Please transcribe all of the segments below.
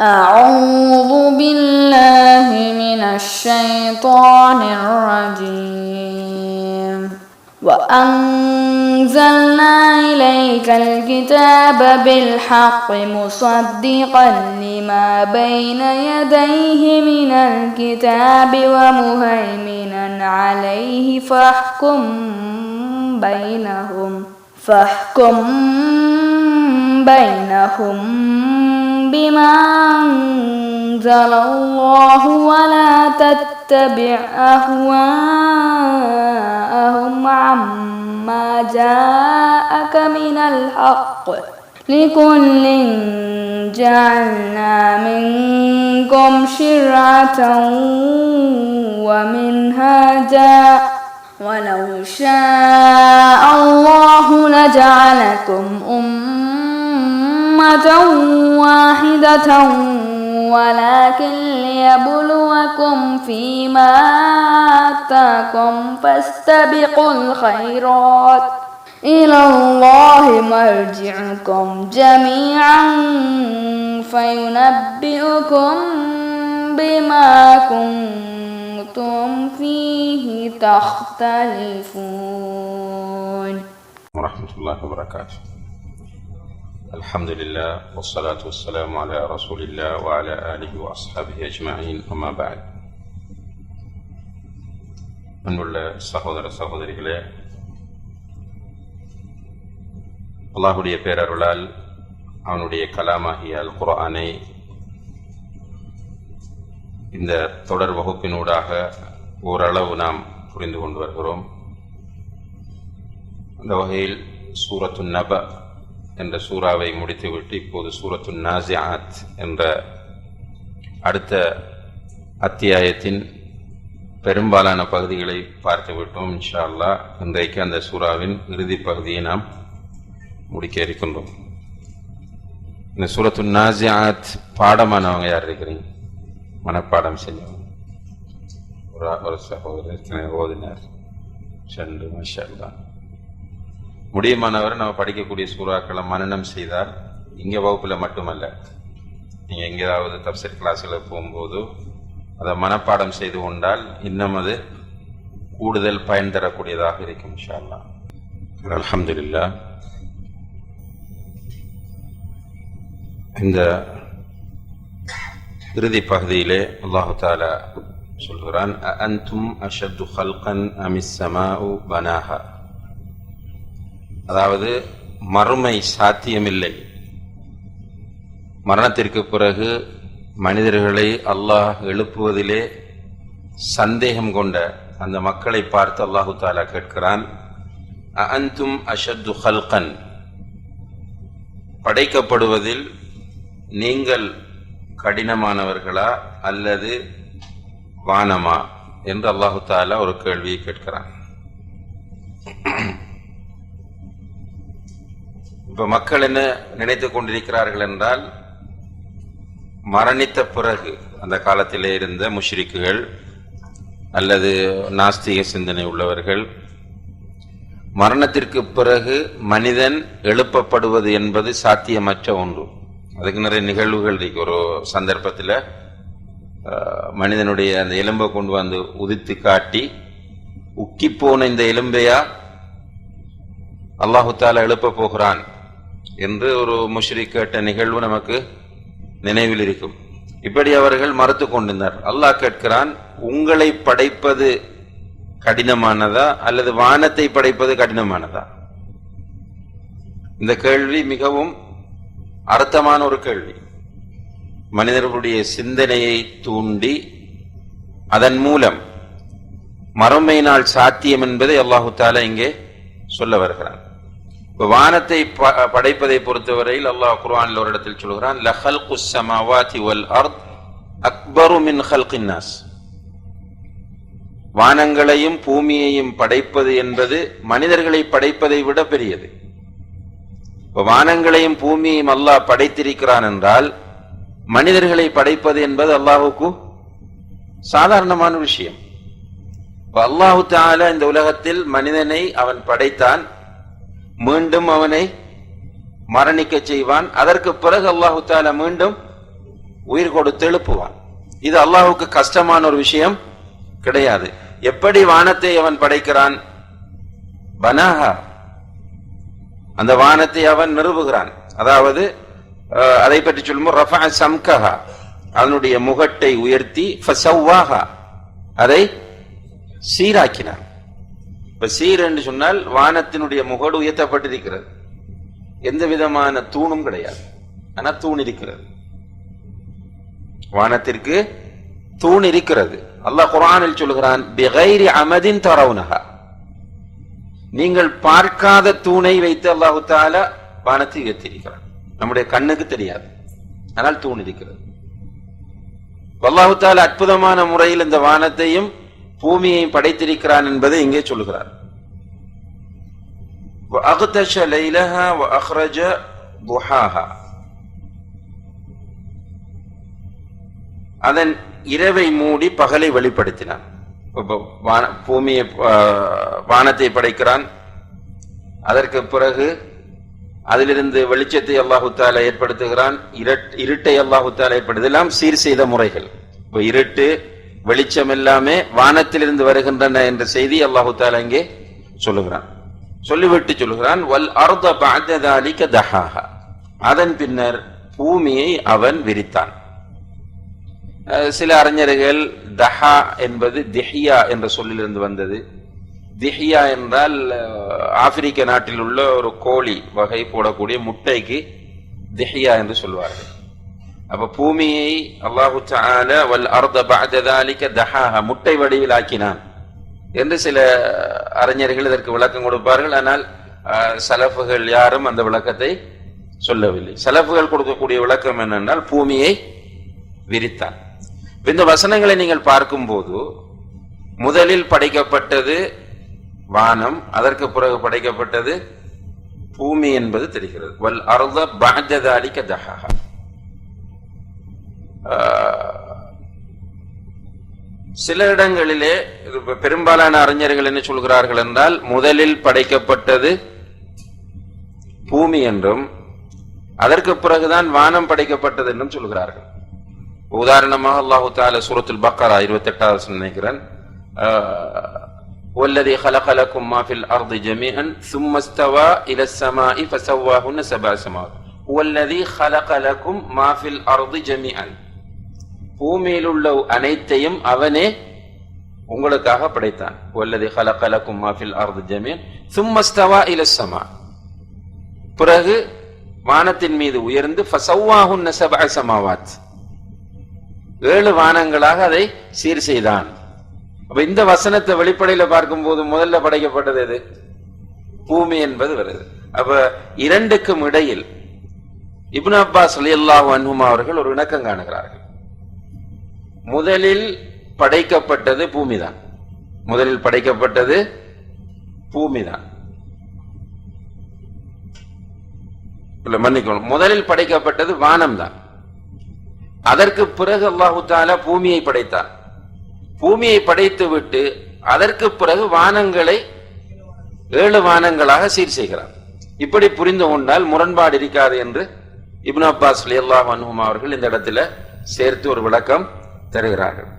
أعوذ بالله من الشيطان الرجيم. وأنزلنا إليك الكتاب بالحق مصدقا لما بين يديه من الكتاب ومهيمنا عليه فاحكم بينهم بما أنزل الله ولا تتبع أهواءهم عما جاءك من الحق لكل جعلنا منكم شرعة ومنهاجا ولو شاء الله لجعلكم أمة واحدة ولكن ليبلوكم فيما آتاكم فاستبقوا الخيرات إلى الله مرجعكم جميعا فينبئكم بما كنتم فيه تختلفون. ورحمة الله وبركاته. الحمد لله والصلاة والسلام على رسول الله وعلى آله وأصحابه أجمعين أما بعد. அன்புள்ள சகோதர சகோதரிகளே, அல்லாஹுடைய பேரருளால் அவனுடைய கலாமாகிய அல் குர்ஆனை இந்த தொடர் வகுப்பினூடாக ஓரளவு நாம் புரிந்து கொண்டு வருகிறோம். அந்த வகையில் சூரத்து நப என்ற சூறாவை முடித்துவிட்டு இப்போது சூரத்து நாசிஆத் என்ற அடுத்த அத்தியாயத்தின் பெரும்பாலான பகுதிகளை பார்த்துவிட்டோம். இன்ஷா அல்லாஹ் இன்றைக்கு அந்த சூறாவின் இறுதி பகுதியை நாம் முடிக்க இருக்கின்றோம். இந்த சூரத்து நாசிஆத் பாடமானவங்க யார் இருக்கிறீங்க? மனப்பாடம் செஞ்சவங்க ஒரு சகோதரர் ஓதினார். சென்று மாஷா அல்லாஹ். முடியுமானவர் நம்ம படிக்கக்கூடிய சூறாக்களை மனனம் செய்தால் இங்கே வகுப்பில் மட்டுமல்ல, நீங்கள் எங்கேயாவது தப்சீர் கிளாஸில் போகும்போது அதை மனப்பாடம் செய்து கொண்டால் இன்னும் அது கூடுதல் பயன் தரக்கூடியதாக இருக்கும் இன்ஷா அல்லாஹ். அல்ஹம்துலில்லாஹ். இந்த இறுதி பகுதியிலே அல்லாஹு தஆலா சொல்கிறான், அஅன்தும் அஷத்து ஹல்கன் அமிஸ் ஸமாஉ பனாஹா. அதாவது மறுமை சாத்தியமில்லை, மரணத்திற்கு பிறகு மனிதர்களை அல்லாஹ் எழுப்புவதிலே சந்தேகம் கொண்ட அந்த மக்களை பார்த்து அல்லாஹு தஆலா கேட்கிறான், அஅன்தும் அஷத்து ஹல்கன், படைக்கப்படுவதில் நீங்கள் கடினமானவர்களா அல்லது வானமா என்று அல்லாஹு தஆலா ஒரு கேள்வியை கேட்கிறான். இப்ப மக்கள் என்ன நினைத்துக் கொண்டிருக்கிறார்கள் என்றால், மரணித்த பிறகு அந்த காலத்திலே இருந்த முஷ்ரிக்குகள் அல்லது நாஸ்திக சிந்தனை உள்ளவர்கள், மரணத்திற்கு பிறகு மனிதன் எழுப்பப்படுவது என்பது சாத்தியமற்ற ஒன்று. அதுக்கு நிறைய நிகழ்வுகள் இருக்கு. ஒரு சந்தர்ப்பத்தில் மனிதனுடைய அந்த எலும்பை கொண்டு வந்து உதித்து காட்டி, உக்கி போன இந்த எலும்பையா அல்லாஹு தஆலா எழுப்ப போகிறான் என்று ஒரு முஷ்ரிக் கேட்ட நிகழ்வு நமக்கு நினைவில் இருக்கும். இப்படி அவர்கள் மறுத்து கொண்டிருந்தார். அல்லாஹ் கேட்கிறான், உங்களை படைப்பது கடினமானதா அல்லது வானத்தை படைப்பது கடினமானதா? இந்த கேள்வி மிகவும் அர்த்தமான ஒரு கேள்வி. மனிதர்களுடைய சிந்தனையை தூண்டி அதன் மூலம் மறுமை நாள் சாத்தியம் என்பதை அல்லாஹு தஆலா இங்கே சொல்ல வருகிறான். இப்ப வானத்தை படைப்பதை பொறுத்தவரையில் அல்லாஹ் குர்ஆனில் ஒரு இடத்தில் சொல்கிறான், லஹல்குஸ் ஸமாவாதி வல் அர்த் அக்பரு மின் ஹல்கின் நாஸ். வானங்களையும் பூமியையும் படைப்பது என்பது மனிதர்களை படைப்பதை விட பெரியது. வானங்களையும் பூமியையும் அல்லாஹ் படைத்திருக்கிறான் என்றால் மனிதர்களை படைப்பது என்பது அல்லாஹுக்கு சாதாரணமான விஷயம். அல்லாஹு தஆலா இந்த உலகத்தில் மனிதனை அவன் படைத்தான், மீண்டும் அவனை மரணிக்க செய்வான். அதற்கு பிறகு அல்லாஹு தஆலா மீண்டும் உயிர் கொடுத்து எழுப்புவான். இது அல்லாஹ்வுக்கு கஷ்டமான ஒரு விஷயம் கிடையாது. எப்படி வானத்தை அவன் படைக்கிறான்? பனாஹா, அந்த வானத்தை அவன் நிறுவுகிறான். அதாவது அதை பற்றி சொல்லும்போது ரஃபஅ சம்கஹா, அதனுடைய முகட்டை உயர்த்தி, ஃபஸவ்வாஹா, அதை சீராக்கினான். இப்ப சீர் என்று சொன்னால் வானத்தினுடைய முகடு உயர்த்தப்பட்டிருக்கிறது, எந்த விதமான தூணும் கிடையாது. ஆனா தூண் இருக்கிறது, வானத்திற்கு தூண் இருக்கிறது. அல்லாஹ் குர்ஆனில் சொல்கிறான், பிகைரி அமதின் தரவுனஹா, நீங்கள் பார்க்காத தூணை வைத்து அல்லாஹு தஆலா வானத்தை உயர்த்தியிருக்கிறான். நம்முடைய கண்ணுக்கு தெரியாது, ஆனால் தூண் இருக்கிறது. அல்லாஹு தஆலா அற்புதமான முறையில் இந்த வானத்தையும் பூமியையும் படைத்திருக்கிறான் என்பதை இங்கே சொல்கிறார். وَأَغْطَشَ لَيْلَهَا وَأَخْرَجَ ضُحَاهَا, அதன் இரவை மூடி பகலை வெளிப்படுத்தினான். பூமியை வானத்தை படைக்கிறான், அதற்கு பிறகு அதிலிருந்து வெளிச்சத்தை அல்லாஹு தஆலா ஏற்படுத்துகிறான், இருட்டை அல்லாஹு தஆலா ஏற்படுத்து, எல்லாம் சீர் செய்த முறைகள். இப்ப இருட்டு வெளிச்சம் எல்லாமே வானத்திலிருந்து வருகின்றன என்ற செய்தி அல்லாஹு தஆலா இங்கே சொல்லுகிறான். சொல்லிவிட்டு சொல்லுகிறான், வல் அர்த பஅத ذلك தஹாஹா, அதன் பின்னர் பூமியை அவன் விரித்தான். சில அறிஞர்கள் தஹா என்பது திஹ்யா என்ற சொல்லிலிருந்து வந்தது. திஹ்யா என்றால் ஆப்பிரிக்க நாட்டில் உள்ள ஒரு கோழி வகை போடக்கூடிய முட்டைக்கு திஹ்யா என்று சொல்வார்கள். அப்ப பூமியை அல்லாஹு தஆலா வல் அர்த பஅத ذلك தஹாஹா, முட்டை வடிவில் ஆக்கினான் என்று சில அறிஞர்கள் இதற்கு விளக்கம் கொடுப்பார்கள். ஆனால் சலஃபுகள் யாரும் அந்த விளக்கத்தை சொல்லவில்லை. சலஃபுகள் கொடுக்கக்கூடிய விளக்கம் என்னென்றால் பூமியை விரித்தான். இந்த வசனங்களை நீங்கள் பார்க்கும்போது முதலில் படைக்கப்பட்டது வானம், அதற்கு பிறகு படைக்கப்பட்டது பூமி என்பது தெரிகிறது. வல் அர்த பஅத ذلك தஹாஹா. சில இடங்களிலே பெரும்பாலான அறிஞர்கள் என்ன சொல்கிறார்கள் என்றால், முதலில் படைக்கப்பட்டது பூமி என்றும் அதற்கு பிறகுதான் வானம் படைக்கப்பட்டது என்றும் சொல்கிறார்கள். உதாரணமாக அல்லாஹு தஆலா சூரத்துல் பக்கரா 28வது நினைக்கிறேன், வல்லதி خلق لكم ما في الارض جميعا ثم استوى الى السماء فسواهن سبع سماوات والذي خلق لكم ما في الارض جميعا, பூமியில் உள்ள அனைத்தையும் அவனே உங்களுக்காக படைத்தான். வல்லதி خلق لكم ما في الارض جميعا ثم استوى الى السماء, பிறகு வானத்தின் மீது உயர்ந்து فسواهن سبع سماوات, 7 வானங்களாக அதை சீர் செய்தான். அப்ப இந்த வசனத்தை வெளிப்படையில பார்க்கும் போது முதல்ல படைக்கப்பட்டது எது? பூமி என்பது வருது. அப்ப இரண்டுக்கும் இடையில் இப்னு அப்பாஸ் ரலியல்லாஹு அன்ஹுமா அவர்கள் ஒரு இணக்கம் காணுகிறார்கள். முதலில் படைக்கப்பட்டது பூமிதான், முதலில் படைக்கப்பட்டது பூமிதான். இல்ல மன்னிக்கணும், முதலில் படைக்கப்பட்டது வானம் தான். அதற்கு பிறகு அல்லாஹு தஆலா பூமியை படைத்தான். பூமியை படைத்து விட்டு அதற்கு பிறகு வானங்களை 7 வானங்களாக சீர் செய்கிறார். இப்படி புரிந்து கொண்டால் முரண்பாடு இருக்காது என்று இப்னு அப்பாஸ் ரலியல்லாஹு அன்ஹுமா அவர்கள் இந்த இடத்துல சேர்த்து ஒரு விளக்கம் தருகிறார்கள்.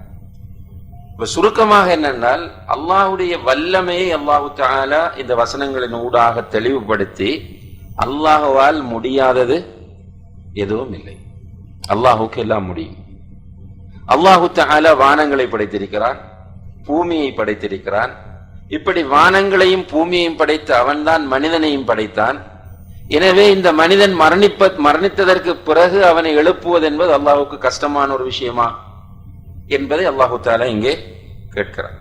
இப்ப சுருக்கமாக என்னென்றால், அல்லாஹ்வுடைய வல்லமையை அல்லாஹு தஆலா இந்த வசனங்களின் ஊடாக தெளிவுபடுத்தி, அல்லாஹ்வால் முடியாதது எதுவும் இல்லை, அல்லாஹுக்கு எல்லாம் முடியும். அல்லாஹு தஆலா வானங்களை படைத்திருக்கிறான், பூமியை படைத்திருக்கிறான். இப்படி வானங்களையும் பூமியையும் படைத்த அவன்தான் மனிதனையும் படைத்தான். எனவே இந்த மனிதன் மரணித்ததற்கு பிறகு அவனை எழுப்புவது என்பது அல்லாஹுக்கு கஷ்டமான ஒரு விஷயமா என்பதை அல்லாஹு தஆலா இங்கே கேட்கிறான்.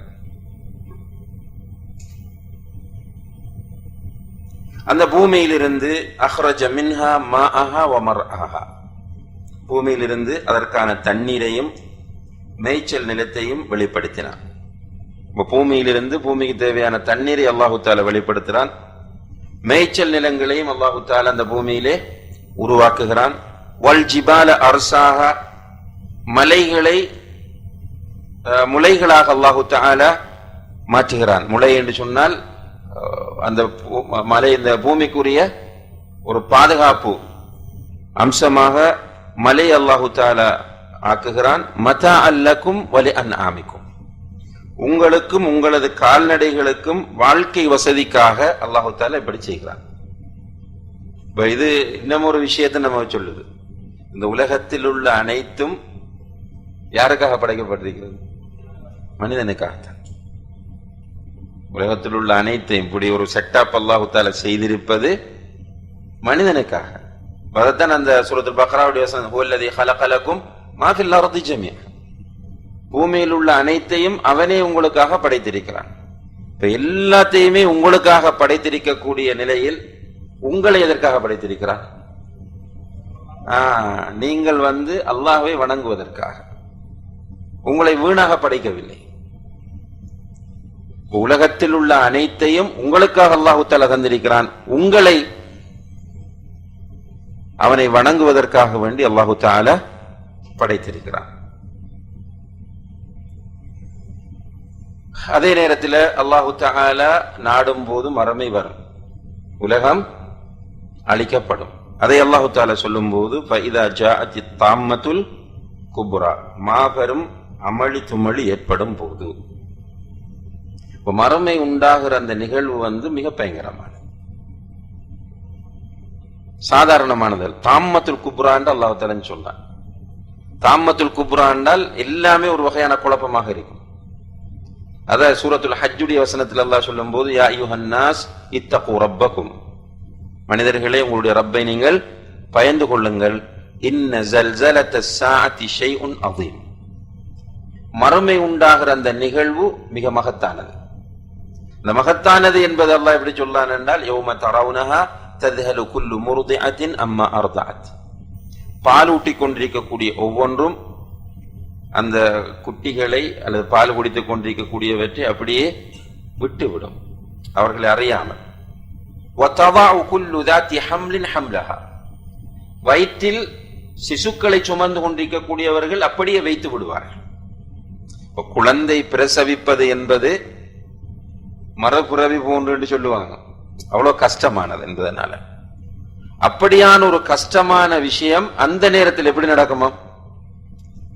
அந்த பூமியிலிருந்து அஹ்ரஜ மின்ஹா மாஅஹா வ மர்ஆஹா, பூமியிலிருந்து அதற்கான தண்ணீரையும் மேய்ச்சல் நிலத்தையும் வெளிப்படுத்தினான். பூமியிலிருந்து பூமிக்கு தேவையான தண்ணீரை அல்லாஹு தஆலா வெளிப்படுத்துகிறான். மேய்ச்சல் நிலங்களையும் அல்லாஹு தஆலா அந்த பூமியிலே உருவாக்குகிறான். வல் ஜிபால அர்சாஹா, மலைகளை முளைகளாக அல்லாஹு தஆலா மாற்றுகிறான். முளை என்று சொன்னால் அந்த மலை இந்த பூமிக்குரிய ஒரு பாதுகாப்பு அம்சமாக மலை அல்லாஹு தஆலா ஆக்குகிறான். மதா அல்லக்கும் வலி அன்ஆமிக்கும், உங்களுக்கும் உங்களது கால்நடைகளுக்கும் வாழ்க்கை வசதிக்காக அல்லாஹு தஆலா இப்படி செய்கிறான். இது இன்னும் ஒரு விஷயத்தை நம்ம சொல்லுது. இந்த உலகத்தில் உள்ள அனைத்தும் யாருக்காக படைக்கப்பட்டிருக்கிறது? மனிதனுக்காகத்தான். உலகத்தில் உள்ள அனைத்தையும் இப்படி ஒரு செட்டப் அல்லாஹு தஆலா செய்திருப்பது மனிதனுக்காக. அதைத்தான் அந்த சூரத்துல் பக்ராவுடைய வசனம், ஹுவல்லதீ ஹலகலக்கும் மா ஃபில் அர்தி ஜமீஅ, பூமியில் உள்ள அனைத்தையும் அவனே உங்களுக்காக படைத்திருக்கிறான். இப்ப எல்லாத்தையுமே உங்களுக்காக படைத்திருக்கக்கூடிய நிலையில் உங்களை எதற்காக படைத்திருக்கிறான்? நீங்கள் அல்லாஹ்வை வணங்குவதற்காக, உங்களை வீணாக படைக்கவில்லை. உலகத்தில் உள்ள அனைத்தையும் உங்களுக்காக அல்லாஹு தஆலா தந்திருக்கிறான். உங்களை அவனை வணங்குவதற்காக வேண்டி அல்லாஹு தஆலா படைத்திருக்கிறான். அதே நேரத்தில் அல்லாஹு தஆலா நாடும் போது மறுமை வரும், உலகம் அழிக்கப்படும். அதை அல்லாஹு தஆலா சொல்லும் போது ஃபஇதா ஜாஅத்தித் தாம்மத்துல் குப்ரா, மாபெரும் அமளி துமளி ஏற்படும் போது, மறுமை உண்டாகிற அந்த நிகழ்வு மிக பயங்கரமானது, சாதாரணமானது. தாம்மத்துல் குப்ரா என்று அல்லாஹ் தஆலா சொல்றான். தாம்மத்துல் குப்ரா என்றால் எல்லாமே ஒரு வகையான குழப்பமாக இருக்கும். அத சூரத்துல் ஹஜ்ஜுடைய வசனத்தில் அல்லாஹ் சொல்லும் போது, யா அய்யுஹன் நாஸ் இத்தகு ரப்பக்கும், மனிதர்களே உங்களுடைய ரப்பை நீங்கள் பயந்து கொள்ளுங்கள். இன்ன ஸல்ஸலத்தஸ் ஸாஅத்தி ஷைஉன் அஸீம், மறுமை உண்டாகிற அந்த நிகழ்வு மிக மகத்தானது. இந்த மகத்தானது என்பது அல்லாஹ் எப்படி சொல்லான் என்றால், யௌம தரவுனஹா தத்ஹலு குல்லு முர்திஅத்தின் அம்மா அர்தஅத், பால் ஊட்டிக் கொண்டிருக்கக்கூடிய ஒவ்வொன்றும் அந்த குட்டிகளை அல்லது பால் குடித்துக் கொண்டிருக்கக்கூடியவற்றை அப்படியே விட்டுவிடும், அவர்களை அறியாமல். வததஉ குல்லு ذات حمل حملها, வயிற்றில் சிசுக்களை சுமந்து கொண்டிருக்கக்கூடியவர்கள் அப்படியே வைத்து விடுவார்கள். குழந்தை பிரசவிப்பது என்பது மரபுறவி போன்று என்று சொல்லுவாங்க, அவ்வளவு கஷ்டமானது என்பதனால. அப்படியான ஒரு கஷ்டமான விஷயம் அந்த நேரத்தில் எப்படி நடக்குமோ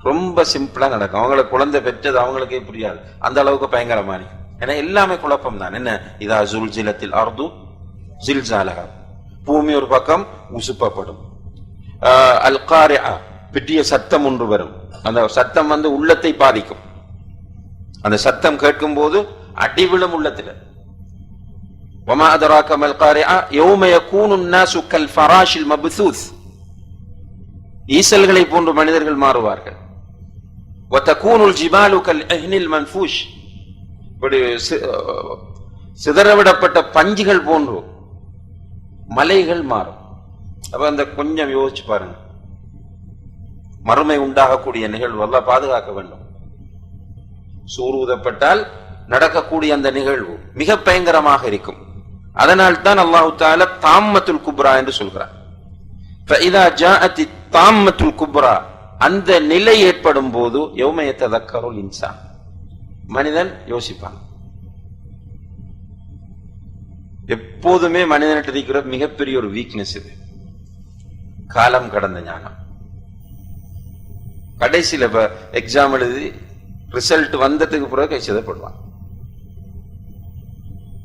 ரொம்ப சிம்பிளா நடக்கும். அவங்களுக்கு குழந்தை பெற்றது அவங்களுக்கே புரியாது, அந்த அளவுக்கு பயங்கரமான. ஏன்னா எல்லாமே குழப்பம் தான். என்ன, இதா ஜுல்ஜிலத்தில் அர்து ஜில்ஜாலஹா, பூமி ஒரு பக்கம் உசுப்பப்படும். அல் காரிஆ, பெரிய சத்தம் ஒன்று வரும். அந்த சத்தம் உள்ளத்தை பாதிக்கும். அந்த சத்தம் கேட்கும் போது அடிவிழும் உள்ளத்தில். வமா அதராக மல் காரிஆ யௌம யகூனு الناس كالفراش المبثوث, ஈசல்களை போன்று மனிதர்கள் மாறுவார்கள். وتكون الجبال كالعهن المنفوش, இப்படி சிதறவிடப்பட்ட பஞ்சுகள் போன்று மலைகள் மாறும். அப்ப அந்த கொஞ்சம் யோசிச்சு பாருங்க, மறுமை உண்டாகக்கூடிய நிகழ்வு அல்லாஹ் பாதுகாக்க வேண்டும். சூர் ஊதப்பட்டால் நடக்கக்கூடிய அந்த நிகழ்வு மிக பயங்கரமாக இருக்கும். அதனால் தான் அல்லாஹு தஆலா தாம்மத்துல் குப்ரா என்று சொல்கிறார். ஃபஇதா ஜாஅத்தி தாம்மத்துல் குப்ரா, அந்த நிலை ஏற்படும் போது யௌம யததக்கருல் இன்சான், மனிதன் யோசிப்பான். எப்போதுமே மனிதனிட்ட இருக்கிற மிகப்பெரிய ஒரு வீக்னஸ் இது, காலம் கடந்த ஞானம். கடைசியில எக்ஸாம் எழுதி ரிசல்ட் வந்ததுக்கு பிறகு கைச்சதப்படுவான்.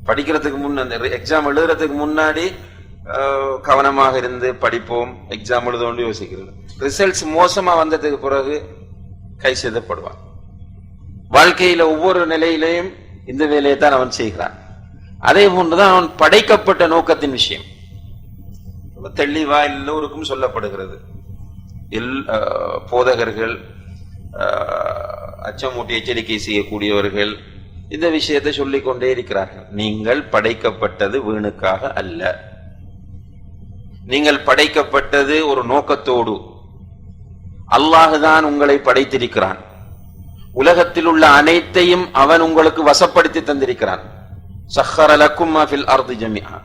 படிக்கிறதுக்கு முன்னாடி, எக்ஸாம் எழுதுறதுக்கு முன்னாடி கவனமாக இருந்து படிப்போம், எக்ஸாம் எழுதோண்டு யோசிக்கிறது. ரிசல்ட்ஸ் மோசமா வந்ததுக்கு பிறகு கை செய்தப்படுவான். வாழ்க்கையில ஒவ்வொரு நிலையிலையும் இந்த வேலையை தான் அவன் செய்கிறான். அதே போன்றுதான் அவன் படைக்கப்பட்ட நோக்கத்தின் விஷயம் தெளிவா எல்லோருக்கும் சொல்லப்படுகிறது. போதகர்கள், அச்சமூட்டி எச்சரிக்கை செய்யக்கூடியவர்கள் இந்த விஷயத்தை சொல்லிக் கொண்டே இருக்கிறார்கள். நீங்கள் படைக்கப்பட்டது வீணுக்காக அல்ல, நீங்கள் படைக்கப்பட்டது ஒரு நோக்கத்தோடு. அல்லாஹுதான் உங்களை படைத்திருக்கிறான். உலகத்தில் உள்ள அனைத்தையும் அவன் உங்களுக்கு வசப்படுத்தி தந்திருக்கிறான். சஹ்ஹர லக்கும் மா ஃபில் அர்தி ஜமீஆ,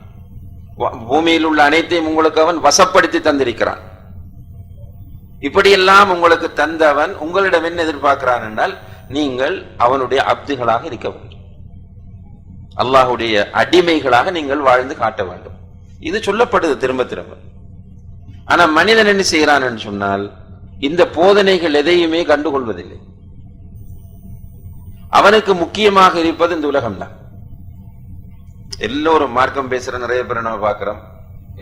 பூமியில் உள்ள அனைத்தையும் உங்களுக்கு அவன் வசப்படுத்தி தந்திருக்கிறான். இப்படியெல்லாம் உங்களுக்கு தந்தவன் உங்களிடம் என்ன எதிர்பார்க்கிறான் என்றால், நீங்கள் அவனுடைய அப்துகளாக இருக்க வேண்டும், அல்லாஹுடைய அடிமைகளாக நீங்கள் வாழ்ந்து காட்ட வேண்டும். இது சொல்லப்படுது திரும்ப திரும்ப. ஆனா மனிதன் என்ன செய்கிறான் என்று சொன்னால், இந்த போதனைகள் எதையுமே கண்டுகொள்வதில்லை. அவனுக்கு முக்கியமாக இருப்பது இந்த உலகம்தான். எல்லோரும் மார்க்கம் பேசுற நிறைய பேரை நம்ம பார்க்கிறோம்.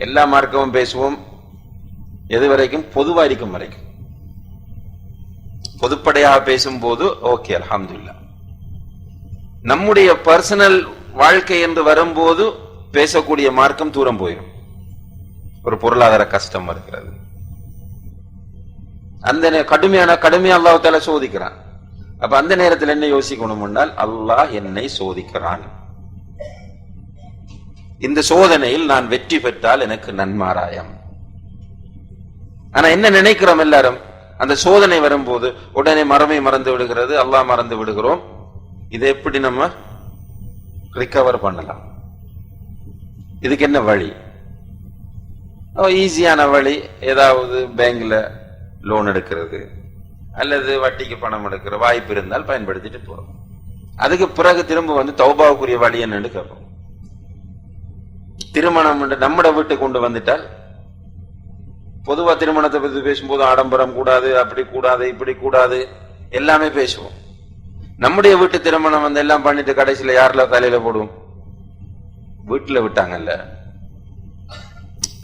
எல்லா மார்க்கமும் பேசுவோம் எது வரைக்கும்? பொதுவா இருக்கும் வரைக்கும். பொதுப்படையாக பேசும்போது ஓகே அல்ஹம்துலில்லாஹ். நம்முடைய பர்சனல் வாழ்க்கை என்று வரும்போது பேசக்கூடிய மார்க்கம் தூரம் போயிடும். ஒரு பொருளாதார கஷ்டம் இருக்கிறது, அந்த கடுமையா அல்லாஹ் தஆலா சோதிக்கிறான். அப்ப அந்த நேரத்தில் என்ன யோசிக்கணும் என்றால், அல்லாஹ் என்னை சோதிக்கிறான், இந்த சோதனையில் நான் வெற்றி பெற்றால் எனக்கு நன்மாராயம். ஆனா என்ன நினைக்கிறோம் எல்லாரும்? அந்த சோதனை வரும்போது உடனே மறமை மறந்து விடுகிறது, அல்லாஹ் மறந்து விடுகிறோம். இதை எப்படி நம்ம ரிகவர் பண்ணலாம்? இதுக்கு என்ன வழி? ஈஸியான வழி, ஏதாவது பேங்க்ல லோன் எடுக்கிறது அல்லது வட்டிக்கு பணம் எடுக்கிற வாய்ப்பு இருந்தால் பயன்படுத்திட்டு போறோம். அதுக்கு பிறகு திரும்ப வந்து தௌபாவுக்குரிய வழி என்னன்னு கேட்போம். திருமணம் நம்மட வீட்டுக்கு கொண்டு வந்துட்டால், பொதுவா திருமணத்தை பத்தி பேசும்போது ஆடம்பரம் கூடாது, அப்படி கூடாது, இப்படி கூடாது, எல்லாமே பேசுவோம். நம்முடைய வீட்டு திருமணம் வந்து எல்லாம் பண்ணிட்டு கடைசியில யாருல தலையில போடுவோம்? வீட்டுல விட்டாங்கல்ல.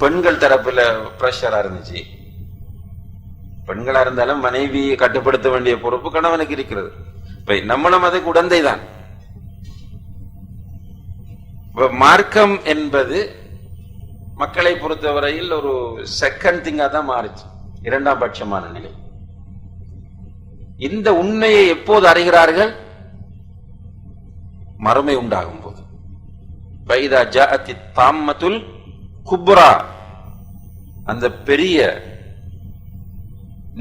பெண்கள் தரப்புல பிரஷரா இருந்துச்சு. பெண்களா இருந்தாலும் மனைவியை கட்டுப்படுத்த வேண்டிய பொறுப்பு கணவனுக்கு இருக்கிறது. நம்மளும் அதுக்கு உடந்தை தான். மார்க்கம் என்பது மக்களை பொறுத்தவரையில் ஒரு செகண்ட் திங்கா தான் மாறிச்சு, இரண்டாம் பட்சமான நிலை. இந்த உண்மையை எப்போது அறிகிறார்கள்? மறுமை உண்டாகும் போது. பைதா ஜாஅத்தி தாம்மத்துல் குப்ரா, அந்த பெரிய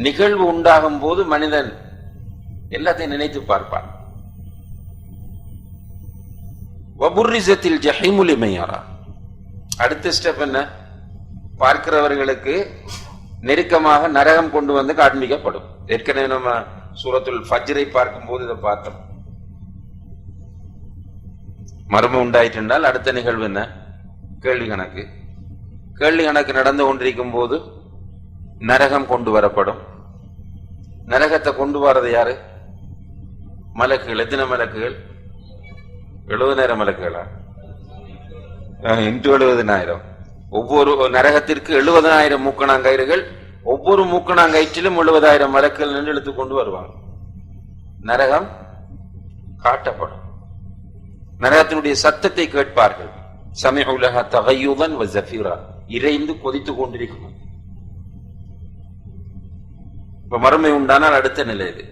நிகழ்வு உண்டாகும் போது மனிதன் எல்லாத்தையும் நினைத்து பார்ப்பான். வபுர்ரிஸத்தில் ஜஹீமு லிமன் யரா. அடுத்த ஸ்டெப் என்ன? பார்க்கிறவர்களுக்கு நெருக்கமாக நரகம் கொண்டு வந்து காண்பிக்கப்படும். ஏற்கனவே நம்ம சூரத்துல் ஃபஜ்ரை பார்க்கும் போது இதை பார்த்தோம். மர்மம் உண்டாயிட்டு என்றால் அடுத்த நிகழ்வு என்ன? கேள்வி கணக்கு. கேள்வி கணக்கு நடந்து கொண்டிருக்கும் போது நரகம் கொண்டு வரப்படும். நரகத்தை கொண்டு வரது யாரு? மலக்குகள். எத்தனை மலக்குகள்? 70,000 மலக்குகளா? 70,000. ஒவ்வொரு நரகத்திற்கு 70,000 மூக்கணாங்கயிறுகள். ஒவ்வொரு மூக்கணாங்கயிற்றிலும் 70,000 மலக்குகள் நின்று இழுத்து கொண்டு வருவாங்க. நரகம் காட்டப்படும். நரகத்தினுடைய சத்தத்தை கேட்பார்கள். சமிஉ லஹா தகய்யுதன் வ ஸஃபீரா, இறைந்து கொதித்துக் கொண்டிருக்கும். இப்ப மறுமை உண்டானால் அடுத்த நிலை இது.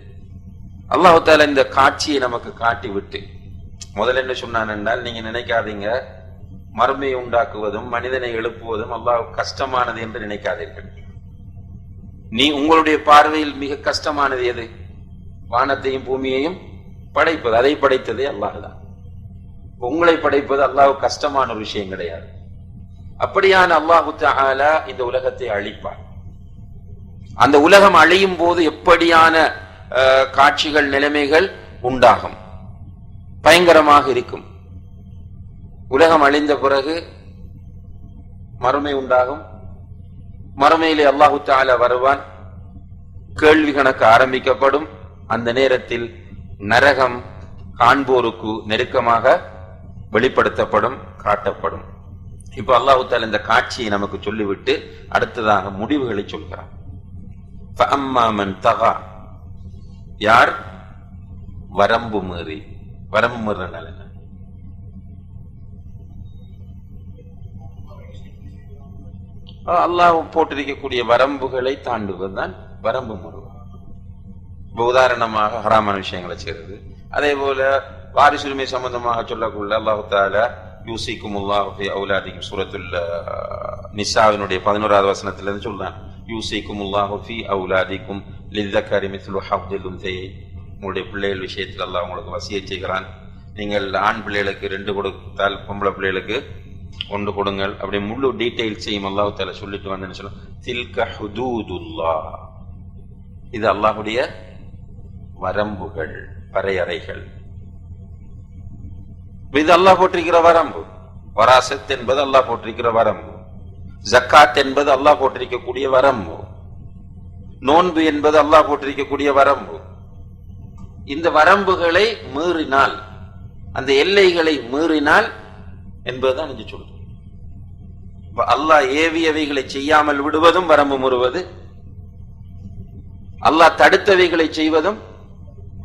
அல்லாஹ் தஆலா இந்த காட்சியை நமக்கு காட்டி விட்டு முதல்ல என்ன சொன்னான் என்றால், நீங்க நினைக்காதீங்க மறுமையை உண்டாக்குவதும் மனிதனை எழுப்புவதும் அல்லாஹ் கஷ்டமானது என்று நினைக்காதீர்கள். உங்களுடைய பார்வையில் மிக கஷ்டமானது எது? வானத்தையும் பூமியையும் படைப்பது. அதை படைத்ததே அல்லாஹ் தான். உங்களை படைப்பது அல்லாஹ் கஷ்டமான ஒரு விஷயம் கிடையாது. அப்படியான அல்லாஹு தஆலா இந்த உலகத்தை அழிப்பார். அந்த உலகம் அழியும் போது எப்படியான காட்சிகள், நிலைமைகள் உண்டாகும்? பயங்கரமாக இருக்கும். உலகம் அழிந்த பிறகு மறுமை உண்டாகும். மறுமையிலே அல்லாஹு தஆலா வருவான். கேள்வி கணக்கு ஆரம்பிக்கப்படும். அந்த நேரத்தில் நரகம் காண்போருக்கு நெருக்கமாக வெளிப்படுத்தப்படும், காட்டப்படும். இப்ப அல்லாஹு தஆலா இந்த காட்சியை நமக்கு சொல்லிவிட்டு அடுத்ததாக முடிவுகளை சொல்கிறார். ஃபஅம்மா மன் தகா, யார் வரம்பு மீறி. வரம்பு மீறல் என்ன? அல்லாஹ் போட்டிருக்கக்கூடிய வரம்புகளை தாண்டுவதுதான் வரம்பு மீறுவது. உதாரணமாக ஹராமான விஷயங்களை செய்வது. அதே போல வாரிசுரிமை சம்பந்தமாக சொல்லக்கூடிய அல்லாஹு தஆலா யூசிக்குமுல்லாஹு ஃபீ அவுலாதிக்கும், சூரத்துல் நிசாவினுடைய 11வது வசனத்திலிருந்து சொல்றான். யூசிக்குமுல்லாஹு ஃபீ அவுலாதிக்கும் லிzzakari மித்லு ஹவ்தில் உன்தையைன். உங்களுடைய பிள்ளைகள் விஷயத்தில் அல்லாஹ் உங்களுக்கு வசியச் செய்கிறான். நீங்கள் ஆண் பிள்ளைகளுக்கு 2 கொடுத்தால் பொம்பளை பிள்ளைகளுக்கு 1 கொடுங்கள். அப்படி முழு டீடைல்ஸ் செய்யும் அல்லாஹ் தஆலா சொல்லிட்டு வந்து சொல்ல, தில்க ஹுதூதுல்லாஹ், இது அல்லாஹ்வுடைய வரம்புகள், வரையறைகள். இது அல்லாஹ் போட்டிருக்கிற வரம்பு. வராசத் என்பது அல்லாஹ் போட்டிருக்கிற வரம்பு. ஜக்காத் என்பது அல்லாஹ் போட்டிருக்கக்கூடிய வரம்பு. நோன்பு என்பது அல்லாஹ் போட்டிருக்கக்கூடிய வரம்பு. இந்த வரம்புகளை மீறினால், அந்த எல்லைகளை மீறினால் என்பதுதான் இங்கு சொல்றோம். அல்லாஹ் ஏவியவைகளை செய்யாமல் விடுவதும் வரம்பு மீறுவது, அல்லாஹ் தடுத்தவைகளை செய்வதும்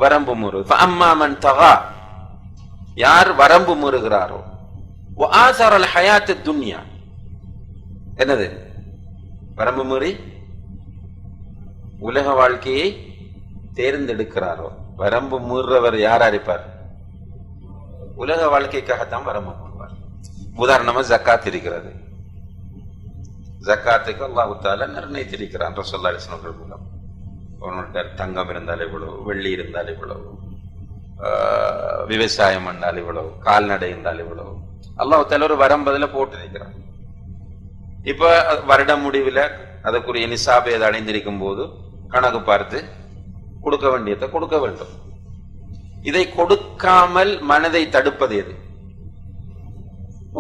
வரம்பு மீறுவது. ஃபஅம்மா மன் தகா, யார் வரம்பு மீறுகிறாரோ, வஆஸரல் ஹயாத்தத் துன்யா, என்னது வரம்பு மீறி உலக வாழ்க்கையை தேர்ந்தெடுக்கிறாரோ. வரம்பு மீறவர் யாரா இருப்பார்? உலக வாழ்க்கைக்காகத்தான் வரம்பு மீறுவார். உதாரணமா ஜக்காத் இருக்கிறது. ஜக்காத்துக்கு அல்லாஹ் தஆலா நிர்ணயித்திருக்கிறான் ரசூலுல்லாஹி அலைஹி வஸல்லம் மூலம். அவனுடைய தங்கம் இருந்தால் இவ்வளவு, வெள்ளி இருந்தால் இவ்வளவு, விவசாயம் என்றால் இவ்வளவு, கால்நடை இருந்தால் இவ்வளவு, அல்லாஹ் தஆலா ஒரு வரம்பதுல போட்டிருக்கிறான். இப்ப வருட முடிவில் அதற்குரிய நிசாபை அதை அடைந்திருக்கும் போது கணக்கு பார்த்து கொடுக்க வேண்டியதை கொடுக்க வேண்டும். இதை கொடுக்காமல் மனதை தடுப்பது எது?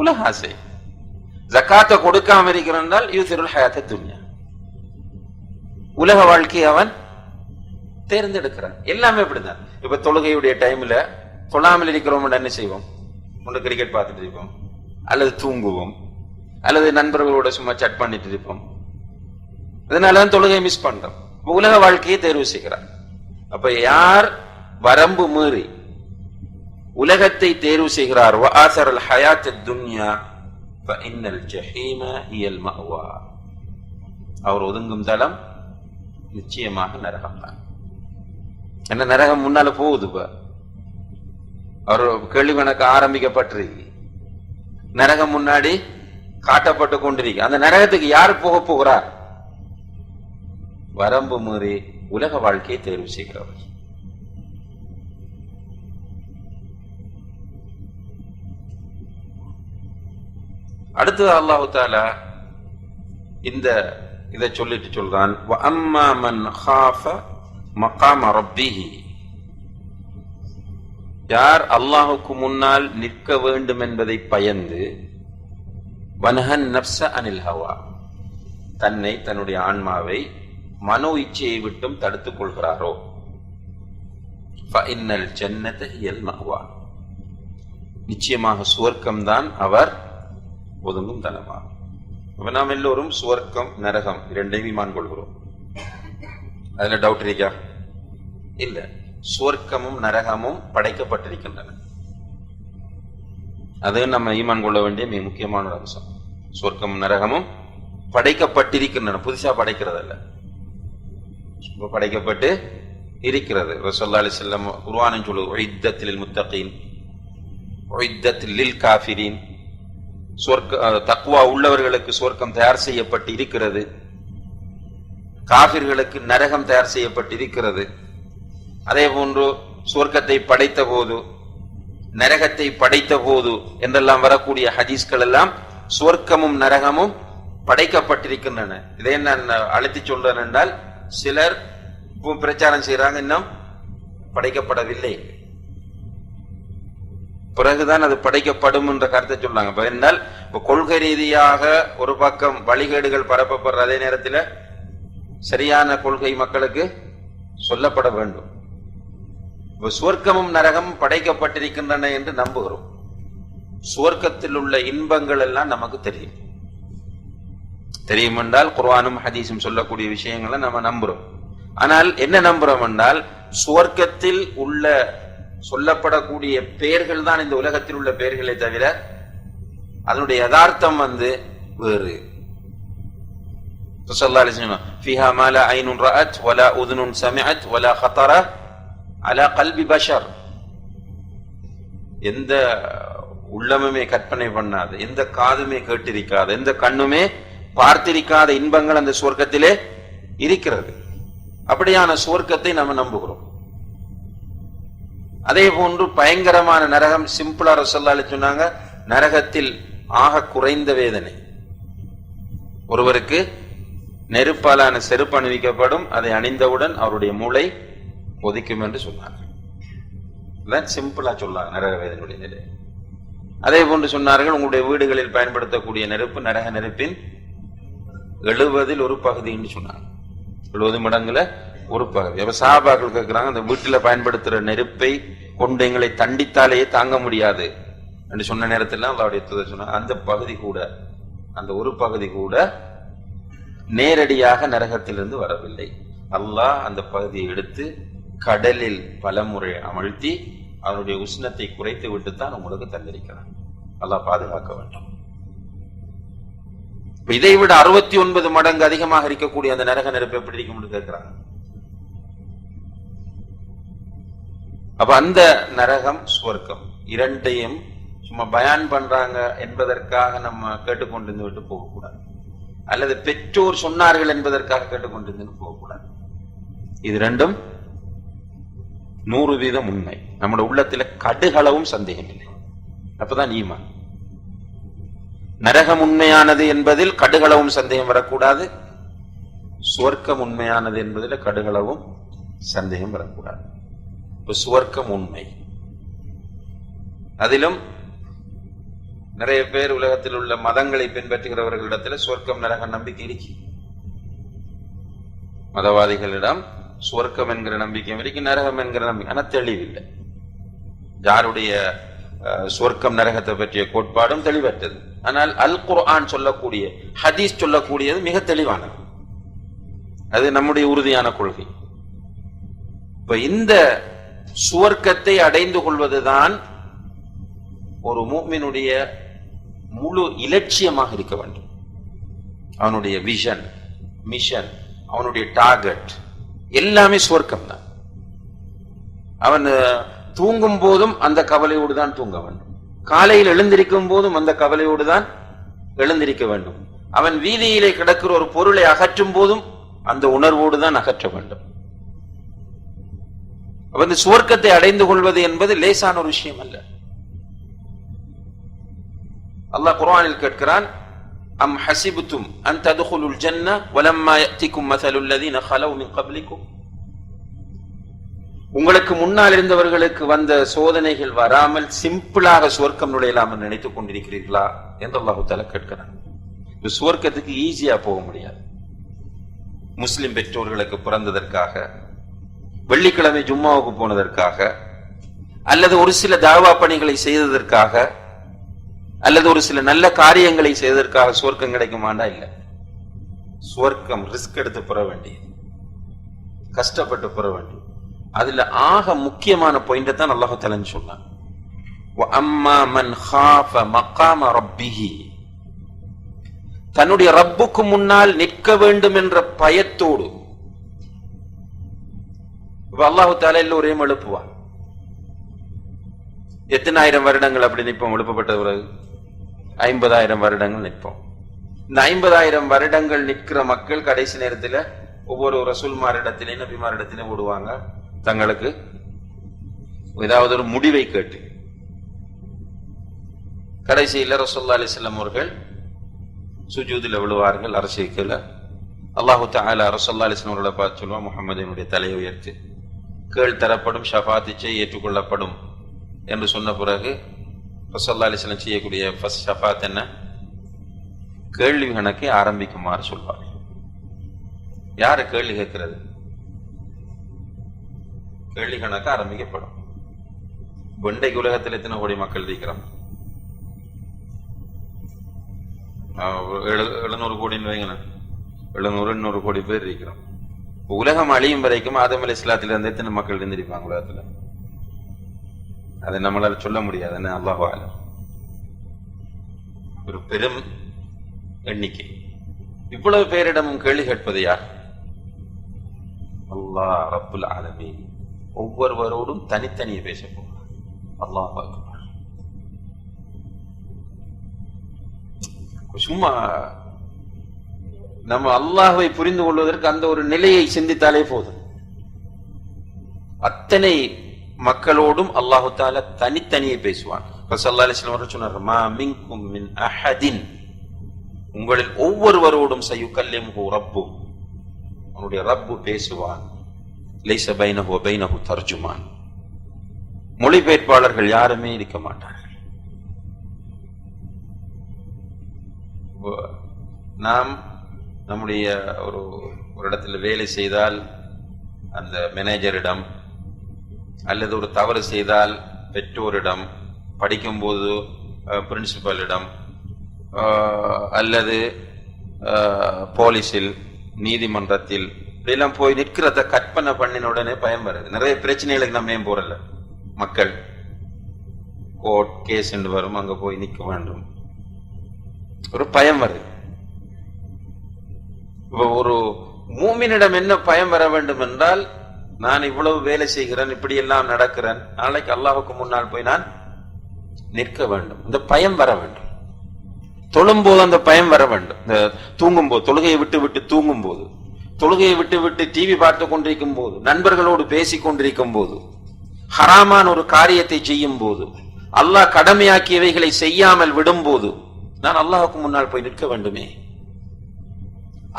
உலக ஆசை. ஜக்காத்தை கொடுக்காம இருக்கிறால் யூசிருல் ஹயாத்தத் துன்யா, உலக வாழ்க்கையை அவன் தேர்ந்தெடுக்கிறான். எல்லாமே இப்படிதான். இப்ப தொழுகையுடைய டைம்ல தொழாமல் இருக்கிறோம், என்ன செய்வோம்? ஒன்று கிரிக்கெட் பார்த்துட்டு இருப்போம், அல்லது தூங்குவோம், அல்லது நண்பர்களோட சும்மா சட் பண்ணிட்டு இருப்போம். இதனாலதான் தொழுகையை மிஸ் பண்றோம். உலக வாழ்க்கையை தேர்வு செய்கிறார். அப்ப யார் வரம்பு மீறி உலகத்தை தேர்வு செய்கிறார், வஆஸரல் ஹயாத்தத் துன்யா ஃபஇன்னல் ஜஹீம ஹியல் மஅவா, அவர் ஒதுங்கும் தளம் நிச்சயமாக நரகம் தான். என்ன நரகம் முன்னால போகுது. அவர் கேள்வி கணக்கு ஆரம்பிக்கப்பட்டிருக்கு, நரகம் முன்னாடி காட்டப்பட்டு கொண்டிருக்கு. அந்த நரகத்துக்கு யார் போக போகிறார்? வரம்பு மீறி உலக வாழ்க்கையை தேர்வு செய்கிறவர். அடுத்தது அல்லாஹு தஆலா இதை சொல்லிட்டு சொல்றான், வஅம்மா மன் காஃப மகாம ரப்பிஹி, யார் அல்லாஹுக்கு முன்னால் நிற்க வேண்டும் என்பதை பயந்து, வனஹன் நஃப்ஸ அனில் ஹவா, தன்னை தன்னுடைய ஆன்மாவை மனோ இச்சையை விட்டும் தடுத்துக் கொள்கிறாரோ, ஃபஇன்னல் ஜன்னத ஹியல் மஅவா, நிச்சயமாக சுவர்க்கம்தான் அவர் ஒதுங்கும் தலமாகும். அப்ப நாம் எல்லோரும் சுவர்க்கம் நரகம் இரண்டையும் ஈமான் கொள்கிறோம். அதுல டவுட் இருக்கா? இல்ல. சுவர்க்கமும் நரகமும் படைக்கப்பட்டிருக்கின்றன. அது நம்ம ஈமான் கொள்ள வேண்டிய மிக முக்கியமான ஒரு அம்சம். சுவர்க்கமும் நரகமும் படைக்கப்பட்டிருக்கின்றன, புதுசா படைக்கிறதல்ல, படைக்கப்பட்டு இருக்கிறது. ரசூலுல்லாஹி அலைஹி வஸல்லம் குர்ஆனின் சொல்லுது, உஇத்தத் லில் முத்தகீன் உஇத்தத் லில் காஃபிரீன், தக்வா உள்ளவர்களுக்கு சுவர்க்கம் தயார் செய்யப்பட்டு இருக்கிறது, காஃபிர்களுக்கு நரகம் தயார் செய்யப்பட்டு இருக்கிறது. அதே போன்று சுவர்க்கத்தை படைத்த போது, நரகத்தை படைத்த போது என்றெல்லாம் வரக்கூடிய ஹதீஸ்கள் எல்லாம் சுவர்க்கமும் நரகமும் படைக்கப்பட்டிருக்கின்றன. இதை நான் அழைத்து சொல்றேன் என்றால், சிலர் பிரச்சாரம் செய்யறாங்க, இன்னும் படைக்கப்படவில்லை, பிறகுதான் அது படைக்கப்படும் என்ற கருத்தை சொல்லாங்க. என்றால் கொள்கை ரீதியாக ஒரு பக்கம் வழிகேடுகள் பரப்பப்படுற அதே நேரத்தில் சரியான கொள்கை மக்களுக்கு சொல்லப்பட வேண்டும். சுவர்க்கமும் நரகமும் படைக்கப்பட்டிருக்கின்றன என்று நம்புகிறோம். சுவர்க்கத்தில் உள்ள இன்பங்கள் எல்லாம் நமக்கு தெரியும் என்றால் குர்ஆனும் ஹதீஸும் சொல்லக்கூடிய விஷயங்களை நம்ம நம்புறோம். ஆனால் என்ன நம்புறோம் என்றால், சுவர்க்கத்தில் உள்ள சொல்லப்படக்கூடிய பெயர்கள் தான் இந்த உலகத்தில் உள்ள பெயர்களை தவிர அதனுடைய யதார்த்தம் வேறு. ஸல்லல்லாஹு அலைஹி வஸல்லம் ஃபீஹா மா லா ஐனுன் ரஅத் வலா உதுனுன் சமிஅத் வலா خطر على قلب بشر, எந்த உள்ளமுமே கற்பனை பண்ணாத, எந்த காதுமே கேட்டிருக்காத, எந்த கண்ணுமே பார்த்திருக்காத இன்பங்கள் அந்த சுவர்க்கத்திலே இருக்கிறது. அப்படியான சுவர்க்கத்தை நம்ம நம்புகிறோம். அதே போன்று பயங்கரமான நரகம், சிம்பிளா ரசூலுல்லாஹி அலைஹி சொன்னாங்க, நரகத்தில் ஆக குறைந்த வேதனை, ஒருவருக்கு நெருப்பாலான செருப்பு அணிவிக்கப்படும், அதை அணிந்தவுடன் அவருடைய மூளை ஒதிக்கும் என்று சொன்னார்கள். சிம்பிளா சொன்னாங்க நரக வேதனையுடைய நிலை. அதே போன்று சொன்னார்கள், உங்களுடைய வீடுகளில் பயன்படுத்தக்கூடிய நெருப்பு நரக நெருப்பின் 70 ஒரு பகுதி என்று சொன்னாங்க. 70 மடங்குல ஒரு பகுதி. அப்ப சஹாபாக்கள் கேட்கிறாங்க, அந்த வீட்டுல பயன்படுத்துற நெருப்பை கொண்டு எங்களை தண்டித்தாலேயே தாங்க முடியாது என்று சொன்ன நேரத்தில் அல்லாஹ்வுடைய தூதர் சொன்னாங்க, அந்த பகுதி கூட, அந்த ஒரு பகுதி கூட நேரடியாக நரகத்திலிருந்து வரவில்லை. அல்லாஹ் அந்த பகுதியை எடுத்து கடலில் பலமுறை அமிழ்த்தி அவனுடைய உஷ்ணத்தை குறைத்து விட்டுத்தான் உங்களுக்கு தந்திருக்கிறான். அல்லாஹ் பாதுகாக்க வேண்டும். இதை விட 69 மடங்கு அதிகமாக இருக்கக்கூடிய அந்த நரக நெருப்பு எப்படி இருக்கும்னு கேட்கிறாங்க. அப்ப அந்த நரகம் சுவர்க்கம் இரண்டையும் சும்மா பயான் பண்றாங்க என்பதற்காக நம்ம கேட்டுக்கொண்டிருந்து விட்டு போகக்கூடாது, அல்லது பெற்றோர் சொன்னார்கள் என்பதற்காக கேட்டுக்கொண்டிருந்து போகக்கூடாது. இது ரெண்டும் 100% உண்மை. நம்முடைய உள்ளத்துல கடுகளவும் சந்தேகம் இல்லை. அப்பதான் ஈமான். நரகம் உண்மையானது என்பதில் கடுகளவும் சந்தேகம் வரக்கூடாது, சுவர்க்கம் உண்மையானது என்பதில் கடுகளவும் சந்தேகம் வரக்கூடாது. சுவர்க்கம் உண்மை. அதிலும் நிறைய பேர் உலகத்தில் உள்ள மதங்களை பின்பற்றுகிறவர்களிடத்தில் சுவர்க்கம் நரக நம்பிக்கை இருக்கு. மதவாதிகளிடம் சுவர்க்கம் என்கிற நம்பிக்கை இருக்கு, நரகம் என்கிற நம்பிக்கை ஆனா தெளிவில்லை. யாருடைய சுவர்க்கம் நரகத்தை பற்றிய கோட்பாடும் தெளிவற்றது. ஆனால் அல் குர்ஆன் சொல்லக்கூடிய, ஹதீஸ் சொல்லக்கூடியது மிக தெளிவானது. அது நம்முடைய உறுதியான கொள்கை. இப்ப இந்த சுவர்க்கத்தை அடைந்து கொள்வதுதான் ஒரு முஃமினுடைய முழு இலட்சியமாக இருக்க வேண்டும். அவனுடைய விஷன், மிஷன், அவனுடைய டார்கெட் எல்லாமே சுவர்க்கம் தான். அவன் தூங்கும் போதும் அந்த கவலையோடு தான் தூங்க வேண்டும், காலையில் எழுந்திருக்கும் போதும் அந்த கவலையோடு தான் எழுந்திருக்க வேண்டும். அவன் வீதியிலே கிடக்கிற ஒரு பொருளை அகற்றும் போதும் அந்த உணர்வோடு தான் அகற்ற வேண்டும். இந்த சுவர்க்கத்தை அடைந்து கொள்வது என்பது லேசான ஒரு விஷயம் அல்ல. அல்லாஹ் குர்ஆனில் கேட்கிறான், அம் ஹஸிப்தும் அன் தத்குலுல் ஜன்னah வலம்மா யஅதிகும் மஸலுல் லதீன خلوا من قبلكم. உங்களுக்கு முன்னால் இருந்தவர்களுக்கு வந்த சோதனைகள் வராமல் சிம்பிளாக சுவர்க்கம் நுழையலாம் என்று நினைத்துக் கொண்டிருக்கிறீர்களா என்று அல்லாஹ் தஆலா கேட்கிறான். சுவர்க்கத்துக்கு ஈஸியா போக முடியாது. முஸ்லிம் பெற்றோர்களுக்கு பிறந்ததற்காக, வெள்ளிக்கிழமை ஜும்மாவுக்கு போனதற்காக, அல்லது ஒரு சில தாவா பணிகளை செய்ததற்காக, அல்லது ஒரு சில நல்ல காரியங்களை செய்ததற்காக சுவர்க்கம் கிடைக்குமாண்டா இல்ல. சுவர்க்கம் ரிஸ்க் எடுத்து பெற வேண்டியது, கஷ்டப்பட்டு பெற வேண்டியது. அதுல ஆக முக்கியமான பாயிண்ட் தான் அல்லாஹ் தஆலா சொன்னான், வஅம்மா மன் காஃப மகாம ரப்பிஹி. தன்னுடைய ரப்புக்கு முன்னால் நிற்க வேண்டும் என்ற பயத்தோடு. அல்லாஹ் தஆலா எல்லோரையும் எழுப்புவான். எத்தனை ஆயிரம் வருடங்கள் அப்படி நிற்போம்? எழுப்பப்பட்ட பிறகு 50,000 வருடங்கள் நிற்போம். இந்த 50,000 வருடங்கள் நிற்கிற மக்கள் கடைசி நேரத்தில் ஒவ்வொரு ரசூல்மாரிடத்திலே, நபிமாரிடத்திலே ஓடுவாங்க, தங்களுக்கு ஏதாவது ஒரு முடிவை கேட்டு. கடைசியில் ரசூலுல்லாஹி அலைஹி வஸல்லம் அவர்கள் சுஜூதில் விழுவார்கள், அரசியல. அல்லாஹு தஆலா ரசூலுல்லாஹி அலைஹி வஸல்லம் அவர்களை பார்த்து சொல்லுவான், முஹம்மதினுடைய தலையை உயர்த்தி கேள் தரப்படும், ஷஃபாத் ஏற்றுக்கொள்ளப்படும் என்று சொன்ன பிறகு ரசூலுல்லாஹி அலைஹி வஸல்லம் செய்யக்கூடிய ஃபர்ஸ்ட் ஷஃபாத் என்ன? கேள்வி கணக்கை ஆரம்பிக்குமாறு சொல்வார். யாரு கேள்வி கேட்கிறது? கேள்வி கணக்கு ஆரம்பிக்கப்படும். இன்றைக்கு உலகத்தில் எத்தனை கோடி மக்கள் இருக்கிறோம்? 700 கோடின்னு வைங்களேன். 700 கோடி பேர் இருக்கிறோம். உலகம் அழியும் வரைக்கும் ஆதம் அலைஹிஸ்ஸலாத்துல இருந்து எத்தனை மக்கள் இருந்திருப்பாங்க உலகத்துல? அதை நம்மளால சொல்ல முடியாது. அல்லாஹு அலம். ஒரு பெரும் எண்ணிக்கை. இவ்வளவு பேரிடமும் கேள்வி கேட்பது யார்? அல்லாஹ் ரப்புல் ஆலமீன். ஒவ்வொருவரோடும் தனித்தனியே பேச போகிறார். அல்லாஹ் அக்பர். சும்மா நம்ம அல்லாஹ்வை புரிந்து கொள்வதற்கு அந்த ஒரு நிலையை சிந்தித்தாலே போதும். அத்தனை மக்களோடும் அல்லாஹு தஆலா தனித்தனியே பேசுவான். ஸல்லல்லாஹு அலைஹி வஸல்லம் சொன்னார், மா மின்கும் மின் அஹதின், உங்களில் ஒவ்வொருவரோடும் சயுகல்லிமுஹு ரப்பு, அவனுடைய ரப்பு பேசுவான். லைஸ பைனஹு வ பைனஹு தர்ஜுமான், மொழிபெயர்ப்பாளர்கள் யாருமே இருக்க மாட்டார்கள். நாம் நம்முடைய ஒரு ஒரு இடத்துல வேலை செய்தால் அந்த மேனேஜரிடம், அல்லது ஒரு தவறு செய்தால் பெற்றோரிடம், படிக்கும்போது பிரின்சிபலிடம், அல்லது போலீஸில், நீதிமன்றத்தில் இப்படியெல்லாம் போய் நிற்கிறத கற்பனை பண்ணின உடனே பயம் வருது. நிறைய பிரச்சனைகளுக்கு நம்ம ஏன் போறல, மக்கள் கோர்ட் கேஸ் என்று வரும், அங்க போய் நிற்க வேண்டும், ஒரு பயம் வருது. ஒரு மூமினிடம் என்ன பயம் வர வேண்டும் என்றால், நான் இவ்வளவு வேலை செய்கிறேன், இப்படி எல்லாம் நடக்கிறேன், நாளைக்கு அல்லாஹுக்கு முன்னால் போய் நான் நிற்க வேண்டும், இந்த பயம் வர வேண்டும். தொழும்போது அந்த பயம் வர வேண்டும். இந்த தூங்கும் போது, தொழுகையை விட்டு விட்டு தூங்கும் போது, தொழுகையை விட்டு விட்டு டிவி பார்த்து கொண்டிருக்கும் போது, நண்பர்களோடு பேசிக் கொண்டிருக்கும் போது, ஹராமான ஒரு காரியத்தை செய்யும் போது, அல்லாஹ் கடமையாக்கியவைகளை செய்யாமல் விடும் போது, நான் அல்லாஹுக்கு முன்னால் போய் நிற்க வேண்டுமே,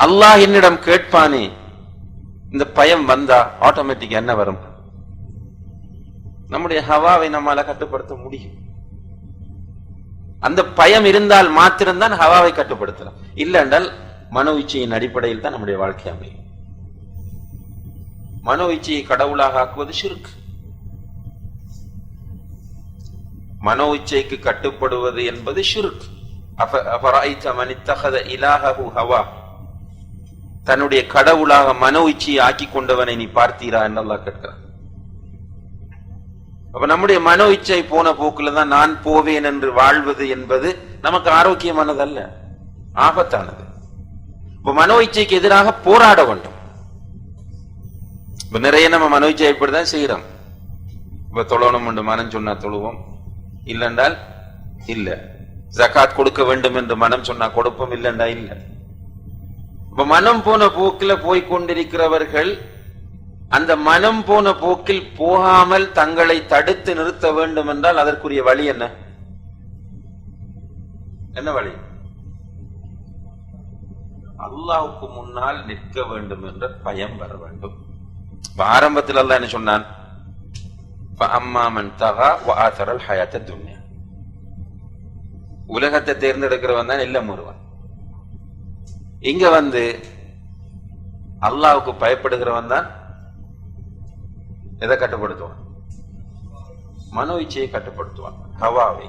அல்லாஹ் என்னிடம் கேட்பானே. இந்த பயம் வந்தா ஆட்டோமேட்டிக் என்ன வரும்? நம்முடைய ஹவாவை நம்மால கட்டுப்படுத்த முடியும். அந்த பயம் இருந்தால் மாத்திரம்தான் ஹவாவை கட்டுப்படுத்தலாம். இல்ல என்றால் மனோ இச்சையின் அடிப்படையில் தான் நம்முடைய வாழ்க்கை அமையும். மனோ இச்சையை கடவுளாக ஆக்குவது ஷிர்க். மனோ இச்சைக்கு கட்டுப்படுவது என்பது ஷிர்க். அஃபரைத மன் இத்தஹத இலாஹஹு ஹவா, தன்னுடைய கடவுளாக மனோ இச்சையை ஆக்கி கொண்டவனை நீ பார்த்தீரா என்று அல்லாஹ் கேட்கிறான். அப்ப நம்முடைய மனோ இச்சை போன போக்குல தான் நான் போவேன் என்று வாழ்வது என்பது நமக்கு ஆரோக்கியமானதல்ல, ஆபத்தானது. இப்ப மனோ இச்சைக்கு எதிராக போராட வேண்டும். இப்ப நிறைய நம்ம மனோ இச்சை இப்படிதான் செய்யறோம். இப்ப தொழணும் என்று மனம் சொன்னா தொழுவோம், இல்லைன்றால் இல்ல. ஜகாத் கொடுக்க வேண்டும் என்று மனம் சொன்னா கொடுப்போம், இல்லைண்டா இல்ல. இப்ப மனம் போன போக்கில போய்கொண்டிருக்கிறவர்கள் அந்த மனம் போன போக்கில் போகாமல் தங்களை தடுத்து நிறுத்த வேண்டும் என்றால் அதற்குரிய வழி என்ன? என்ன வழி? அல்லாஹ்வுக்கு முன்னால் நிற்க வேண்டும் என்ற பயம் வர வேண்டும். ஆரம்பத்தில் அல்லாஹ் என்ன சொன்னான்? ஃபஅம்மா மன் தகா வஆதரல் ஹயாத்த துன்யா, உலகத்தை தேர்ந்தெடுக்கிறவன் தான் எல்லாம் வருவான். இங்க வந்து அல்லாஹ்வுக்கு பயப்படுகிறவன் தான் எதை கட்டுப்படுத்துவான்? மனோ இச்சையை கட்டுப்படுத்துவான். ஹவாவை,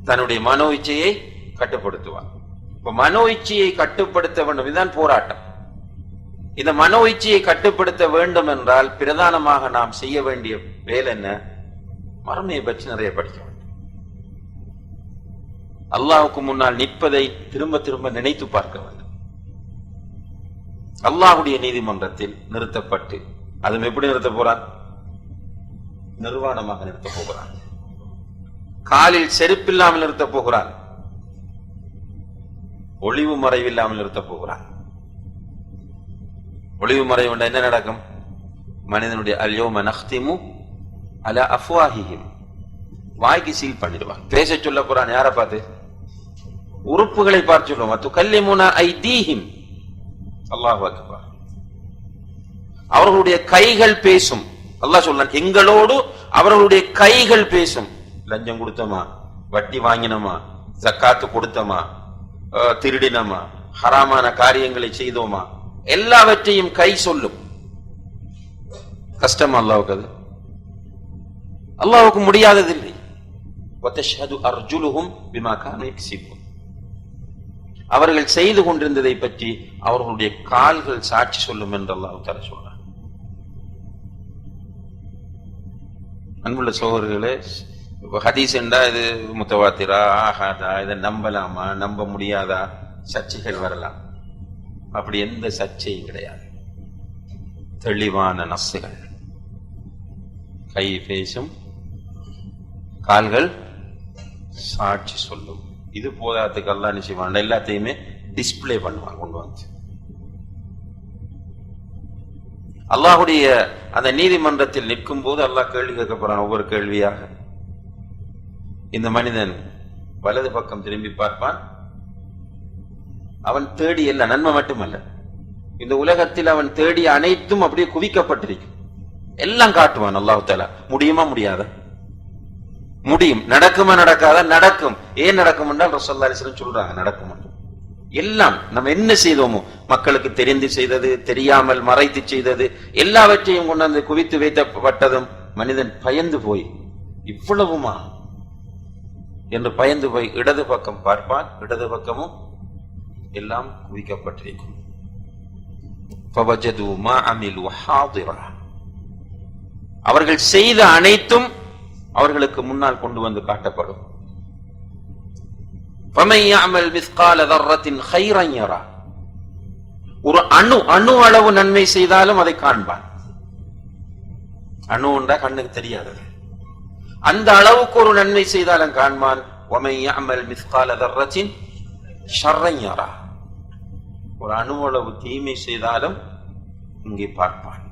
தன்னுடைய மனோ இச்சையை கட்டுப்படுத்துவான். இப்ப மனோ இச்சையை கட்டுப்படுத்த வேண்டும், இதுதான் போராட்டம். இந்த மனோ இச்சையை கட்டுப்படுத்த வேண்டும் என்றால் பிரதானமாக நாம் செய்ய வேண்டிய வேலை என்ன? மறுமையை பற்றி நிறைய படிக்க வேண்டும். அல்லாஹ்வுக்கு முன்னால் நிற்பதை திரும்ப திரும்ப நினைத்து பார்க்க வேண்டும். அல்லாஹ்வுடைய நீதிமன்றத்தில் நிறுத்தப்பட்டு, அதுவும் எப்படி நிறுத்த போறான்? நிர்வாணமாக நிறுத்த போகிறான். காலில் செருப்பில்லாமல் நிறுத்த போகிறான். ஒளிவு மறைவில்லாமல் நிறுத்த போகிறான். ஒளிவு மறைவு என்ன நடக்கும்? மனிதனுடைய அல்யௌம நக்திமு அலா அஃப்வாஹிஹிம், வாய்க்கு சீல் பண்ணிடுவான். பேச சொல்ல போறான். யாரை பார்த்து? உறுப்புகளை பார்த்து சொல்லுவான். துகல்லிமுனா ஐதீஹிம், அல்லாஹு அக்பர். அவர்களுடைய கைகள் பேசும். அல்லாஹ் சொல்றான், எங்களோடு அவர்களுடைய கைகள் பேசும். லஞ்சம் கொடுத்தோமா, வட்டி வாங்கினோமா, ஜக்காத்து கொடுத்தோமா, திருடினோமா, ஹராமான காரியங்களை செய்தோமா, எல்லாவற்றையும் கை சொல்லும். கஷ்டம் அல்லாஹ்வுக்கு? அது அல்லாஹ்வுக்கு முடியாததில்லை. வதஷ்ஹது அர்ஜுலுஹும் பிமா கானூ யக்ஸிபூன், அவர்கள் செய்து கொண்டிருந்ததை பற்றி அவர்களுடைய கால்கள் சாட்சி சொல்லும் என்று அல்லாஹ் தஆலா சொல்றான். அன்புள்ள சகோதரர்களே, ஹதீஸ் என்றா இது முத்தவாத்திரா, ஆகாதா, இதை நம்பலாமா, நம்ப முடியாதா, சர்ச்சைகள் வரலாம். அப்படி எந்த சர்ச்சையும் கிடையாது. தெளிவான நஸ்ஸுகள். கை பேசும், கால்கள் சாட்சி சொல்லும். இது போதாதுக்கு அல்லாஹ் என்ன செய்வான்? எல்லாத்தையுமே டிஸ்பிளே பண்ணுவான், கொண்டு வந்து. அல்லாஹுடைய அந்த நீதிமன்றத்தில் நிற்கும் போது அல்லாஹ் கேள்வி கேட்க போறான், ஒவ்வொரு கேள்வியாக. இந்த மனிதன் வலது பக்கம் திரும்பி பார்ப்பான். அவன் தேடி அல்ல, நன்மை மட்டுமல்ல, இந்த உலகத்தில் அவன் தேடி அனைத்தும் அப்படியே குவிக்கப்பட்டிருக்கும். எல்லாம் காட்டுவான் அல்லாஹ் தஆலா. முடியுமா? முடியாத? முடியும். நடக்குமா? நடக்காத? நடக்கும். ஏன் நடக்கும் என்றால் ரசூலுல்லாஹி ஸல்லல்லாஹு அலைஹி வஸல்லம் சொல்றாங்க நடக்கும். எல்லாம் நம்ம என்ன செய்தோமோ, மக்களுக்கு தெரிந்து செய்தது, தெரியாமல் மறைத்து செய்தது, எல்லாவற்றையும் கொண்டு வந்து குவித்து வைக்கப்பட்டதும் மனிதன் பயந்து போய் இவ்வளவுமா என்று பயந்து போய் இடது பக்கம் பார்ப்பான். இடது பக்கமும் எல்லாம் குவிக்கப்பட்டிருக்கும். அவர்கள் செய்த அனைத்தும் அவர்களுக்கு முன்னால் கொண்டு வந்து காட்டப்படும். ஒரு அணு அளவு நன்மை செய்தாலும் அதை காண்பான். அணுண்டா கண்ணுக்கு தெரியாது, அந்த அளவுக்கு ஒரு நன்மை செய்தாலும் காண்பான். ஒரு அணு அளவு தீமை செய்தாலும் இங்கே பார்ப்பான்.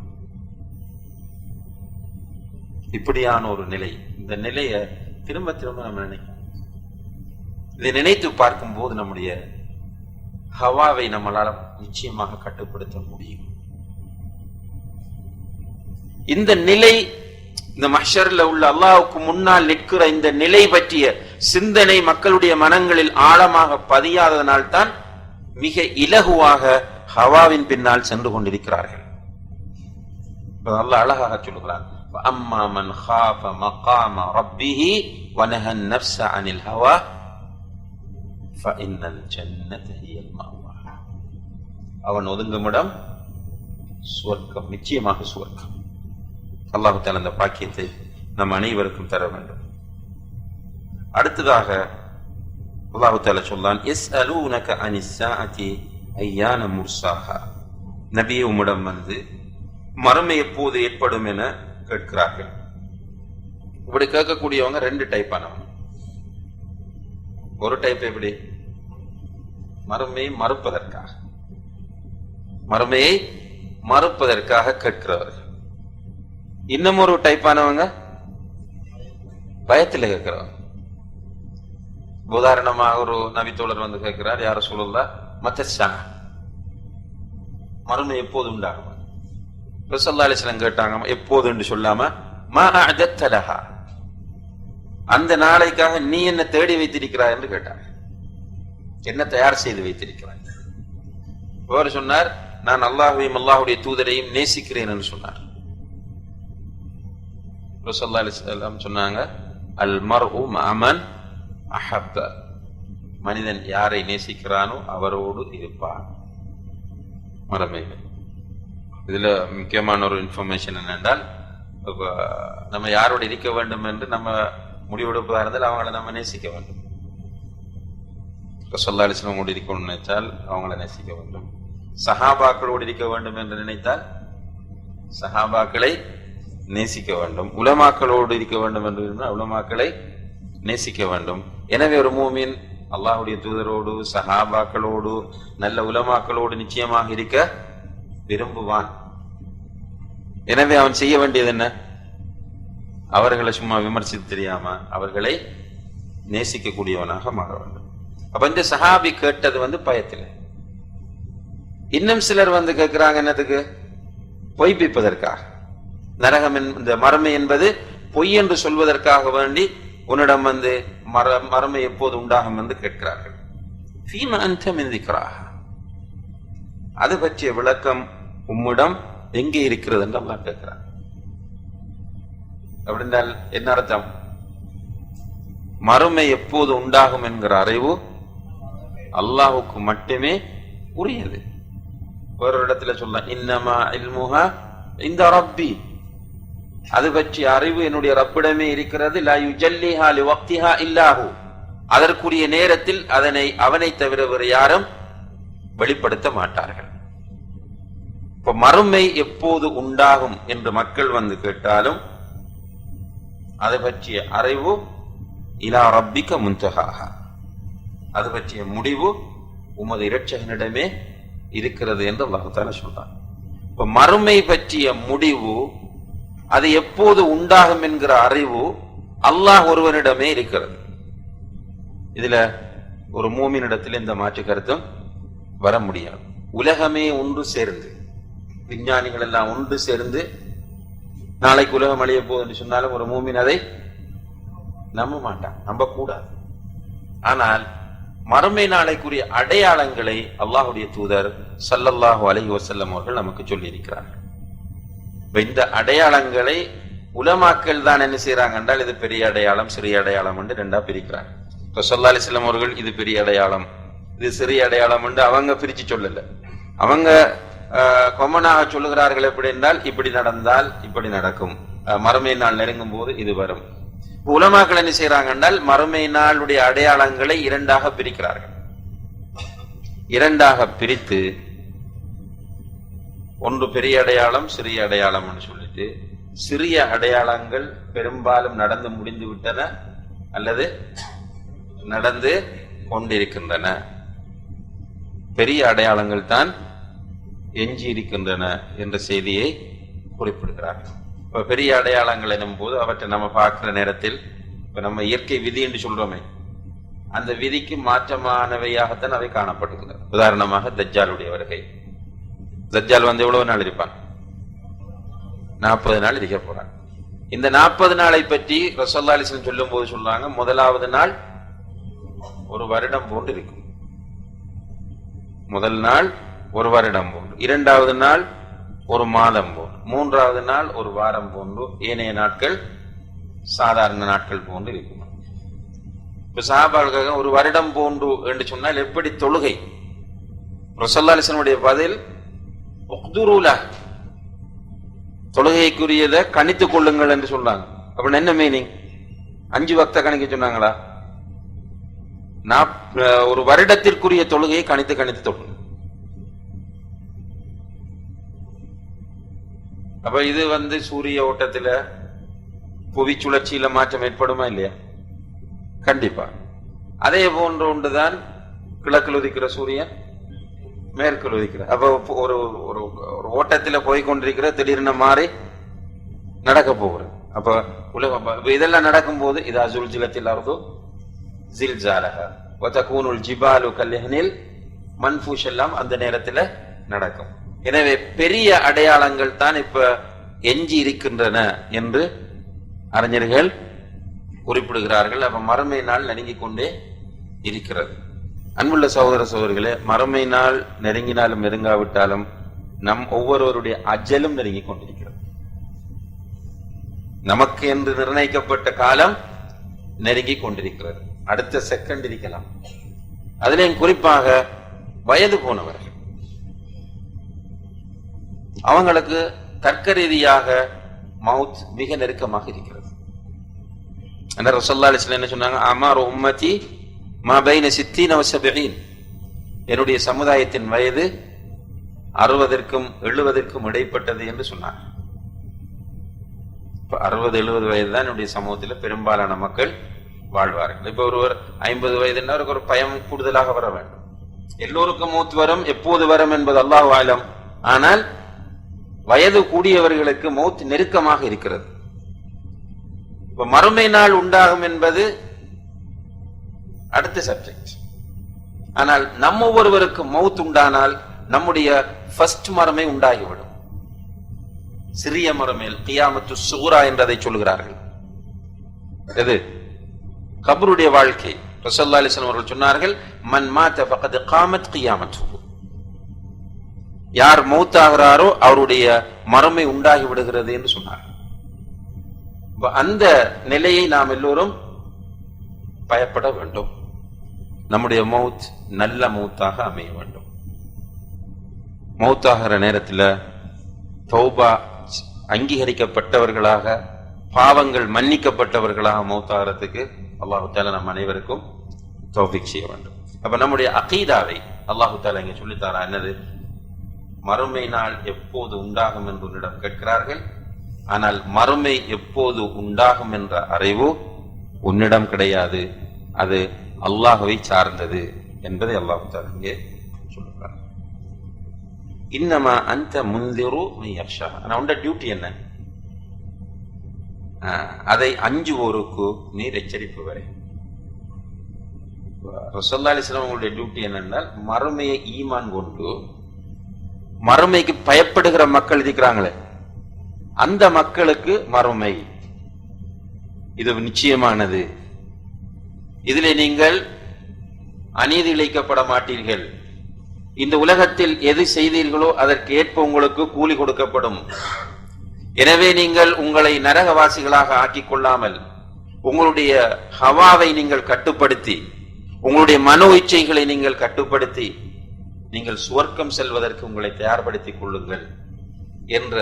இப்படியான ஒரு நிலை. இந்த நிலையை திரும்ப திரும்ப நம்ம நினைக்கிறோம். இதை நினைத்து பார்க்கும் போது நம்முடைய ஹவாவை நம்மளால நிச்சயமாக கட்டுப்படுத்த முடியும். இந்த நிலை, இந்த மஹ்ஷர்ல உள்ள அல்லாஹ்வுக்கு முன்னால் நிற்கிற இந்த நிலை பற்றிய சிந்தனை மக்களுடைய மனங்களில் ஆழமாக பதியாததனால் தான் மிக இலகுவாக ஹவாவின் பின்னால் சென்று கொண்டிருக்கிறார்கள். அல்லாஹ் அழகாக சொல்கிறான், அம்மா மன் காஃப மகாம ரப்பிஹி வனஹா நஃப்ஸ அனில் ஹவா ஃபஇன்னல் ஜன்னத ஹியல் மஅவா. அவன் ஒதுங்குமிடம் சுவர்க்கம், நிச்சயமாக சுவர்க்கம். அல்லாஹ் தஆலா அந்த பாக்கியத்தை நம் அனைவருக்கும் தர வேண்டும். அடுத்ததாக அல்லாஹ் தஆலா சொல்றான், யஸ்அலூனக அனிஸ் ஸாஅத்தி அய்யான முர்சாஹா. நபியே, உம்மிடம் வந்து மறுமை எப்போது ஏற்படும் என கேட்கிறார்கள். இப்படி கேட்கக்கூடியவங்க ரெண்டு டைப்பானவங்க. ஒரு டைப் எப்படி? மறுமையை மறுப்பதற்காக, மறுமையை மறுப்பதற்காக கேட்கிறவர்கள். இன்னும் ஒரு டைப்பானவங்க பயத்தில் கேட்கிறவங்க. உதாரணமாக ஒரு நபித்தோழர் வந்து கேட்கிறார், யார சொல்லலாம், மத்தா மறுமை எப்போது உண்டாகும்? ரசூலுல்லாஹி அலைஹி வஸல்லம் கேட்டாங்க, எப்போது என்று சொல்லாம மா அஅதத்த லஹா, அந்த நாளைக்காக நீ என்ன தேடி வைத்திருக்கிறாய் என்று கேட்டார். என்ன தயார் செய்து வைத்திருக்கிறாய்? அவர் சொன்னார், நான் அல்லாஹ்வையும் அல்லாஹ்வுடைய தூதரையும் நேசிக்கிறேன் என்று சொன்னார். ரசூலுல்லாஹி அலைஹி வஸல்லம் சொன்னாங்க, அல் மர்உ மஅமன் அஹப்ப, மனிதன் யாரை நேசிக்கிறானோ அவரோடு இருப்பான் மறுமையில். இதுல முக்கியமான ஒரு இன்ஃபர்மேஷன் என்னென்றால், நம்ம யாரோடு இருக்க வேண்டும் என்று நம்ம முடிவெடுப்பதாக இருந்தால் அவங்கள நம்ம நேசிக்க வேண்டும். ரசூலுல்லாஹி அலைஹி வஸல்லம் இருக்கணும்னு நினைத்தால் அவங்கள நேசிக்க வேண்டும். சஹாபாக்களோடு இருக்க வேண்டும் என்று நினைத்தால் சஹாபாக்களை நேசிக்க வேண்டும். உலமாக்களோடு இருக்க வேண்டும் என்று இருந்தால் உலமாக்களை நேசிக்க வேண்டும். எனவே ஒரு மூமின் அல்லாஹ்வுடைய தூதரோடு, சஹாபாக்களோடு, நல்ல உலமாக்களோடு நிச்சயமாக இருக்க விரும்புவான். எனவே அவன் செய்ய வேண்டியது என்ன? அவர்களை சும்மா விமர்சித்து தெரியாம அவர்களை நேசிக்கக்கூடியவனாக மாற வேண்டும். அப்ப இந்த சஹாபி கேட்டது வந்து பயத்தில். இன்னும் சிலர் வந்து கேட்கிறாங்க, என்னதுக்கு? பொய்ப்பிப்பதற்காக. நரகம், இந்த மறுமை என்பது பொய் என்று சொல்வதற்காக வேண்டி உன்னிடம் வந்து மறுமை எப்போது உண்டாகும் என்று கேட்கிறார்கள். ஃபீமா அன்த மின் திக்ராஹ், அது பற்றிய விளக்கம் உம்மிடம் எங்கே இருக்கிறது என்று அல்லாஹ் கேட்கிறார். அப்படின்றால் என்ன அர்த்தம்? மறுமை எப்போது உண்டாகும் என்கிற அறிவு அல்லாஹுக்கு மட்டுமே உரியது. ஒரு இடத்துல சொல்ல, இன்னமா இல்முஹா இந்த ரப்பி, அது பற்றிய அறிவு என்னுடைய ரப்பிடமே இருக்கிறது. லா யுஜல்லிஹா லிவக்திஹா இல்லாஹு, அதற்குரிய நேரத்தில் அதனை அவனை தவிர வேறு யாரும் வெளிப்படுத்த மாட்டார்கள். இப்ப மறுமை எப்போது உண்டாகும் என்று மக்கள் வந்து கேட்டாலும் அதை பற்றிய அறிவு இலா ரப்பிக முன்தஹாஹா, அது பற்றிய முடிவு உமது இரட்சகனிடமே இருக்கிறது என்று அல்லாஹ் தஆலா சொல்றான். இப்ப மறுமை பற்றிய முடிவு, அது எப்போது உண்டாகும் என்கிற அறிவு அல்லாஹ் ஒருவனிடமே இருக்கிறது. இதுல ஒரு மூமினிடத்தில் இந்த மாற்று கருத்தும் வர முடியாது. உலகமே ஒன்று சேர்ந்து, விஞ்ஞானிகள் எல்லாம் ஒன்று சேர்ந்து நாளைக்கு உலகம் அழிய போகுது சொன்னாலும் ஒரு மூமின் அதை நம்ப மாட்டான், நம்ப கூடாது. ஆனால் மறுமை நாளைக்குரிய அடையாளங்களை அல்லாஹ்வுடைய தூதர் ஸல்லல்லாஹு அலைஹி வஸல்லம் அவர்கள் நமக்கு சொல்லி இருக்கிறார்கள். இந்த அடையாளங்களை உலமாக்கள் தான் என்ன செய்யறாங்க என்றால், இது பெரிய அடையாளம் சிறிய அடையாளம் என்று ரெண்டா பிரிக்கிறாங்க. ஸல்லல்லாஹு அலைஹி வஸல்லம் அவர்கள் இது பெரிய அடையாளம் இது சிறிய அடையாளம் என்று அவங்க பிரிச்சு சொல்லல. அவங்க கொமனாக சொல்லுகிறார்கள். எப்படி என்றால், இப்படி நடந்தால் இப்படி நடக்கும், மறுமை நாள் நெருங்கும் போது இது வரும். உலமாக்கள் என்ன செய்யறாங்க என்றால், மறுமை நாளுடைய அடையாளங்களை இரண்டாக பிரிக்கிறார்கள். இரண்டாக பிரித்து ஒன்று பெரிய அடையாளம் சிறிய அடையாளம் என்று சொல்லிட்டு, சிறிய அடையாளங்கள் பெரும்பாலும் நடந்து முடிந்து விட்டன அல்லது நடந்து கொண்டிருக்கின்றன, பெரிய அடையாளங்கள் தான் எஞ்சி இருக்கின்றன என்ற செய்தியை குறிப்பிடுகிறார்கள். இப்ப பெரிய அடையாளங்கள் எனும் போது அவற்றை நம்ம பார்க்கிற நேரத்தில், இப்ப நம்ம இயற்கை விதி என்று சொல்றோமே, அந்த விதிக்கு மாற்றமானவையாகத்தான் அவை காணப்படுகின்றன. உதாரணமாக தஜ்ஜாலுடைய வருகை. தஜ்ஜால் வந்து எவ்வளவு நாள் இருப்பான்? 40 நாள் இருக்க போறான். இந்த 40 நாளை பற்றி ரசூலுல்லாஹி அலைஹி வஸல்லம் சொல்லும் போது சொல்றாங்க, முதலாவது நாள் ஒரு வருடம் போன்று இருக்கும். முதல் நாள் ஒரு வருடம் போன்று, இரண்டாவது நாள் ஒரு மாதம் போன்று, மூன்றாவது நாள் ஒரு வாரம் போன்று, ஏனைய நாட்கள் சாதாரண நாட்கள் போன்று இருக்கும். இப்ப சஹாபாக்களுக்காக ஒரு வருடம் போன்று என்று சொன்னால் எப்படி தொழுகை? ரசூலுல்லாஹி அலைஹி வஸல்லம் பதில் உக்துருலா, தொழுகைக்குரியதை கணித்துக் கொள்ளுங்கள் என்று சொல்றாங்க. அப்படின்னு என்ன மீனிங்? 5 வக்த கணிக்க சொன்னாங்களா? ஒரு வருடத்திற்குரிய தொழுகையை கணித்து தொழுங்க. அப்ப இது வந்து சூரிய ஓட்டத்துல புவி சுழற்சியில மாற்றம் ஏற்படுமா இல்லையா? கண்டிப்பா. அதே போன்ற ஒன்றுதான் கிழக்கில் உதிக்கிற சூரியன் மேற்கில் உதிக்கிற. அப்ப ஒரு ஒரு ஓட்டத்துல போய்கொண்டிருக்கிற திடீர்னு மாறி நடக்க போகிறது. அப்ப உலகம் இதெல்லாம் நடக்கும் போது இதா ஜுல்ஜிலத்தில் அர்து ஜில்ஜாலஹா வ தகூனுல் ஜிபாலு கல்யஹ்னில் மன்ஃபூஷ் எல்லாம் அந்த நேரத்துல நடக்கும். எனவே பெரிய அடையாளங்கள் தான் இப்ப எஞ்சி இருக்கின்றன என்று அறிஞர்கள் குறிப்பிடுகிறார்கள். அப்ப மறுமை நாள் நெருங்கிக் கொண்டே இருக்கிறது. அன்புள்ள சகோதர சகோதரிகளே, மறுமை நாள் நெருங்கினாலும் நெருங்காவிட்டாலும் நம் ஒவ்வொருவருடைய அஜலும் நெருங்கிக் கொண்டிருக்கிறது. நமக்கு என்று நிர்ணயிக்கப்பட்ட காலம் நெருங்கிக் கொண்டிருக்கிறது. அடுத்த செகண்ட் இருக்கலாம். அதிலேயும் குறிப்பாக வயது போனவர்கள், அவங்களுக்கு தர்க்க ரீதியாக மவுத் மிக நெருக்கமாக இருக்கிறது. ரசூலுல்லாஹி அலைஹி வஸல்லம் என்ன சொன்னாங்க? அமாரு உம்மதி மா பைன 60 வ 70. என்னுடைய சமுதாயத்தின் வயது 60க்கும் 70க்கும் இடைப்பட்டது என்று சொன்னார். 60-70 வயது தான் என்னுடைய சமூகத்தில் பெரும்பாலான மக்கள் வாழ்வார்கள். இப்ப ஒருவர் 50 வயதுன்னா ஒரு பயம் கூடுதலாக வர வேண்டும். எல்லோருக்கும் மௌத் வரும், எப்போது வரும் என்பது அல்லாஹ் ஆலம். ஆனால் வயது கூடியவர்களுக்கு மௌத் நெருக்கமாக இருக்கிறது. இப்ப மறுமை நாள் உண்டாகும் என்பது அடுத்த சப்ஜெக்ட். ஆனால் நம்ம ஒவ்வொருவருக்கு மௌத் உண்டானால் நம்முடைய ஃபர்ஸ்ட் மறுமை உண்டாகிவிடும். சிறிய மறுமையில் கியாமத்து சுகுரா என்றதை சொல்கிறார்கள். எது? கபருடைய வாழ்க்கை. ரசூலுல்லாஹி அலைஹி வஸல்லம் அவர்கள் சொன்னார்கள், மன் மாத ஃபகத் காமத் கியாமத்துஹு. யார் மௌத்தாகிறாரோ அவருடைய மறுமை உண்டாகி விடுகிறது என்று சொன்னார்கள். அந்த நிலையை நாம் எல்லோரும் பயப்பட வேண்டும். நம்முடைய மௌத் நல்ல மௌத்தாக அமைய வேண்டும். மௌத்தாகிற நேரத்தில் தௌபா அங்கீகரிக்கப்பட்டவர்களாக, பாவங்கள் மன்னிக்கப்பட்டவர்களாக மௌத்தாகிறதுக்கு அல்லாஹு தஆலா நம் அனைவருக்கும் தௌஃபீக் செய்ய வேண்டும். அப்ப நம்முடைய அகீதாவை அல்லாஹு தஆலா இங்கே சொல்லித்தாரா என்னது? மறுமை நாள் எப்போது உண்டாகும் என்று உன்னிடம் கேட்கிறார்கள். ஆனால் மறுமை எப்போது உண்டாகும் என்ற அறிவு உன்னிடம் கிடையாது. அது அல்லாஹ்வை சார்ந்தது என்பதை அல்லாஹ் தஆலா இங்கே சொல்லுகிறார். இன்னமா அன்த முன்திரு மன் யக்ஷா. ஆனா உன்னுடைய டியூட்டி என்ன? அதை அஞ்சுவோருக்கு நீர் எச்சரிப்பு வரை. ரசூலுல்லாஹி அலைஹி வஸல்லம் உங்களுடைய டியூட்டி என்னென்றால், மறுமையை ஈமான் கொண்டு மறுமைக்கு பயப்படுகிற மக்கள் இருக்கிறாங்களே, அந்த மக்களுக்கு மறுமை இது நிச்சயமானது, இதிலே நீங்கள் அநீதி இழைக்கப்பட மாட்டீர்கள். இந்த உலகத்தில் எது செய்தீர்களோ அதற்கு ஏற்ப உங்களுக்கு கூலி கொடுக்கப்படும். எனவே நீங்கள் உங்களை நரகவாசிகளாக ஆக்கிக் கொள்ளாமல் உங்களுடைய ஹவாவை நீங்கள் கட்டுப்படுத்தி, உங்களுடைய மனோ இச்சைகளை நீங்கள் கட்டுப்படுத்தி நீங்கள் சுவர்க்கம் செல்வதற்கு உங்களை தயார்படுத்திக் கொள்ளுங்கள் என்ற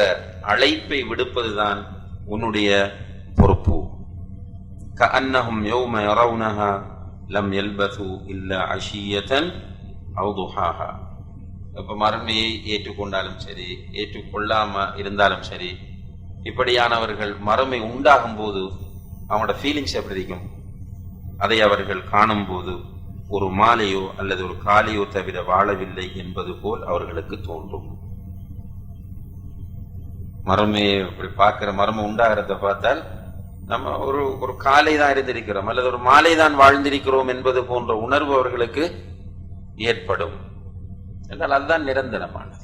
அழைப்பை விடுப்பதுதான் உன்னுடைய பொறுப்பு. கஅன்னஹும் யௌம யரவுனஹா லம் யல்பது இல்லா அஷியத்தன் அவ் துஹாஹா. இப்ப மறுமையை ஏற்றுக்கொண்டாலும் சரி, ஏற்றுக்கொள்ளாம இருந்தாலும் சரி, இப்படியானவர்கள் மறுமை உண்டாகும் போது அவங்களோட ஃபீலிங்ஸ் எப்படி இருக்கும், அதை அவர்கள் காணும் போது ஒரு மாலையோ அல்லது ஒரு காலையோ தவிர வாழவில்லை என்பது போல் அவர்களுக்கு தோன்றும். மறுமையை இப்படி பார்க்கிற, மர்ம உண்டாகிறத பார்த்தால் நம்ம ஒரு காலை தான் இருந்திருக்கிறோம் அல்லது ஒரு மாலை தான் வாழ்ந்திருக்கிறோம் என்பது போன்ற உணர்வு அவர்களுக்கு ஏற்படும். என்றால் அதுதான் நிரந்தரமானது.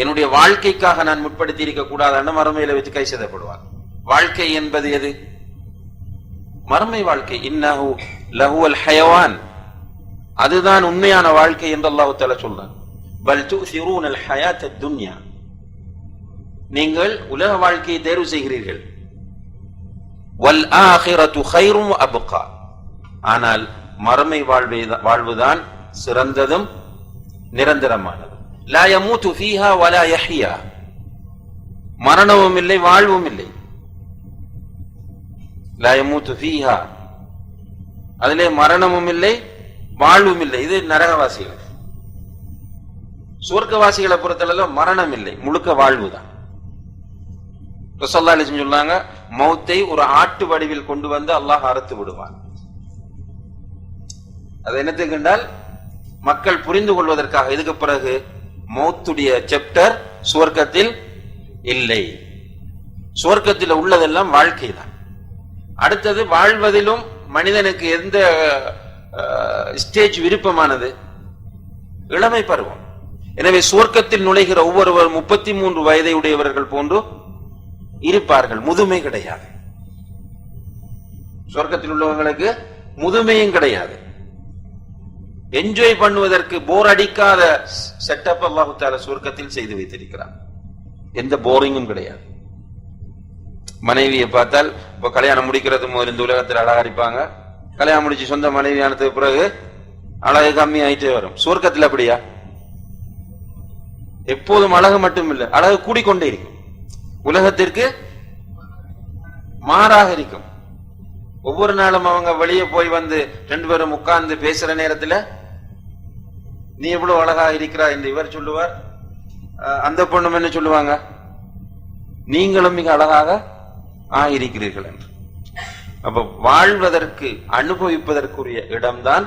என்னுடைய வாழ்க்கைக்காக நான் முற்படுத்தி இருக்க கூடாது மறுமையில வச்சு கை செய்தப்படுவார். வாழ்க்கை என்பது எது? மறுமை வாழ்க்கை. இன்னஹு லஹுவல் ஹயவான், அதுதான் உண்மையான வாழ்க்கை என்று அல்லாஹ் தஆலா சொல்றான். பல் துஸிரூனல் ஹயாத்தத் துன்யா, நீங்கள் உலக வாழ்க்கையை தேர்வு செய்கிறீர்கள். வல் ஆகிரத்து கைரும் வ அப்கா, ஆனால் மறுமை வாழ்வுதான் சிறந்ததும் நிரந்தரமானது. லா யமூது ஃபீஹா வலா யஹ்யா, மரணமும் இல்லை வாழ்வும் இல்லை. லா யமூது ஃபீஹா, அதிலே மரணமும் இல்லை வாழ்வும் இல்லை. இது நரகவாசிகள். சுவர்க்கவாசிகளை பொறுத்தளவு மரணம் இல்லை, முழுக்க வாழ்வுதான். ரசூலுல்லாஹி அலைஹி வஸல்லம் சொன்னாங்க, மௌத்தை ஒரு ஆட்டு வடிவில் கொண்டு வந்து அல்லாஹ் அறுத்து விடுவான். அது என்னத்துக்கு என்றால் மக்கள் புரிந்து கொள்வதற்காக. இதுக்கு பிறகு மௌத்துடைய சாப்டர் சுவர்க்கத்தில் இல்லை. சுவர்க்கத்தில் உள்ளதெல்லாம் வாழ்க்கை தான். அடுத்தது வாழ்வதிலும் மனிதனுக்கு எந்த ஸ்டேஜ் விருப்பமானது? இளமை பருவம். எனவே சுவர்க்கத்தில் நுழைகிற ஒவ்வொருவர் 33 வயதை உடையவர்கள் போன்று இருப்பார்கள். முதுமை கிடையாது. சுவர்க்கத்தில் உள்ளவங்களுக்கு முதுமையும் கிடையாது. என்ஜாய் பண்ணுவதற்கு போர் அடிக்காத செட்டப் அல்லாஹ் தஆலா சுவர்க்கத்தில் செய்து வைத்திருக்கிறார். எந்த போரிங்கும் கிடையாது. மனைவியை பார்த்தால் இப்ப கல்யாணம் முடிக்கிறது முதல் இந்த உலகத்தில் அழகா இருப்பாங்க. கல்யாணம் முடிச்சு சொந்த மனைவியானதுக்கு பிறகு அழகு கம்மி ஆயிட்டே வரும். சுவர்க்கத்தில் அப்படியா? எப்போதும் அழகு மட்டும் இல்லை, அழகு கூடிக்கொண்டே இருக்கும். உலகத்திற்கு மாறாக இருக்கும். ஒவ்வொரு நாளும் அவங்க வெளியே போய் வந்து 2 பேரும் உட்கார்ந்து பேசுற நேரத்தில் நீ எவ்வளவு அழகா இருக்கிறா என்று இவர் சொல்லுவார், அந்த பொண்ணும் என்ன சொல்லுவாங்க, நீங்களும் மிக அழகாக இருக்கிறீர்கள் என்று. அப்ப வாழ்வதற்கு அனுபவிப்பதற்குரிய இடம்தான்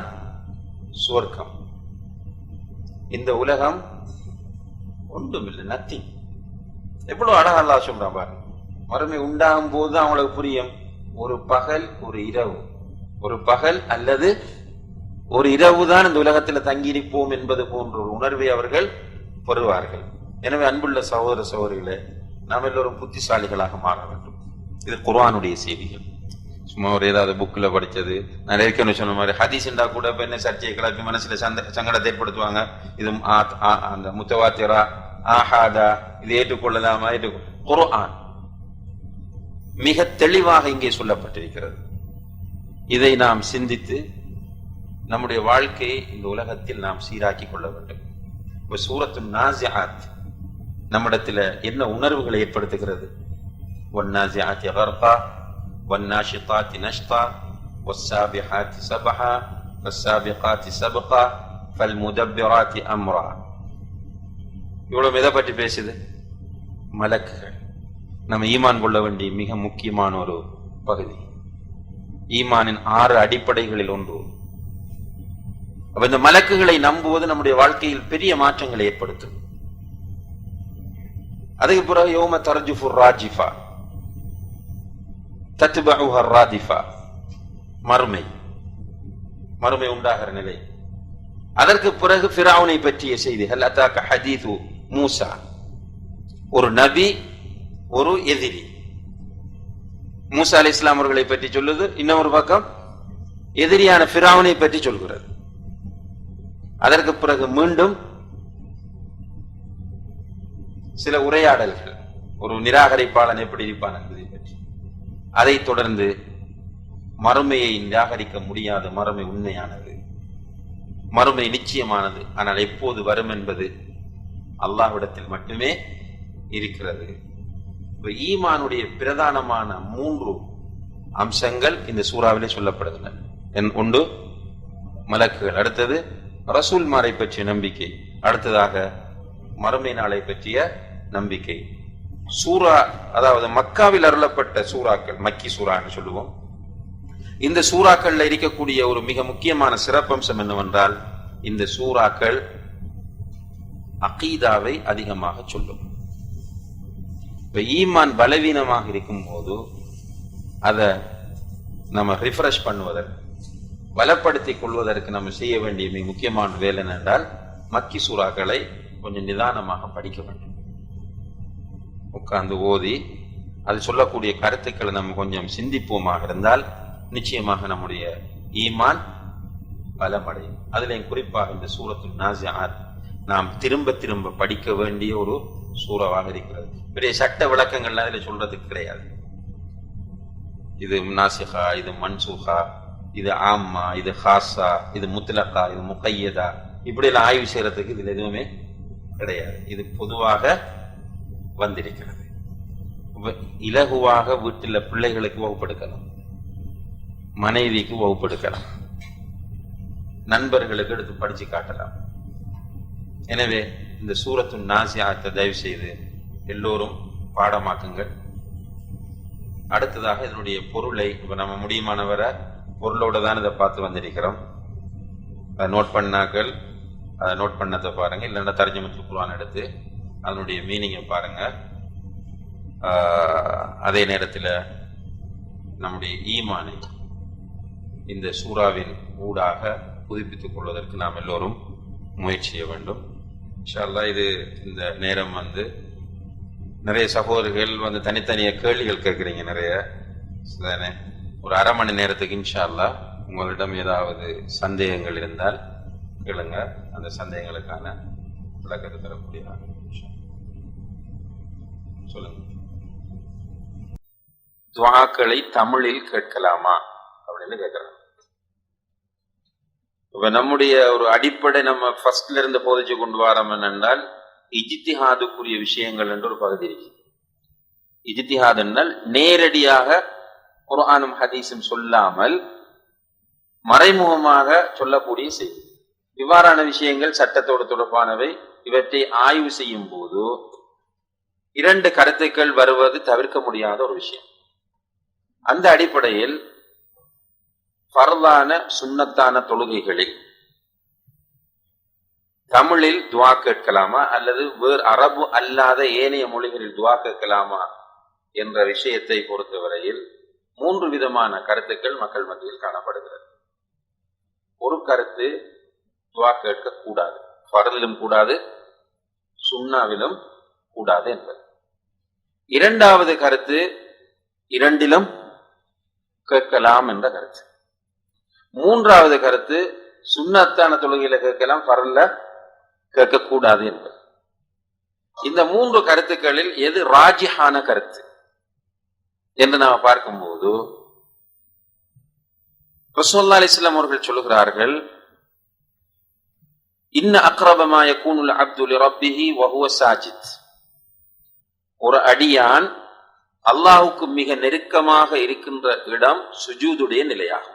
சுவர்க்கம். இந்த உலகம் ஒன்றுமில்லை, நத்திங். எவ்வளவு அழகா அல்லாஹ் சொல்றான் பாருங்க. மறுமை உண்டாகும் போது அவங்களுக்கு புரியும், ஒரு பகல் ஒரு இரவு, ஒரு பகல் அல்லது ஒரு இரவு தான் இந்த உலகத்தில் தங்கியிருப்போம் என்பது போன்ற ஒரு உணர்வை அவர்கள் பெறுவார்கள். எனவே அன்புள்ள சகோதர சகோதரிகளே, நாம் எல்லோரும் புத்திசாலிகளாக மாற வேண்டும். இது குர்ஆனுடைய செய்திகள். சும்மா ஒரு ஏதாவது புக்கில் படிச்சது. நான் ஏற்கனவே சொன்ன மாதிரி ஹதீஸ்ண்டா கூட என்ன சர்ச்சையை கிளப்பி மனசுல சங்கடத்தை ஏற்படுத்துவாங்க. இது அந்த முத்தவாத்திரா ஆஹாதா, இது ஏற்றுக்கொள்ளலாமா? குர்ஆன் மிக தெளிவாக இங்கே சொல்லப்பட்டிருக்கிறது. இதை நாம் சிந்தித்து நம்முடைய வாழ்க்கையை இந்த உலகத்தில் நாம் சீராக்கி கொள்ள வேண்டும். இப்ப சூரத்து நாஸிஆத் நம்மிடத்தில் என்ன உணர்வுகளை ஏற்படுத்துகிறது? வன்னாஸிஆத்தி கர்கா வன்னாஷிதாத்தி நஷ்தா வஸ்ஸாபிஹாத்தி சபஹா வஸ்ஸாபிகாத்தி சபகா ஃபல்முதப்பிராத்தி அம்ரா. இவ்வளவு எதை பற்றி பேசுது? மலக்குகள். நம்ம ஈமான் கொள்ள வேண்டிய மிக முக்கியமான ஒரு பகுதி. ஈமானின் 6 அடிப்படைகளில் ஒன்று. அப்ப இந்த மலக்குகளை நம்புவது நம்முடைய வாழ்க்கையில் பெரிய மாற்றங்களை ஏற்படுத்தும். அதுக்கு பிறகு யௌம தர்ஜுஃபுர் ராஜிஃபா தத்பஉஹா ராதிஃபா, மறுமை, மறுமை உண்டாகிற நிலை. அதற்கு பிறகு ஃபிரௌனை பற்றிய செய்தி. ஹல் அதாக ஹதீது மூசா, ஒரு நபி ஒரு எதிரி. மூசா அலைஹிஸ்ஸலாம் அவர்களை பற்றி சொல்லுது, இன்னொரு பக்கம் எதிரியான ஃபிரௌனை பற்றி சொல்கிறது. அதற்கு பிறகு மீண்டும் சில உரையாடல்கள், ஒரு நிராகரிப்பாளன் எப்படி இருப்பான் என்பதை பற்றி. அதைத் தொடர்ந்து மறுமையை நிராகரிக்க முடியாத, மறுமை உண்மையானது, மறுமை நிச்சயமானது, ஆனால் எப்போது வரும் என்பது அல்லாஹ்விடத்தில் மட்டுமே இருக்கிறது. ஈமானுடைய பிரதானமான 3 அம்சங்கள் இந்த சூறாவிலே சொல்லப்படுகின்றன. ஒன்று மலக்குகள், அடுத்தது ரசூல்மாரை பற்றிய நம்பிக்கை, அடுத்ததாக மறுமை நாளை பற்றிய நம்பிக்கை. சூரா, அதாவது மக்காவில் அருளப்பட்ட சூறாக்கள், மக்கி சூரா என்று சொல்லுவோம். இந்த சூறாக்கள்ல இருக்கக்கூடிய ஒரு மிக முக்கியமான சிறப்பம்சம் என்னவென்றால், இந்த சூறாக்கள் அகீதாவை அதிகமாக சொல்லும். இப்ப ஈமான் பலவீனமாக இருக்கும் போது அதை நம்ம ரிஃப்ரெஷ் பண்ணுவதற்கு, பலப்படுத்திக் கொள்வதற்கு நம்ம செய்ய வேண்டிய மிக முக்கியமான வேலை என்னென்றால், மக்கி சூறாக்களை கொஞ்சம் நிதானமாக படிக்க வேண்டும். உட்கார்ந்து ஓதி அது சொல்லக்கூடிய கருத்துக்களை நம்ம கொஞ்சம் சிந்திப்போமாக இருந்தால் நிச்சயமாக நம்முடைய ஈமான் பலமடையும். அதுல குறிப்பாக இந்த சூரத்துல் நாஸிஆத் நாம் திரும்ப திரும்ப படிக்க வேண்டிய ஒரு சூறாவாக இருக்கிறது. பெரிய சட்ட விளக்கங்கள்லாம் இதுல சொல்றதுக்கு கிடையாது. இது நாசிகா, இது மன்சூகா, இது ஆம்மா, இது ஹாஸா, இது முத்லகா, இது முகையதா, இப்படி எல்லாம் ஆய்வு செய்யறதுக்கு இதுல எதுவுமே கிடையாது. இது பொதுவாக வந்திருக்கிறது. இலகுவாக வீட்டில் பிள்ளைகளுக்கு வகுப்படுக்கலாம், மனைவிக்கு வகுப்படுக்கலாம், நண்பர்களுக்கு எடுத்து படிச்சு காட்டலாம். எனவே இந்த சூரத்துன் நாஸிஆத்தை தயவு செய்து எல்லோரும் பாடமாக்குங்கள். அடுத்ததாக இதனுடைய பொருளை இப்ப நம்ம முடியுமானவரை பொருளோட தான் இதை பார்த்து வந்திருக்கிறோம். அதை நோட் பண்ணாக்கள் அதை நோட் பண்ணதை பாருங்க, இல்லைன்னா தர்ஜுமத்துல் குர்ஆன் எடுத்து அதனுடைய மீனிங்கை பாருங்க. அதே நேரத்தில் நம்முடைய ஈமானை இந்த சூறாவின் ஊடாக புதுப்பித்துக் கொள்வதற்கு நாம் எல்லோரும் முயற்சி செய்ய வேண்டும். இன்ஷா அல்லாஹ் இது இந்த நேரம் நிறைய சகோதரர்கள் தனித்தனிய கேள்விகள் கேட்குறீங்க நிறைய. ஒரு அரை மணி நேரத்துக்கு இன்ஷா அல்லாஹ் உங்களிடம் ஏதாவது சந்தேகங்கள் இருந்தால் கேளுங்க, அந்த சந்தேகங்களுக்கான விளக்கத்தை தரக்கூடிய சொல்லுங்க. துஆக்களை தமிழில் கேட்கலாமா அப்படின்னு கேட்கிறாங்க. இப்ப நம்முடைய ஒரு அடிப்படை நம்ம ஃபர்ஸ்ட்ல இருந்து போதிச்சு கொண்டு வரோம் என்னென்றால், இஜ்திஹாதுக்குரிய விஷயங்கள் என்று ஒரு பகுதி இருக்கு. இஜ்திஹாத் என்றால் நேரடியாக குர்ஆனும் ஹதீஸும் சொல்லாமல் மறைமுகமாக சொல்லக்கூடிய செய்தி. இவ்வாறான விஷயங்கள் சட்டத்தோடு தொடர்பானவை. இவற்றை ஆய்வு செய்யும் போது 2 கருத்துக்கள் வருவது தவிர்க்க முடியாத ஒரு விஷயம். அந்த அடிப்படையில் ஃபர்லான சுன்னத்தான தொழுகைகளில் தமிழில் துஆ கேட்கலாமா அல்லது வேறு அரபு அல்லாத ஏனைய மொழிகளில் துஆ கேட்கலாமா என்ற விஷயத்தை பொறுத்தவரையில் 3 விதமான கருத்துக்கள் மக்கள் மத்தியில் காணப்படுகிறது. ஒரு கருத்து, துஆ கேட்க கூடாது, ஃபர்லிலும் கூடாது, சுன்னாவிலும் கூடாது என்பது. 2வது கருத்து, 2லும் கேட்கலாம் என்ற கருத்து. 3வது கருத்து, சுன்னத்தான தொழுகையில கேட்கலாம், ஃபர்ல்ல கேட்கக்கூடாது என்பது. இந்த 3 கருத்துக்களில் எது ராஜிஹான கருத்து என்று நாம் பார்க்கும்போது, ரசூலுல்லாஹி அலைஹி வஸல்லம் அவர்கள் சொல்கிறார்கள், இன்ன அக்ரப மா யகூனுல் அப்து லிரப்பிஹி வஹுவ சாஜித். ஒரு அடியான் அல்லாஹ்வுக்கு மிக நெருக்கமாக இருக்கின்ற இடம் சுஜூதுடைய நிலையாகும்.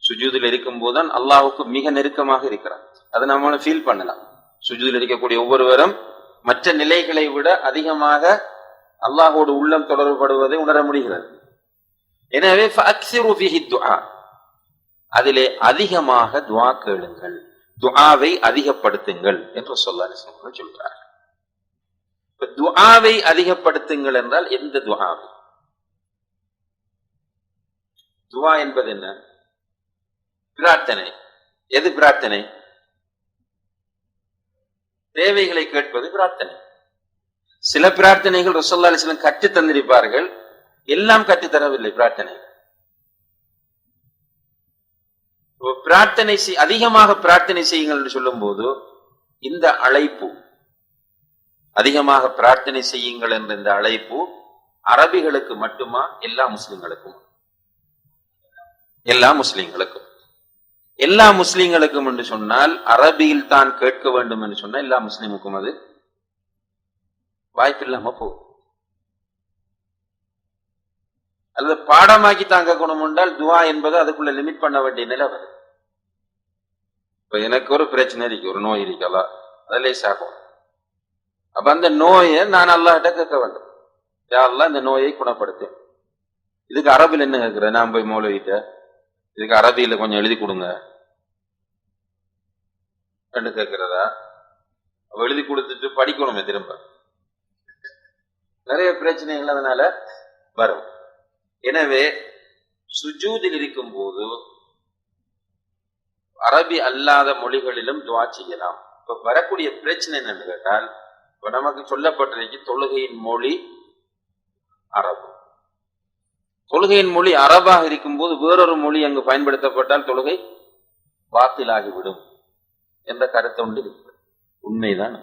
சுஜூதில் இருக்கும் போதுதான் அல்லாஹ்வுக்கு மிக நெருக்கமாக இருக்கிறார். அதை நம்ம ஃபீல் பண்ணலாம். சுஜூதில் இருக்கக்கூடிய ஒவ்வொருவரும் மற்ற நிலைகளை விட அதிகமாக அல்லாஹ்வோடு உள்ளம் தொடர்படுவதை உணர முடிகிறது. எனவே ஃபஅக்ஸிரு ஃபீஹி துஆ, அதிலே அதிகமாக துஆ கேளுங்கள், துஆவை அதிகப்படுத்துங்கள் என்று ஸல்லல்லாஹு அலைஹி வஸல்லம் சொல்றார். துஆவை அதிகப்படுத்துங்கள் என்றால் எந்த துஆவை? துஆ என்பது என்ன? பிரார்த்தனை. எது பிரார்த்தனை? தேவைகளை கேட்பது பிரார்த்தனை. சில பிரார்த்தனைகள் ரசூலுல்லாஹி அலைஹி வஸல்லம் கற்று தந்திருப்பார்கள், எல்லாம் கற்றுத் தரவில்லை. பிரார்த்தனை அதிகமாக பிரார்த்தனை செய்யுங்கள் என்று சொல்லும் போது இந்த அழைப்பு, அதிகமாக பிரார்த்தனை செய்யுங்கள் என்ற இந்த அழைப்பு அரபிகளுக்கு மட்டுமா, எல்லா முஸ்லிம்களுக்கும்? எல்லா முஸ்லிம்களுக்கும். எல்லா முஸ்லிம்களுக்கும் என்று சொன்னால் அரபியில் தான் கேட்க வேண்டும் என்று சொன்னால் எல்லா முஸ்லிமுக்கும் அது வாய்ப்பில்லாம போகும். அல்லது பாடமாக்கி தாங்க குணம் உண்டால் துவா என்பது அதுக்குள்ள லிமிட் பண்ண வேண்டிய நிலை வரும். இப்ப எனக்கு ஒரு பிரச்சனை இருக்கு, ஒரு நோய் இருக்கலாம், அதிலே சாகும். அப்ப அந்த நோயை நான் அல்லாஹ்ட்ட கேட்க வேண்டும், யா அல்லாஹ் இந்த நோயை குணப்படுத்து. இதுக்கு அரபில் என்ன கேட்கிறேன்? நான் போய் மௌலவிட்ட இதுக்கு அரபியில கொஞ்சம் எழுதி கொடுங்க என்று கேட்கிறதா? எழுதி கொடுத்துட்டு படிக்கணுமே திரும்ப, நிறைய பிரச்சனைகள் அதனால வரும். எனவே சுஜூதில் இருக்கும் போது அரபி அல்லாத மொழிகளிலும் துவா செய்யலாம். இப்ப வரக்கூடிய பிரச்சனை என்னன்னு கேட்டால், இப்ப நமக்கு சொல்லப்பட்டிருக்கு தொழுகையின் மொழி அரபு. தொழுகையின் மொழி அரபாக இருக்கும் போது வேறொரு மொழி அங்கு பயன்படுத்தப்பட்டால் தொழுகை பாத்திலாகிவிடும் என்ற கருத்து ஒன்று இருக்கு. உண்மைதான்.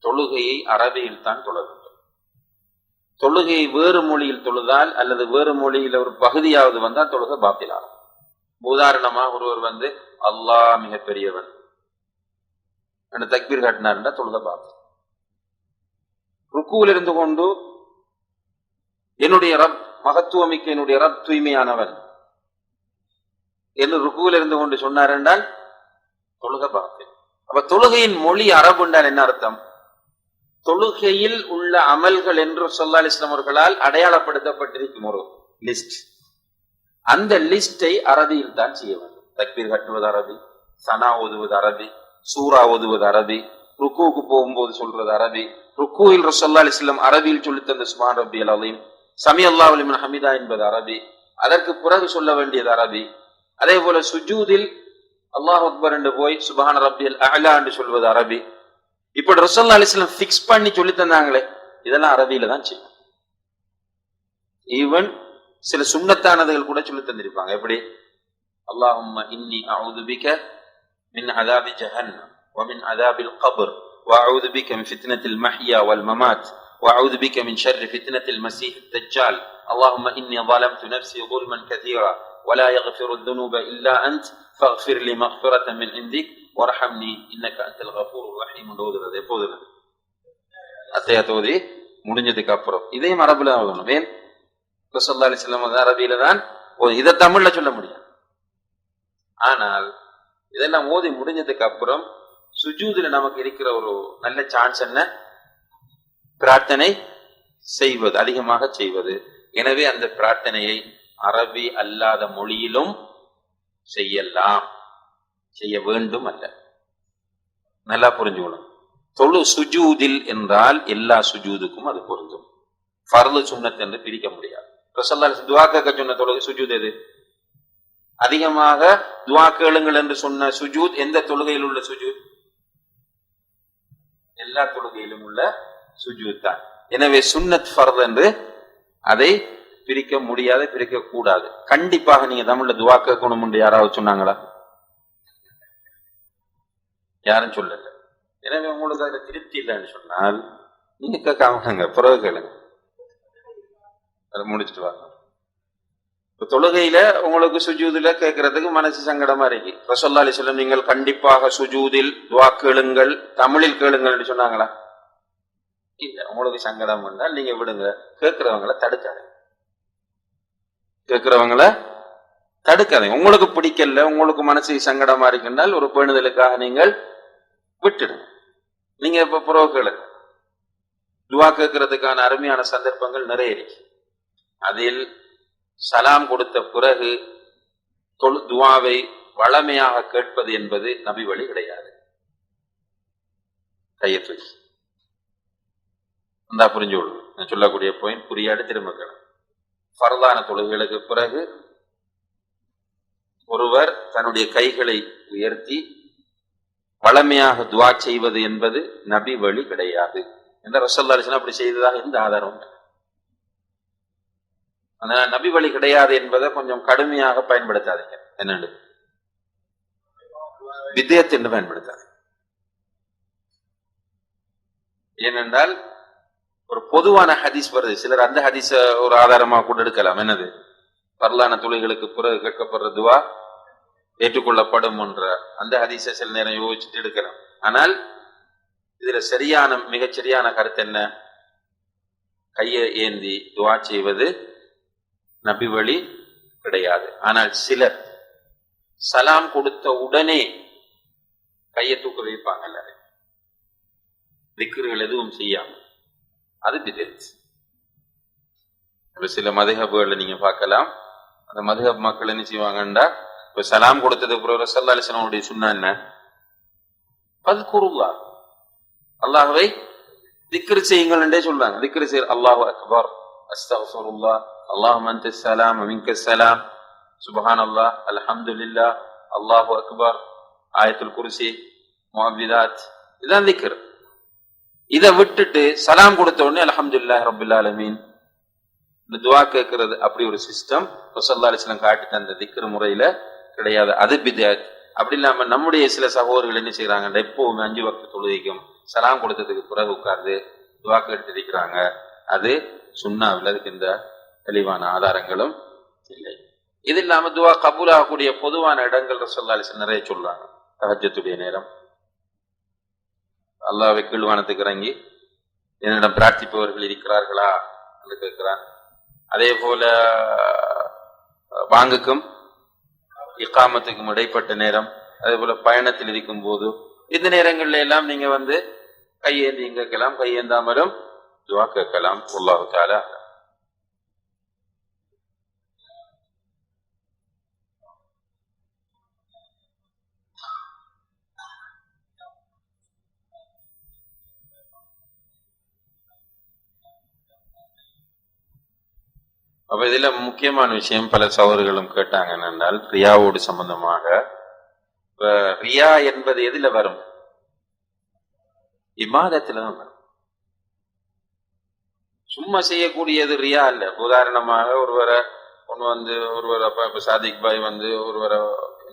தொழுகையை அரபியில் தான் தொழ வேண்டும். தொழுகையை வேறு மொழியில் தொழுதால் அல்லது வேறு மொழியில் ஒரு பகுதியாவது வந்தால் தொழுகை பாத்திலாகும். உதாரணமா ஒருவர் அல்லாஹ் மிகப்பெரியவன் என்று தக்பீர் காட்டினார்னா தொழுகை பாத்தில். ருக்குவில் இருந்து கொண்டு என்னுடைய ரப் மகத்துவமிக்க, என்னுடைய ரப் தூய்மையானவன் என்று ருக்குவில் இருந்து கொண்டு சொன்னார் என்றால் தொழுகை பாத்தில். அப்ப தொழுகையின் மொழி அரபு என்றால் என்ன அர்த்தம்? தொழுகையில் உள்ள அமல்கள் என்று ஸல்லல்லாஹு அலைஹி வஸல்லம் அவர்களால் அடையாளப்படுத்தப்பட்டிருக்கும் ஒரு லிஸ்ட். அந்த லிஸ்டை அரபியில் தான் செய்ய வேண்டும். தக்பீர் கட்டுவது அரபி, சனா ஓதுவது அரபி, சூரா ஓதுவது அரபி, ருக்குவுக்கு போகும்போது சொல்றது அரபி, ருக்குவில் ஸல்லல்லாஹு அலைஹி வஸல்லம் அரபியில் சொல்லி தந்த சுப்ஹான் ரப்பியல் அலீம், சமி அல்லாஹு லிமன் ஹமிதா என்பது அரபி, அதற்கு பிறகு சொல்ல வேண்டியது அரபி. அதே போல சுஜூதில் அல்லாஹ் அக்பர் என்று போய் சுப்ஹான ரப்பியல் அலா என்று சொல்வது அரபி. இப்படி ரசூலுல்லாஹி அலைஹி வஸல்லம் ஃபிக்ஸ் பண்ணி சொல்லி தந்தாங்களே, இதெல்லாம் அரபியில தான் செய்யும். ஈவன் சில சுன்னத்தானதுகள் கூட சொல்லி தந்திருப்பாங்க. எப்படி? அல்லாஹும்ம இன்னி அஊது பிக மின் அஸாபி ஜஹன்னம் வ மின் அஸாபில் கப்ர் வ அஊது பிக மின் ஃபித்னத்தில் மஹ்யா வல் மமாத் வ அஊது பிக மின் ஷர்ரி ஃபித்னத்தில் மஸீஹ் தஜ்ஜால் அல்லாஹும்ம இன்னி ظلمت نفسي ظلما كثيرا ولا يغفر الذنوب الا انت فاغفر لي مغفرة من عندك وارحمني انك انت الغفور الرحيم. ஓதுறது எப்போது? அத்தையாத் ஓதி முடிஞ்சதுக்கு அப்புறம். இதையும் அரபுல ஓதணும். ஏன்? ஸல்லல்லாஹு அலைஹி வஸல்லம் அரபியில தான், இதை தமிழ்ல சொல்ல முடியும். ஆனால் இதெல்லாம் ஓதி முடிஞ்சதுக்கு அப்புறம் சுஜூதுல நமக்கு இருக்கிற ஒரு நல்ல சான்ஸ் என்ன? பிரார்த்தனை செய்வது, அதிகமாக செய்வது. எனவே அந்த பிரார்த்தனையை அரபி அல்லாத மொழியிலும் செய்யலாம், செய்ய வேண்டும் அல்ல. நல்லா புரிஞ்சுக்கணும். தொழு சுஜூதில் என்றால் எல்லா சுஜூதுக்கும் அது பொருந்தும். ஃபர்து சுன்னத் என்று பிரிக்க முடியாது. ரசூலுல்லாஹி அலைஹி துஆ கேட்க சொன்ன தொழுகை சுஜூத் எது? அதிகமாக துஆ கேளுங்கள் என்று சொன்ன சுஜூத் எந்த தொழுகையில் உள்ள சுஜூத்? எல்லா தொழுகையிலும் உள்ள சுஜூத் தான். எனவே சுன்னத் ஃபர்து என்று அதை பிரிக்க முடியாது, பிரிக்க கூடாது. கண்டிப்பாக நீங்க தமிழ்ல துஆ கேட்கணும் என்று யாராவது சொன்னாங்களா? யாரும் சொல்லல. எனவே உங்களுக்கு அதுல திருப்தி இல்லைன்னு சொன்னால் நீங்க கேட்காம பிறகு கேளுங்க, அதை முடிச்சுட்டு வாங்க. தொழுகையில உங்களுக்கு சுஜூதுல கேட்கறதுக்கு மனசு சங்கடமா இருக்கு. ரசூலுல்லாஹி அலைஹி வஸல்லம் நீங்கள் கண்டிப்பாக சுஜூதில் துஆ கேளுங்கள், தமிழில் கேளுங்கள் என்று சொன்னாங்களா? இல்ல. உங்களுக்கு சங்கடம் என்றால் நீங்க விடுங்க, கேட்கிறவங்களை தடுக்காதீங்க. கேட்கிறவங்களை தடுக்காதீங்க. உங்களுக்கு பிடிக்கல, உங்களுக்கு மனசு சங்கடமா இருக்குன்றால் ஒரு பேணுதலுக்காக நீங்கள் விட்டுடுங்க. நீங்க இப்ப புறவு கேளுங்க. துஆ கேட்கறதுக்கான அருமையான சந்தர்ப்பங்கள் நிறைய இருக்கு. அதில் சலாம் கொடுத்த பிறகு துஆவை வளமையாக கேட்பது என்பது நபி வழி கிடையாது. கையெழுத்து அந்த புரிஞ்சு கொள்ளுங்க. நான் சொல்லக்கூடிய பாயிண்ட் புரியாடு திரும்ப கேளுங்க. ஃபர்தான தொழுகைகளுக்கு பிறகு ஒருவர் தன்னுடைய கைகளை உயர்த்தி வளமையாக துவா செய்வது என்பது நபி வழி கிடையாது என்ற ரசூலுல்லாஹி அலைஹி வஸல்லம் அப்படி செய்ததாக எந்த ஆதாரம் இல்லை. ஆனா நபி வழி கிடையாது என்பதை கொஞ்சம் கடுமையாக பயன்படுத்தாதீங்க. என்னன்னு வித்யத் என்று பயன்படுத்தாது. ஏனென்றால் ஒரு பொதுவான ஹதீஸ் வருது, சிலர் அந்த ஹதீஸ ஒரு ஆதாரமாக கூட எடுக்கலாம். என்னது பரலான தொழுகைகளுக்கு பிறகு கேட்கப்படுற துவா ஏற்றுக்கொள்ளப்படும் என்ற அந்த ஹதீஸை சில நேரம் யோசிச்சுட்டு எடுக்கலாம். ஆனால் இதுல மிகச் சரியான கருத்து என்ன? கையை ஏந்தி துவா செய்வது நபி வழி கிடையாது. ஆனால் சிலர் சலாம் கொடுத்த உடனே கையை தூக்க வைப்பாங்க, எல்லாரும் திக்ருகள் எதுவும் செய்யாம, அது பிதத். சில மதுஹப்களை நீங்க பார்க்கலாம். அந்த மதுஹப் மக்கள் என்ன செய்வாங்கண்டா, இப்ப சலாம் கொடுத்ததுக்கு பிறகு ரசூலுல்லாஹி அலைஹி வஸல்லம் சுன்னா என்ன? ஃபத்குருல்லாஹ், அல்லாஹ்வை திக்ர் செய்யுங்கள் என்றே சொல்றாங்க. திக்ர் செய்ய அல்லாஹு அக்பர், அஸ்தக்ஃபிருல்லாஹ், அல்லாஹும்ம அன்தஸ் ஸலாம் வ மின்கஸ் ஸலாம், சுப்ஹானல்லாஹ், அல்ஹம்துலில்லாஹ், அல்லாஹு அக்பர், ஆயத்துல் குர்சி, முஅவ்விதாத், இதான் திக்ர். இதை விட்டுட்டு சலாம் கொடுத்த உடனே அல்ஹம்துலில்லாஹி ரப்பில் ஆலமீன் இந்த துவா கேட்கிறது, அப்படி ஒரு சிஸ்டம் ரசூலுல்லாஹி அலைஹி வஸல்லம் காட்டி தந்த திக்ர் முறையில கிடையாது. அது பித்அத். அப்படி இல்லாம நம்முடைய சில சகோதரர்கள் என்ன செய்யறாங்க, எப்பவுமே 5 வக்த் தொழுகைக்கும் சலாம் கொடுத்ததுக்கு பிறகு உட்கார்ந்து துவா கேட்டு இருக்கிறாங்க. அது சுன்னாவில் அதுக்கு இந்த தெளிவான ஆதாரங்களும் இல்லை. இது இல்லாம துவா கபூல் ஆகக்கூடிய பொதுவான இடங்கள் ரசூலுல்லாஹி அலைஹி வஸல்லம் நிறைய சொல்றாங்க. தஹஜ்ஜுடைய நேரம் அல்லாஹ்வை கீழ்வானத்துக்கு இறங்கி என்னிடம் பிரார்த்திப்பவர்கள் இருக்கிறார்களா என்று கேட்கிறான். அதே போல பாங்குக்கும் இக்காமத்துக்கும் இடைப்பட்ட நேரம், அதே போல பயணத்தில் இருக்கும் போது, இந்த நேரங்கள்ல எல்லாம் நீங்க கையேந்தி கேட்கலாம், கையேந்தாமலும் துவா கேட்கலாம். அல்லாஹ் தஆலா அப்ப இதுல முக்கியமான விஷயம் பல சகோதரர்களும் கேட்டாங்க என்றால், ரியாவோடு சம்பந்தமாக. ரியா என்பது எதுல வரும்? இபாதத்துல தான் வரும். சும்மா செய்யக்கூடியது ரியா இல்ல. உதாரணமாக ஒருவரை இப்ப சாதிக் பாய் ஒருவரை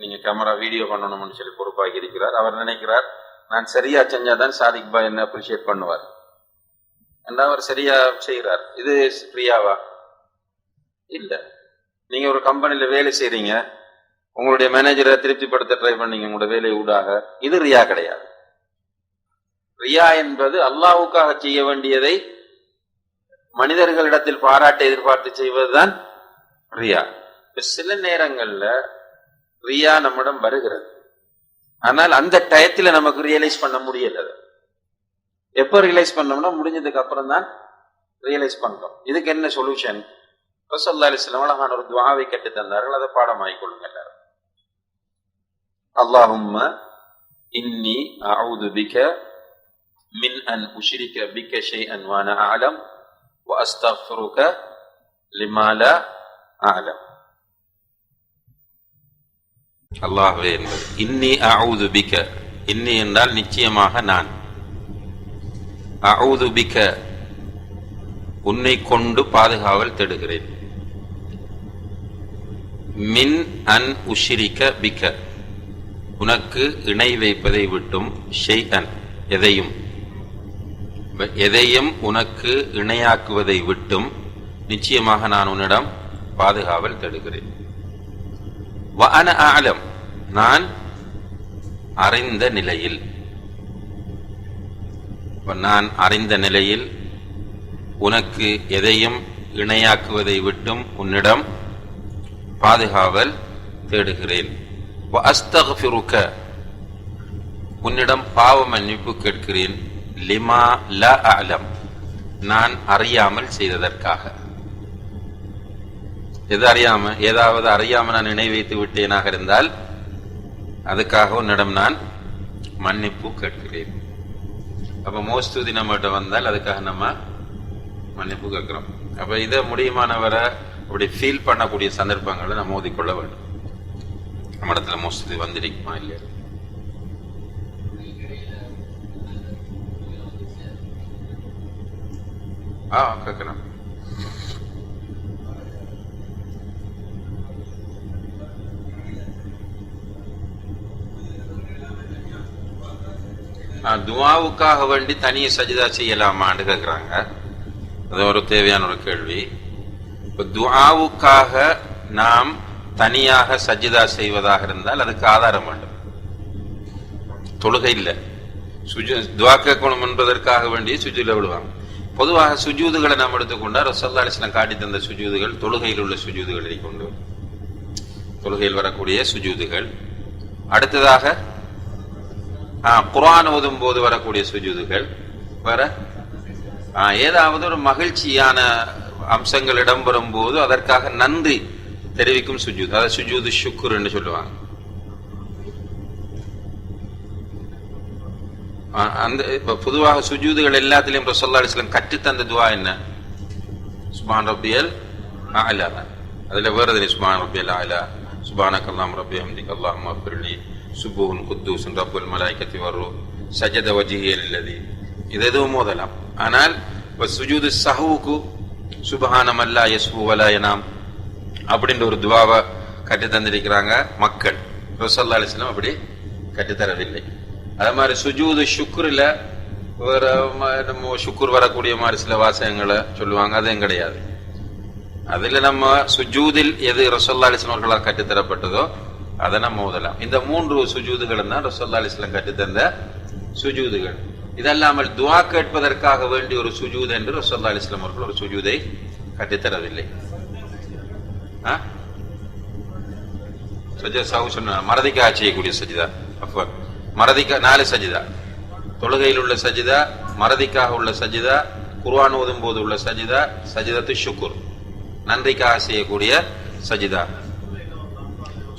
நீங்க கேமரா வீடியோ பண்ணணும்னு சொல்லி பொறுப்பாக்கி இருக்கிறார். அவர் நினைக்கிறார், நான் சரியா செஞ்சாதான் சாதிக் பாய் என்ன அப்ரிஷியேட் பண்ணுவார். அவர் சரியா செய்கிறார். இது ரியாவா? இல்ல. நீங்க ஒரு கம்பெனில வேலை செய்றீங்க, உங்களுடைய மேனேஜரை திருப்திப்படுத்த ட்ரை பண்ணீங்க உங்களுடைய வேலை ஊடாக, இது ரியா கிடையாது. ரியா என்பது அல்லாஹ்வுக்காக செய்ய வேண்டியதை மனிதர்களிடத்தில் பாராட்ட எதிர்பார்த்து செய்வதுதான் ரியா. சில நேரங்கள்ல ரியா நம்மிடம் வருகிறது, ஆனால் அந்த டயத்துல நமக்கு ரியலைஸ் பண்ண முடியல. எப்ப ரியலைஸ் பண்ணோம்னா முடிஞ்சதுக்கு அப்புறம் தான் ரியலைஸ் பண்றோம். இதுக்கு என்ன சொல்யூஷன்? ரசூலுல்லாஹி அலைஹி வஸல்லம் அழகான ஒரு துஆவை கற்று தந்தார்கள். அதை பாடமாக்கிக் கொள்ளுங்க எல்லாரும். அல்லாஹும்ம இன்னி அஊது பிக மின் அன் உஷ்ரிக பிக ஷைஅன் வ அன அஅலம் வ அஸ்தக்ஃபிருக லிமா லா அஅலம். அல்லாஹ்வே என்பது இன்னி அஊது பிக, இன்னி என்றால் நிச்சயமாக நான், அஊது பிக உன்னை கொண்டு பாதுகாவல் தேடுகிறேன், மின் அன் உஷ்ரிக பிக உனக்கு இணை வைப்பதை விட்டும், ஷைஅன் எதையும் உனக்கு இணையாக்குவதை விட்டும் நிச்சயமாக நான் உன்னிடம் பாதுகாவல் தேடுகிறேன். வ அன அஅலம் நான் அறிந்த நிலையில், நான் அறிந்த நிலையில் உனக்கு எதையும் இணையாக்குவதை விட்டும் உன்னிடம் பாதுகாவல் தேடுகிறேன். வ அஸ்தக்ஃபிருக உன்னிடம் பாவ மன்னிப்பு கேட்கிறேன், லிமா லா அஅலம் நான் அறியாமல் செய்ததற்காக. ஏதாவது அறியாம நான் நினை வைத்து விட்டேனாக இருந்தால் அதுக்காக உன்னிடம் நான் மன்னிப்பு கேட்கிறேன். அப்ப மோஸ்துதி நம்மகிட்ட வந்தால் அதுக்காக நம்ம மன்னிப்பு கேட்கிறோம். அப்ப இதை முடியுமானவரை அப்படி ஃபீல் பண்ணக்கூடிய சந்தர்ப்பங்களை நம்ம ஓதிக்கொள்ள வேண்டும். நம்ம இடத்துல மோஸ்துதி வந்திருக்குமா இல்லையா? கேட்கலாம். துவாவுக்காக வேண்டி தனிய சஜிதா செய்யலாமான்னு கேட்குறாங்க. அது ஒரு தேவையான ஒரு கேள்வி. இப்போ துவாவுக்காக நாம் தனியாக சஜிதா செய்வதாக இருந்தால் அதுக்கு ஆதாரம் வேண்டும். தொழுகை இல்லை, துவா கேட்கணும் என்பதற்காக வேண்டிய சுஜூல விடுவாங்க. பொதுவாக சுஜூதுகளை நாம் எடுத்துக்கொண்டா ரசூலுல்லாஹி அலைஹி வஸல்லம் காட்டி தந்த சுஜூதுகள் தொழுகையில் உள்ள சுஜூதுகளை கொண்டு, தொழுகையில் வரக்கூடிய சுஜூதுகள். அடுத்ததாக குர்ஆன் ஓதும் போது வரக்கூடிய சுஜூதுகள். வேற ஏதாவது ஒரு மகிழ்ச்சியான அம்சங்கள் இடம்பெறும் போது அதற்காக நன்றி தெரிவிக்கும் சுஜூத், அதாவது சுஜூது ஷுக்ர் என்று சொல்லுவாங்க. அந்த பொதுவாக சுஜூதுகள் எல்லாத்திலையும் ரசூலுல்லாஹி அலைஹி வஸல்லம் கற்று தந்த துஆ என்ன? சுப்ஹான் ரப்பியல் அலா. அதுல வேற எது? சுப்ஹான் ரப்பியல் அலா, சுப்ஹானக்கல்லாஹு ரப்பி ஹம்திக அல்லாஹும்ம ஃபிர்லி, சுபூன் குத்தூஸன் ரப்புல் மலாயிகத்தி வர்ரூஹ், சஜத வஜ்ஹி லில்லதி. இது எதுவும் மோதலாம். ஆனால் சுஜூது சஹூக்கு சுப்ஹான மல்லா யஸ்ஹு வலா யனாம் அப்படின்ற ஒரு துவாவை கற்று தந்திருக்கிறாங்க மக்கள். ரசூலுல்லாஹி அலைஹி வஸல்லம் அப்படி கற்றுத்தரவில்லை. அதே மாதிரி சுஜூது ஷுக்ரில் ஷுக்குர் வரக்கூடிய மாதிரி சில வாசகங்களை சொல்லுவாங்க, அதுவும் கிடையாது. அதுல நம்ம சுஜூதில் எது ரசூலுல்லாஹி அலைஹி வஸல்லம் அவர்களால் கற்றுத்தரப்பட்டதோ அதை நம்ம ஓதலாம். இந்த 3 சுஜூதுகள் தான் ரசூலுல்லாஹி அலைஹி வஸல்லம் கற்றுத்தந்த சுஜூதுகள். இதல்லாமல் துஆ கேட்பதற்காக வேண்டி ஒரு சுஜூத் என்று ரசூலுல்லாஹி அலைஹி வஸல்லம் அவர்கள் ஒரு சுஜூதை கற்றுத்தரவில்லை. மறதிக்காக செய்யக்கூடிய சஜிதா, அப்ப மறதிக்க 4 சஜிதா: தொழுகையில் உள்ள சஜிதா, மறதிக்காக உள்ள சஜிதா, குர்ஆன் ஓதும் போது உள்ள சஜிதா, சஜிதத்து ஷுக்ர், நன்றிக்காக செய்யக்கூடிய சஜிதா.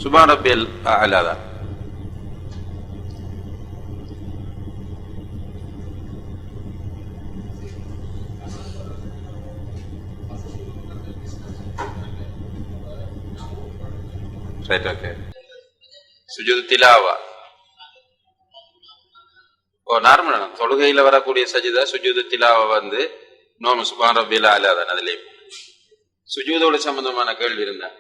சுப்ஹான ரப்பியல் அலா. Right, okay. சுஜூது திலாவா நார்மலா தொழுகையில வரக்கூடிய சஜிதா. சுஜூது திலாவா வந்து நோம் சுப்ஹான ரப்பியல் அலா தான். அதுலயும் சுஜூதோட சம்பந்தமான கேள்வி இருந்தா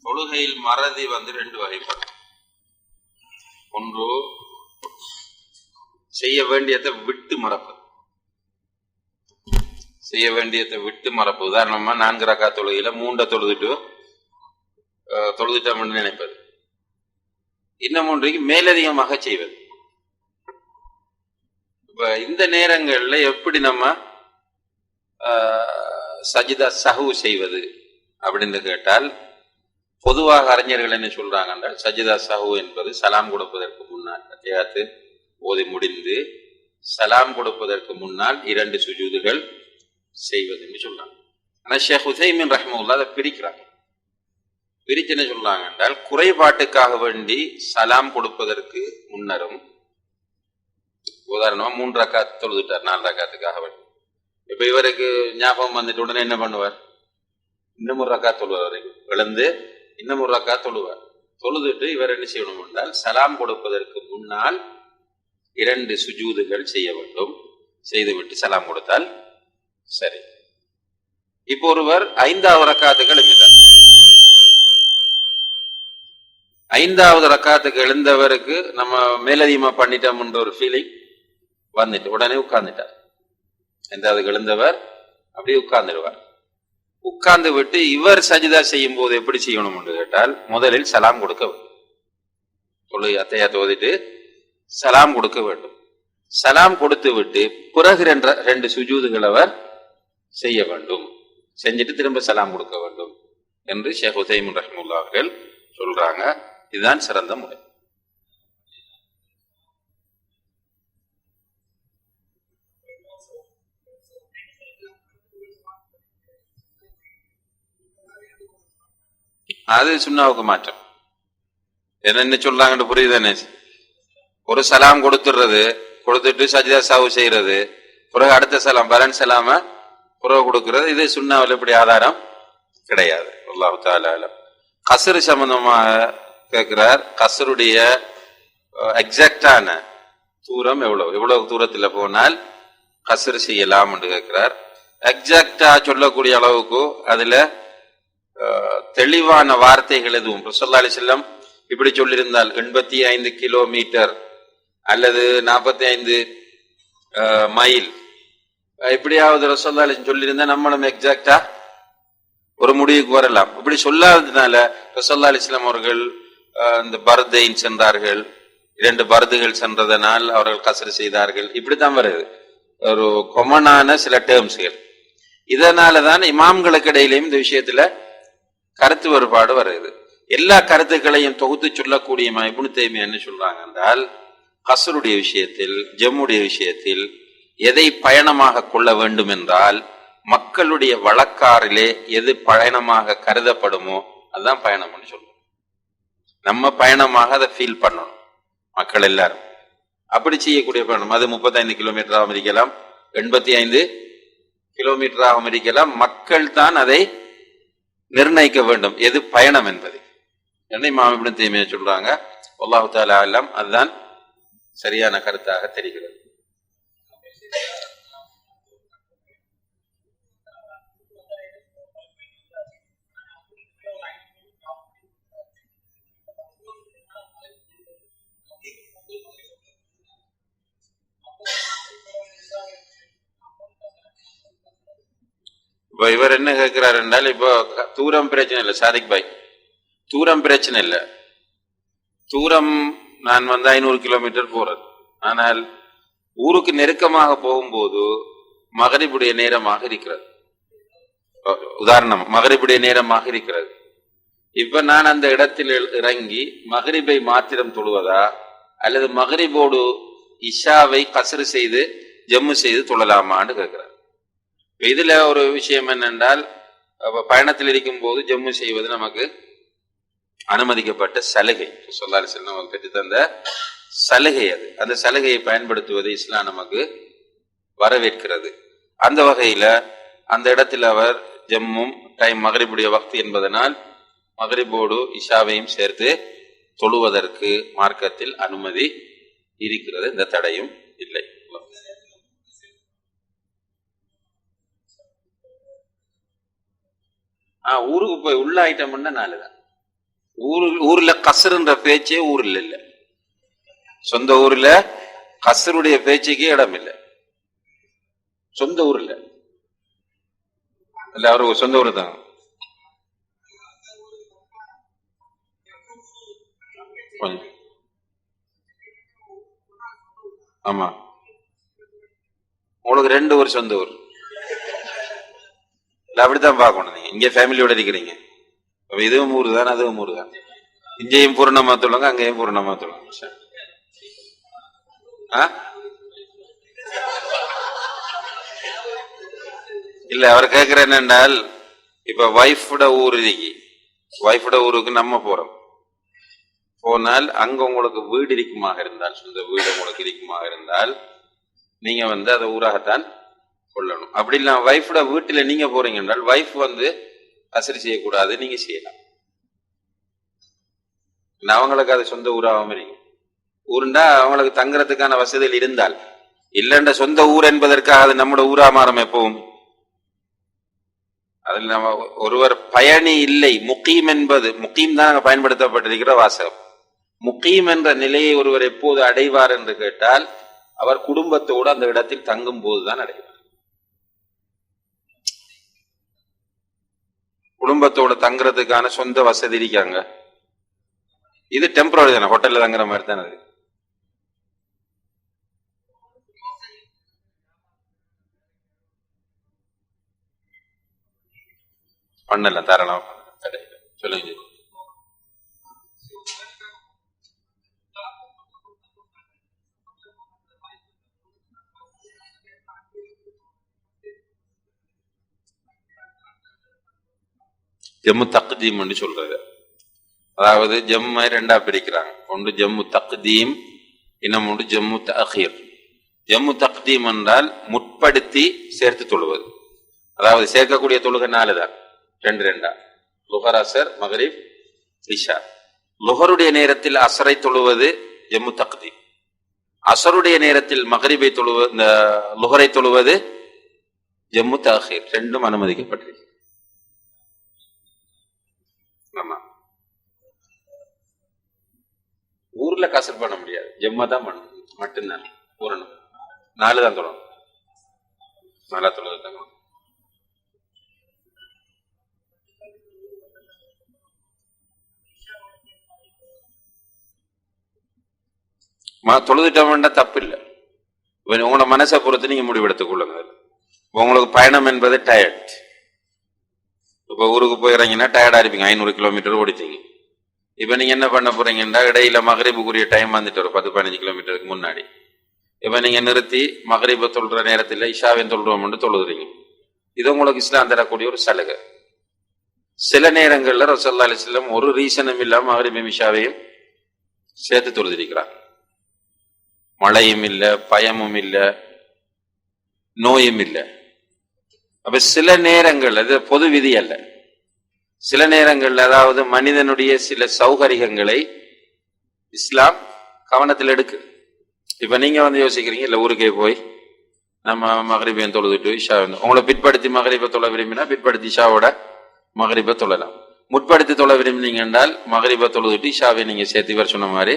தொழுகையில் மறதி வந்து 2 வகைப்படும். ஒன்று செய்ய வேண்டியதை விட்டு மறப்பு. செய்ய வேண்டியதை விட்டு மறப்பு. உதாரணமா 4 ரக்காத் தொழுகையில 3 தொழுதுட்டோம் நினைப்பது. இன்னும் ஒன்றைக்கு மேலதிகமாக செய்வது. இப்ப இந்த நேரங்கள்ல எப்படி நம்ம சஜிதா சஹு செய்வது அப்படின்னு கேட்டால், பொதுவாக அறிஞர்கள் என்ன சொல்றாங்க என்றால், சஜிதா சஹு என்பது சலாம் கொடுப்பதற்கு முன்னால், அத்தியாயத்து ஓதி முடிந்து சலாம் கொடுப்பதற்கு முன்னால் 2 சுஜூதுகள் செய்வது என்று சொல்றாங்க. ஆனா ஷேக் உதைமின் ரஹ்மத்துல்லாஹி அதை பிரிக்கிறாங்க. பிரிச்சு என்ன சொல்றாங்க என்றால், குறைபாட்டுக்காக வேண்டி சலாம் கொடுப்பதற்கு முன்னரும், உதாரணமா 3 ரக்காத் தொழுதுட்டார், 4 ரக்காத்துக்காக வேண்டி. இப்ப இவருக்கு ஞாபகம் வந்துட்டு உடனே என்ன பண்ணுவார்? இன்னும் 1 ரக்காத் தொழுவார், எழுந்து இன்னும் 1 ரக்காத் தொழுவார். தொழுதுட்டு இவர் என்ன செய்யணும் என்றால், சலாம் கொடுப்பதற்கு முன்னால் 2 சுஜூதுகள் செய்ய வேண்டும். செய்துவிட்டு சலாம் கொடுத்தால் சரி. இப்போ ஒருவர் 5வது ரக்காத்துக்கு எழுந்தார். 5வது ரக்காத்துக்கு எழுந்தவருக்கு நம்ம மேலதிகமா பண்ணிட்டோம் என்ற ஒரு ஃபீலிங் வந்துட்டு உடனே உட்கார்ந்துட்டார். 5வது எழுந்தவர் அப்படியே உட்கார்ந்துடுவார். உட்கார்ந்து விட்டு இவர் சஜிதா செய்யும் போது எப்படி செய்யணும் என்று கேட்டால், முதலில் சலாம் கொடுக்க வேண்டும். தொழுகை அத்தையாத் ஓதிட்டு சலாம் கொடுக்க வேண்டும். சலாம் கொடுத்து விட்டு பிறகு 2 சுஜூதுகள் அவர் செய்ய வேண்டும். செஞ்சுட்டு திரும்ப சலாம் கொடுக்க வேண்டும் என்று ஷேக் உதைமின் ரஹ்மத்துல்லாஹி அவர்கள் சொல்றாங்க. இதுதான் சிறந்த முறை. அது சுண்ணாவுக்கு மாற்றம். என்ன சொல்றாங்கன்னு புரியுதானே? ஒரு சலாம் கொடுத்துடுறது, கொடுத்துட்டு சஜிதா சாவு செய்யறது, பிறகு அடுத்த சலாம் பேலன்ஸ் சலாம பிறகு கொடுக்கறது, இது சுண்ணாவில் இப்படி ஆதாரம் கிடையாது. அல்லாஹ் தஆலா அலம். கஸ்ர் சம்பந்தமாக கேட்கிறார். கஸ்ருடைய எக்ஸாக்டான தூரம் எவ்வளவு தூரத்தில் போனால் கஸ்ர் செய்யலாம் என்று கேட்கிறார். எக்ஸாக்டா சொல்லக்கூடிய அளவுக்கு அதுல தெளிவான வார்த்தைகள் எதுவும் ரசூலுல்லாஹி அலைஹி வஸல்லம் இப்படி சொல்லியிருந்தால் 85 கிலோமீட்டர் அல்லது 45 மைல் இப்படியாவது ரசூலுல்லாஹி அலைஹி வஸல்லம் சொல்லியிருந்தா நம்மளும் எக்ஸாக்டா ஒரு முடிவுக்கு வரலாம். இப்படி சொல்லாததுனால ரசூலுல்லாஹி அலைஹி வஸல்லம் அவர்கள் இந்த பர்தைன் சென்றார்கள், 2 பர்துகள் சென்றதனால் அவர்கள் கஸ்ர் செய்தார்கள், இப்படித்தான் வருது ஒரு கொமனான சில டேர்ம்ஸ்கள். இதனாலதான் இமாம்களுக்கு இடையிலையும் இந்த விஷயத்துல கருத்து வேறுபாடு வருது. எல்லா கருத்துக்களையும் தொகுத்து சொல்லக்கூடிய இப்னு தைமியா என்ன சொல்றாங்க என்றால், கஸ்ருடைய விஷயத்தில் ஜம்முடைய விஷயத்தில் எதை பயணமாக கொள்ள வேண்டும் என்றால் மக்களுடைய வழக்காறிலே எது பயணமாக கருதப்படுமோ அதுதான் பயணம்னு சொல்றோம். நம்ம பயணமாக அதை ஃபீல் பண்ணணும் மக்கள் எல்லாரும். அப்படி செய்யக்கூடிய பயணம் அது 35 கிலோமீட்டராக இருக்கலாம், 85 கிலோமீட்டராக இருக்கலாம். மக்கள் தான் அதை நிர்ணயிக்க வேண்டும் எது பயணம் என்பதை. இமாம் இப்னு தைமியா சொல்றாங்க, அல்லாஹ் தஆலா அலம், அதுதான் சரியான கருத்தாக தெரிகிறது. இவர் என்ன கேட்கிறார் என்றால், இப்போ தூரம் பிரச்சனை இல்லை சாதிக் பாய், தூரம் பிரச்சனை இல்லை. தூரம் நான் 500 கிலோமீட்டர் போறது, ஆனால் ஊருக்கு நெருக்கமாக போகும்போது மகரிபுடைய நேரமாக இருக்கிறது. உதாரணம், மகரிபுடைய நேரமாக இருக்கிறது. இப்ப நான் அந்த இடத்தில் இறங்கி மகரிபை மாத்திரம் தொழுவதா அல்லது மகரிபோடு இஷாவை கஸ்ர் செய்து ஜம்மு செய்து தொழலாமான்னு கேட்கிறார். இதுல ஒரு விஷயம் என்னென்றால், பயணத்தில் இருக்கும் போது ஜம்மு செய்வது நமக்கு அனுமதிக்கப்பட்ட சலுகை. ஸல்லல்லாஹு அலைஹி வஸல்லம் பெற்று தந்த சலுகை அது. அந்த சலுகையை பயன்படுத்துவது இஸ்லாம் நமக்கு வரவேற்கிறது. அந்த வகையில அந்த இடத்தில் அவர் ஜம்மும் டைம் மகரிபுடைய வக்து என்பதனால் மகரிபோடு இஷாவையும் சேர்த்து தொழுவதற்கு மார்க்கத்தில் அனுமதி இருக்கிறது, இந்த தடையும் இல்லை. ஊருக்கு போய் உள்ள ஐட்டம்னா 4 தான். ஊர்ல கசருன்ற பேச்சே ஊர்ல இல்ல. சொந்த ஊர்ல கசருடைய பேச்சுக்கே இடம் இல்லை. சொந்த ஊர்ல இல்ல, அவரு சொந்த ஊர் தான். ஆமா, உங்களுக்கு 2 ஊர் சொந்த ஊர் இல்ல, அப்படித்தான் பார்க்கணும். நீங்க இங்க ஃபேமிலியோட இருக்கிறீங்க, இதுவும் ஊரு தான் அதுவும் ஊரு தான். இங்கேயும் பூர்ணமா சொல்லுங்க, அங்கேயும் பூர்ணமா சொல்லுங்க. இல்ல, அவர் கேட்கிற என்னென்றால், இப்ப வைஃபோட ஊர் இருக்கு, வைஃபோட ஊருக்கு நம்ம போறோம், போனால் அங்க உங்களுக்கு வீடு இருக்குமாக இருந்தால், சொந்த வீடு உங்களுக்கு இருக்குமாக இருந்தால் நீங்க அதை ஊராகத்தான் கொள்ளணும். அப்படி இல்ல வைஃபோட வீட்டுல நீங்க போறீங்க என்றால் வைஃப் கஸ்ர் செய்யக்கூடாது, நீங்க செய்யலாம். அவங்களுக்கு அது சொந்த ஊராகவும் இருக்கும். ஊருண்டா அவங்களுக்கு தங்குறதுக்கான வசதிகள் இருந்தால், இல்லைன்ற சொந்த ஊர் என்பதற்காக அது நம்மளோட ஊரா மாறும் எப்பவும். அதில் நம்ம ஒருவர் பயணி இல்லை, முகீம் என்பது, முகீம் தான் பயன்படுத்தப்பட்டிருக்கிற வாசகம். முகீம் என்ற நிலையை ஒருவர் எப்போது அடைவார் என்று கேட்டால், அவர் குடும்பத்தோடு அந்த இடத்தில் தங்கும் போதுதான் அடைவார். குடும்பத்தோட தங்குறதுக்கான சொந்த வசதி இருக்காங்க, இது டெம்பரரி தானே, ஹோட்டல்ல தங்குற மாதிரி தானே. அது பண்ணல, தாராளமா சொல்லுங்க. ஜம்மு தக்தீம் சொல்றது அதாவது ஜம்மை ரெண்டா பிரிக்கிறாங்க. ஒன்று ஜம்மு தக்தீம், இன்னும் ஒன்று ஜம்மு தஅkhir. ஜம்மு தக்தீம் என்றால் முற்படுத்தி சேர்த்து தொழுவது. அதாவது சேர்க்கக்கூடிய தொழுகை 4 தான், 2 லுஹர் அசர் மக்ரிப் இஷா. லுஹருடைய நேரத்தில் அசரை தொழுவது ஜம்மு தக்தீம், அசருடைய நேரத்தில் மக்ரிபை தொழுவது, இந்த லுஹரை தொழுவது ஜம்மு தஅkhir. ரெண்டும் அனுமதிக்கப்பட்டிருக்கு. ஆமா, ஊர்ல கசர் பண்ண முடியாது, ஜம்மா தான் பண்ணணும் மட்டும்தான். பூரணம் 4 தான் தொழணும், 4 தொழுது தான். தொழுதுட்டோம்னா தப்பு இல்லை, உங்களோட மனசை பொறுத்து நீங்க முடிவெடுத்துக் கொள்ளுங்க. உங்களுக்கு பயணம் என்பது டயர்ட். இப்ப ஊருக்கு போயிறீங்கன்னா டயர்டா இருப்பீங்க, 500 கிலோமீட்டர் ஓடிட்டீங்க. இப்ப நீங்க என்ன பண்ண போறீங்கன்னா, இடையில மகரிபுக்குரிய டைம் வந்துட்டு ஒரு 10-15 கிலோமீட்டருக்கு முன்னாடி இப்ப நீங்க நிறுத்தி மகரிப தொழுற நேரத்தில் இஷாவையும் தொழுறோம்னு தொழுதுறீங்க. இது உங்களுக்கு இஸ்லாம் தரக்கூடிய ஒரு சலுகை. சில நேரங்கள்ல ரசூலுல்லாஹி அலைஹி வஸல்லம் ஒரு ரீசனும் இல்லாம மகரிபையும் இஷாவையும் சேர்த்து தொழுதிருக்கிறார். மழையும் இல்லை, பயமும் இல்லை, நோயும் இல்லை. அப்ப சில நேரங்கள், அது பொது விதி அல்ல, சில நேரங்கள், அதாவது மனிதனுடைய சில சௌகரியங்களை இஸ்லாம் கவனத்தில் எடுக்கு. இப்ப நீங்க யோசிக்கிறீங்க, இல்ல ஊருக்கே போய் நம்ம மகரிபையும் தொழுதுட்டு இஷா, உங்களை பிற்படுத்தி மகரிபை தொழ விரும்பினா பிற்படுத்தி இஷாவோட மகரிபை தொழலாம். முற்படுத்தி தொழ விரும்பினீங்க என்றால் மகரிபை தொழுதுட்டு இஷாவை நீங்க சேர்த்து இவர் சொன்ன மாதிரி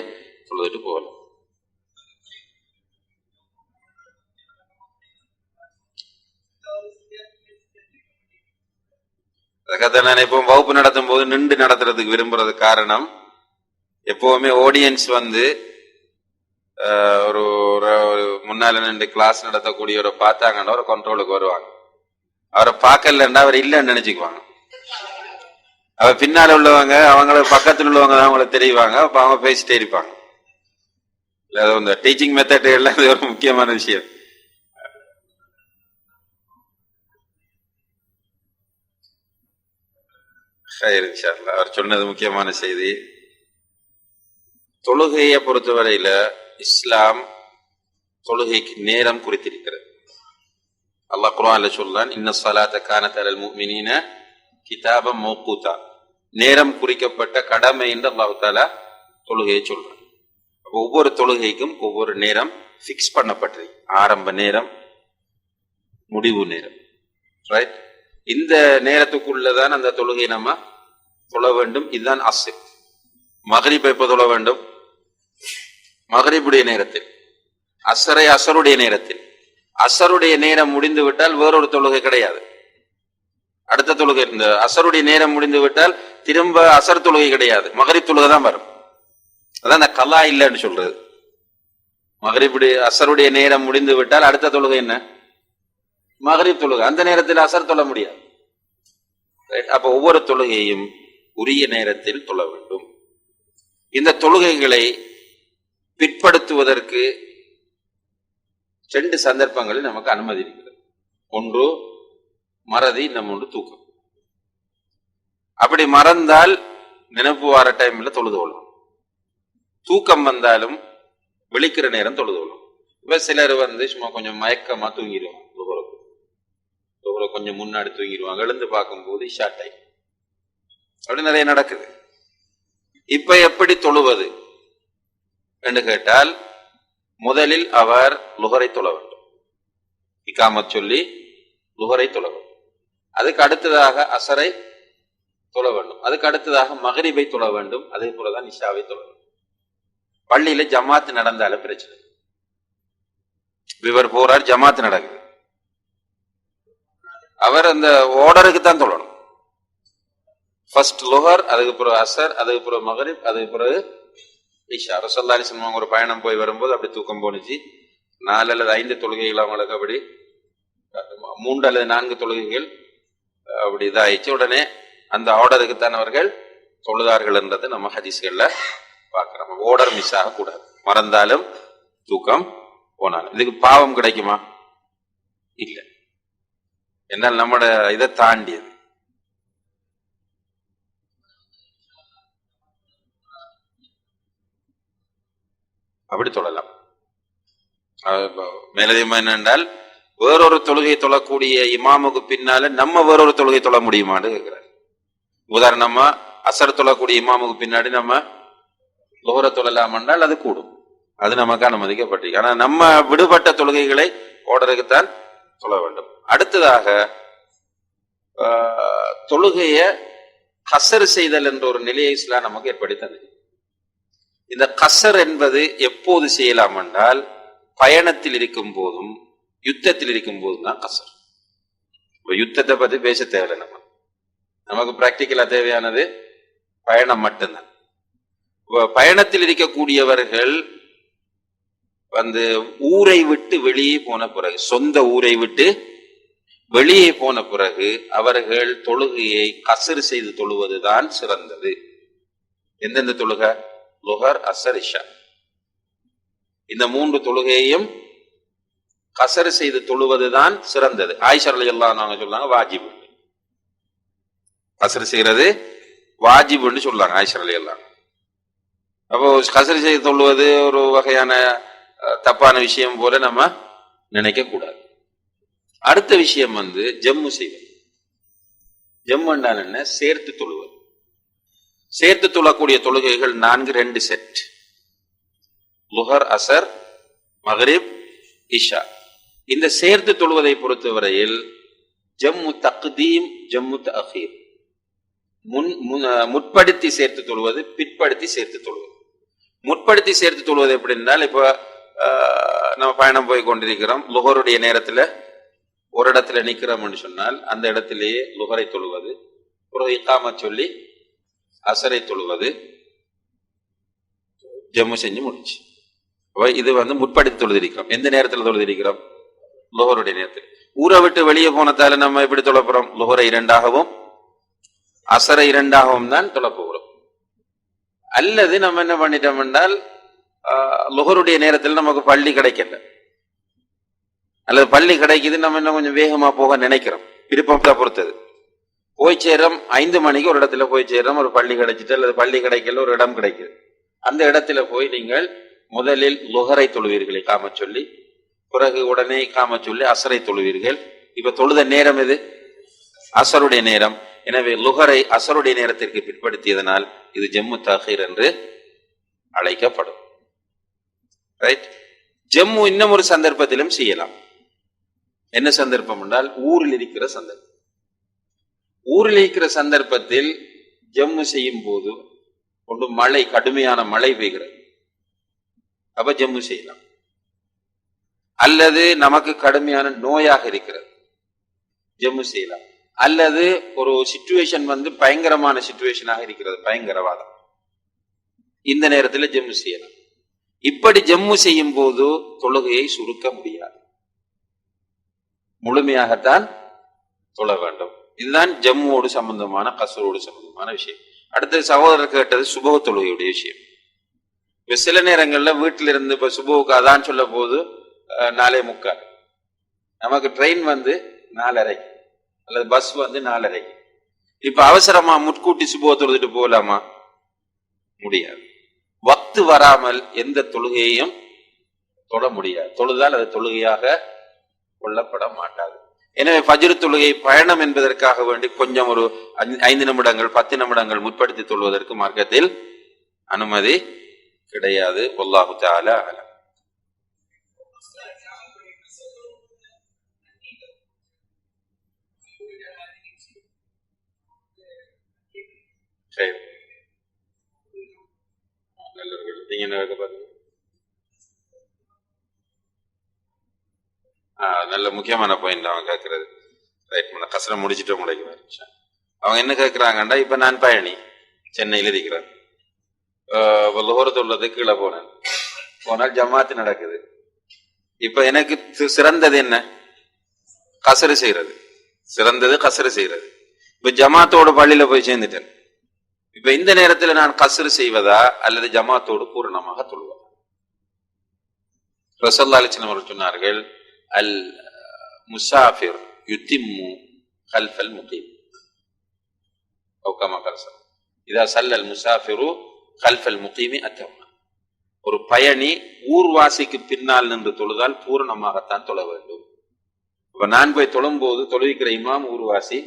தொழுதுட்டு போகலாம். அதுக்காக நான் இப்போ வகுப்பு நடத்தும் போது நின்று நடத்துறதுக்கு விரும்புறது காரணம், எப்பவுமே ஆடியன்ஸ் ஒரு முன்னால நின்று கிளாஸ் நடத்தக்கூடியவரை பார்த்தாங்கன்னா ஒரு கண்ட்ரோலுக்கு வருவாங்க. அவரை பார்க்கலன்னா அவர் இல்லைன்னு நினைச்சுக்குவாங்க. அவர் பின்னால உள்ளவங்க, அவங்கள பக்கத்தில் உள்ளவங்க தான் அவங்களை தெரிவாங்க. அப்ப அவங்க பேசிட்டே இருப்பாங்க. இந்த டீச்சிங் மெத்தட் எல்லாம் இது ஒரு முக்கியமான விஷயம். அவர் சொன்னது முக்கியமான செய்தி. தொழுகையை பொறுத்தவரையில இஸ்லாம் தொழுகைக்கு நேரம் குறித்திருக்கிறது. அல்லாஹ் குர்ஆன்ல சொல்றான், இன்ன ஸலாத்த கானத் அலல் முஃமினீன கிதாபம் மௌகூதா. நேரம் குறிக்கப்பட்ட கடமை என்று அல்லாஹ் தஆலா தொழுகையை சொல்றான். ஒவ்வொரு தொழுகைக்கும் ஒவ்வொரு நேரம் ஃபிக்ஸ் பண்ணப்பட்டிருக்கு. ஆரம்ப நேரம், முடிவு நேரம். ரைட்? இந்த நேரத்துக்குள்ளதான் அந்த தொழுகை நம்ம தொழ வேண்டும். இதுதான் அஸ்ர். மகரிப் எப்ப தொழ வேண்டும்? மகரிபுடைய நேரத்தில். அசரை அசருடைய நேரத்தில். அசருடைய நேரம் முடிந்து விட்டால் வேறொரு தொழுகை கிடையாது. அடுத்த தொழுகை, இந்த அசருடைய நேரம் முடிந்து விட்டால் திரும்ப அசர் தொழுகை கிடையாது, மகரிப் தொழுகை தான் வரும். அதான் அந்த கலா இல்லைன்னு சொல்றது. மகரிபுடைய அசருடைய நேரம் முடிந்து விட்டால் அடுத்த தொழுகை என்ன? மகரிப் தொழுகை. அந்த நேரத்தில் அசர் தொழ முடியாது. அப்ப ஒவ்வொரு தொழுகையும் உரிய நேரத்தில் தொழ வேண்டும். இந்த தொழுகைகளை பிற்படுத்துவதற்கு 2 சந்தர்ப்பங்களில் நமக்கு அனுமதி இருக்கிறது. ஒன்று மறதி, இன்னொன்று தூக்கம். அப்படி மறந்தால் நினைப்பு வார டைம்ல தொழுது கொள்ளும். தூக்கம் வந்தாலும் விழிக்கிற நேரம் தொழுது கொள்ளும். இப்ப சிலர் சும்மா கொஞ்சம் மயக்கமா தூங்கிடுவாங்க. கொஞ்சம் முன்னாடி தூங்கிடுவாங்க. எழுந்து பார்க்கும்போது இஷா டைம். அப்படி நிறைய நடக்குது. இப்ப எப்படி தொழுவது என்று கேட்டால், முதலில் அவர் லுஹரை தொழ வேண்டும். இகாமத் சொல்லி லுஹரை தொழ வேண்டும். அதுக்கு அடுத்ததாக அசரை தொழ வேண்டும். அதுக்கு அடுத்ததாக மகரிபை தொழ வேண்டும். அதே போலதான் இஷாவை தொழ வேண்டும். பள்ளியில ஜமாத்து நடந்தாலும் பிரச்சனை. இவர் போறார், ஜமாத்து நடக்குது, அவர் அந்த ஓர்டருக்கு தான் தொழணும். ஃபர்ஸ்ட் லுஹர், அதுக்கு பிறகு அசர், அதுக்கு பிறகு மகரிப், அதுக்கு பிறகு இஷா. ரசூலுல்லாஹி அலைஹி வஸல்லம் ஒரு பயணம் போய் வரும்போது அப்படி தூக்கம் போனுச்சு. 4 அல்லது 5 தொழுகைகள் அவங்களுக்கு அப்படி 3 அல்லது 4 தொழுகைகள் அப்படி இதாயிடுச்சு. உடனே அந்த ஆர்டருக்கு தான் அவர்கள் தொழுதார்கள் என்றது நம்ம ஹதீஸ்கள்ல பார்க்கிறோம். ஓர்டர் மிஸ் ஆக கூடாது. மறந்தாலும் தூக்கம் போனாலும் இதுக்கு பாவம் கிடைக்குமா? இல்லை. என்னால் நம்மட இதை தாண்டியது. அப்படி தொழலாம். மேலதிகமா என்னென்றால் வேறொரு தொழுகை தொழக்கூடிய இமாமுக்கு பின்னால நம்ம வேறொரு தொழுகை தொழ முடியுமான்னு கேட்கிறார். உதாரணமா அசர் தொழக்கூடிய இமாமுக்கு பின்னாடி நம்ம லோஹர தொழலாம் என்றால் அது கூடும், அது நமக்கு அனுமதிக்கப்பட்டிருக்கு. ஆனா நம்ம விடுபட்ட தொழுகைகளை ஓடருக்குத்தான் தொழ வேண்டும். அடுத்ததாக தொழுகைய கசர் செய்தல் என்ற ஒரு நிலையை இஸ்லாம் நமக்கு ஏற்படுத்தது. இந்த கசர் என்பது எப்போது செய்யலாம் என்றால் பயணத்தில் இருக்கும் போதும் யுத்தத்தில் இருக்கும் போதும் தான் கசர். யுத்தத்தை பத்தி பேச தேவையில்லை, நமக்கு பிராக்டிக்கலா தேவையானது பயணம் மட்டும்தான். பயணத்தில் இருக்கக்கூடியவர்கள் ஊரை விட்டு வெளியே போன பிறகு, சொந்த ஊரை விட்டு வெளியே போன பிறகு அவர்கள் தொழுகையை கசர் செய்து தொழுவதுதான் சிறந்தது. எந்தெந்த தொழுகை? லுஹர், அஸ்ர், இஷா. இந்த 3 தொழுகையையும் கசர் செய்து தொழுவதுதான் சிறந்தது. ஆயிஷா ரலியல்லாஹு அன்ஹா சொல்றாங்க வாஜிப், கசர் செய்யறது வாஜிப்னு சொல்றாங்க ஆயிஷா ரலியல்லாஹு அன்ஹா. அப்போ கசர் செய்து தொழுவது ஒரு வகையான தப்பான விஷயம் போல நம்ம நினைக்க கூடாது. அடுத்த விஷயம் ஜம்மு செய்வது. ஜம்மு என்றால் என்ன? சேர்த்து தொழுவது. சேர்த்து தொழக்கூடிய தொழுகைகள் 4 செட். லுஹர், அசர், மக்ரிப், இஷா. இந்த சேர்த்து தொழுவதை பொறுத்தவரையில் ஜம்மு தக்தீம், ஜம்மு தஅkhீர், முற்படுத்தி சேர்த்து தொழுவது, பிற்படுத்தி சேர்த்து தொழுவது. முற்படுத்தி சேர்த்து தொழுவது எப்படி என்றால், இப்போ நம்ம பயணம் போய் கொண்டிருக்கிறோம், லுஹருடைய நேரத்துல ஒரு இடத்துல நிக்கிறோம்னு சொன்னால் அந்த இடத்திலேயே லுஹரை தொழுவது, ஒரு இகாமத் சொல்லி அசரை தொழுவது, ஜம்மு செஞ்சு முடிச்சு. இது முற்படுத்தி தொழுதிருக்கிறோம். எந்த நேரத்தில் தொழுதிருக்கிறோம்? லுஹருடைய நேரத்தில். ஊரை விட்டு வெளியே போனதால நம்ம எப்படி தொழப்போறோம்? லுஹரை 2ஆகவும் அசரை 2ஆகவும் தான் தொழப்போகிறோம். அல்லது நம்ம என்ன பண்ணிட்டோம் என்றால், லுஹருடைய நேரத்தில் நமக்கு பள்ளி கிடைக்கல, அல்லது பள்ளி கிடைக்குது, நம்ம இன்னும் கொஞ்சம் வேகமா போக நினைக்கிறோம், விருப்பத்தை பொறுத்தது. போய் சேரோம் 5 மணிக்கு ஒரு இடத்துல போய் சேரோம், ஒரு பள்ளி கிடைச்சிட்டு, அல்லது பள்ளி கிடைக்கல, ஒரு இடம் கிடைக்குது. அந்த இடத்துல போய் நீங்கள் முதலில் லுஹரை தொழுவீர்கள் இகாமத் சொல்லி, பிறகு உடனே இகாமத் சொல்லி அசரை தொழுவீர்கள். இப்ப தொழுத நேரம் எது? அசருடைய நேரம். எனவே லுஹரை அசருடைய நேரத்திற்கு பிற்படுத்தியதனால் இது ஜம்மு தஅkhீர் என்று அழைக்கப்படும். ரைட். ஜம்மு இன்னும் ஒரு சந்தர்ப்பத்திலும் செய்யலாம். என்ன சந்தர்ப்பம் என்றால் ஊரில் இருக்கிற சந்தர்ப்பம். ஊரில் இருக்கிற சந்தர்ப்பத்தில் ஜம்மு செய்யும் போது கொண்டு மழை, கடுமையான மழை பெய்கிறது, அப்ப ஜம்மு செய்யலாம். அல்லது நமக்கு கடுமையான நோயாக இருக்கிறது, ஜம்மு செய்யலாம். அல்லது ஒரு சிச்சுவேஷன் பயங்கரமான சிச்சுவேஷனாக இருக்கிறது, பயங்கரவாதம், இந்த நேரத்தில் ஜம்மு செய்யலாம். இப்படி ஜம்மு செய்யும் போது தொழுகையை சுருக்க முடியாது, முழுமையாகத்தான் தொழ வேண்டும். இதுதான் ஜம்முவோடு சம்பந்தமான, கசரோடு சம்பந்தமான விஷயம். அடுத்தது சகோதரர் கேட்டது சுபஹ் தொழுகையுடைய விஷயம். இப்ப சில நேரங்கள்ல வீட்டில இருந்து இப்ப சுபஹுக்கு அதான் சொல்ல போது 4:45, நமக்கு ட்ரெயின் 4:30 அல்லது பஸ் 4:30. இப்ப அவசரமா முட்கூட்டி சுபஹ் தொழுதுட்டு போகலாமா? முடியாது. வக்து வராமல் எந்த தொழுகையையும் தொழ முடியாது. தொழுதால் அது தொழுகையாக கொள்ளப்பட மாட்டாது. எனவே ஃபஜ்ர் தொழுகை பயணம் என்பதற்காக வேண்டி கொஞ்சம் ஒரு 5 நிமிடங்கள் 10 நிமிடங்கள் முற்படுத்தி தொழுவதற்கு மார்க்கத்தில் அனுமதி கிடையாது. வல்லாஹு தஆலா அலம். நீங்க என்ன பாருங்க. நல்ல முக்கியமான பாயிண்ட் அவங்க கேட்கறது. ரைட், கசரம் முடிச்சுட்டு முடிக்கிறார். அவங்க என்ன கேட்கிறாங்கண்டா, இப்ப நான் பயணி சென்னையில் இருக்கிறேன், லுஹர் கீழே போனால் ஜமாத்து நடக்குது. இப்ப எனக்கு சிறந்தது என்ன? கசரு செய்யறது. சிறந்தது கசரு செய்யறது. இப்ப ஜமாத்தோடு பள்ளியில போய் சேர்ந்துட்டேன். இப்ப இந்த நேரத்தில் நான் கசரு செய்வதா அல்லது ஜமாத்தோடு பூரணமாக தொழுவதா? ரசூலுல்லாஹி அலைஹி வஸல்லம் அவர்கள் சொன்னார்கள், அல் முசாஃபிர் யுத்திம்மு கல்ஃபல் முகீம். இதா ஸல்லல் முசாஃபிரு கல்ஃபல் முகீமி அத்தம்ம. ஒரு பயணி ஊர்வாசிக்கு பின்னால் நின்று தொழுதால் பூரணமாகத்தான் தொழ வேண்டும். இப்ப நான் போய் தொழும்போது தொழுவிக்கிற இமாம் ஊர்வாசி,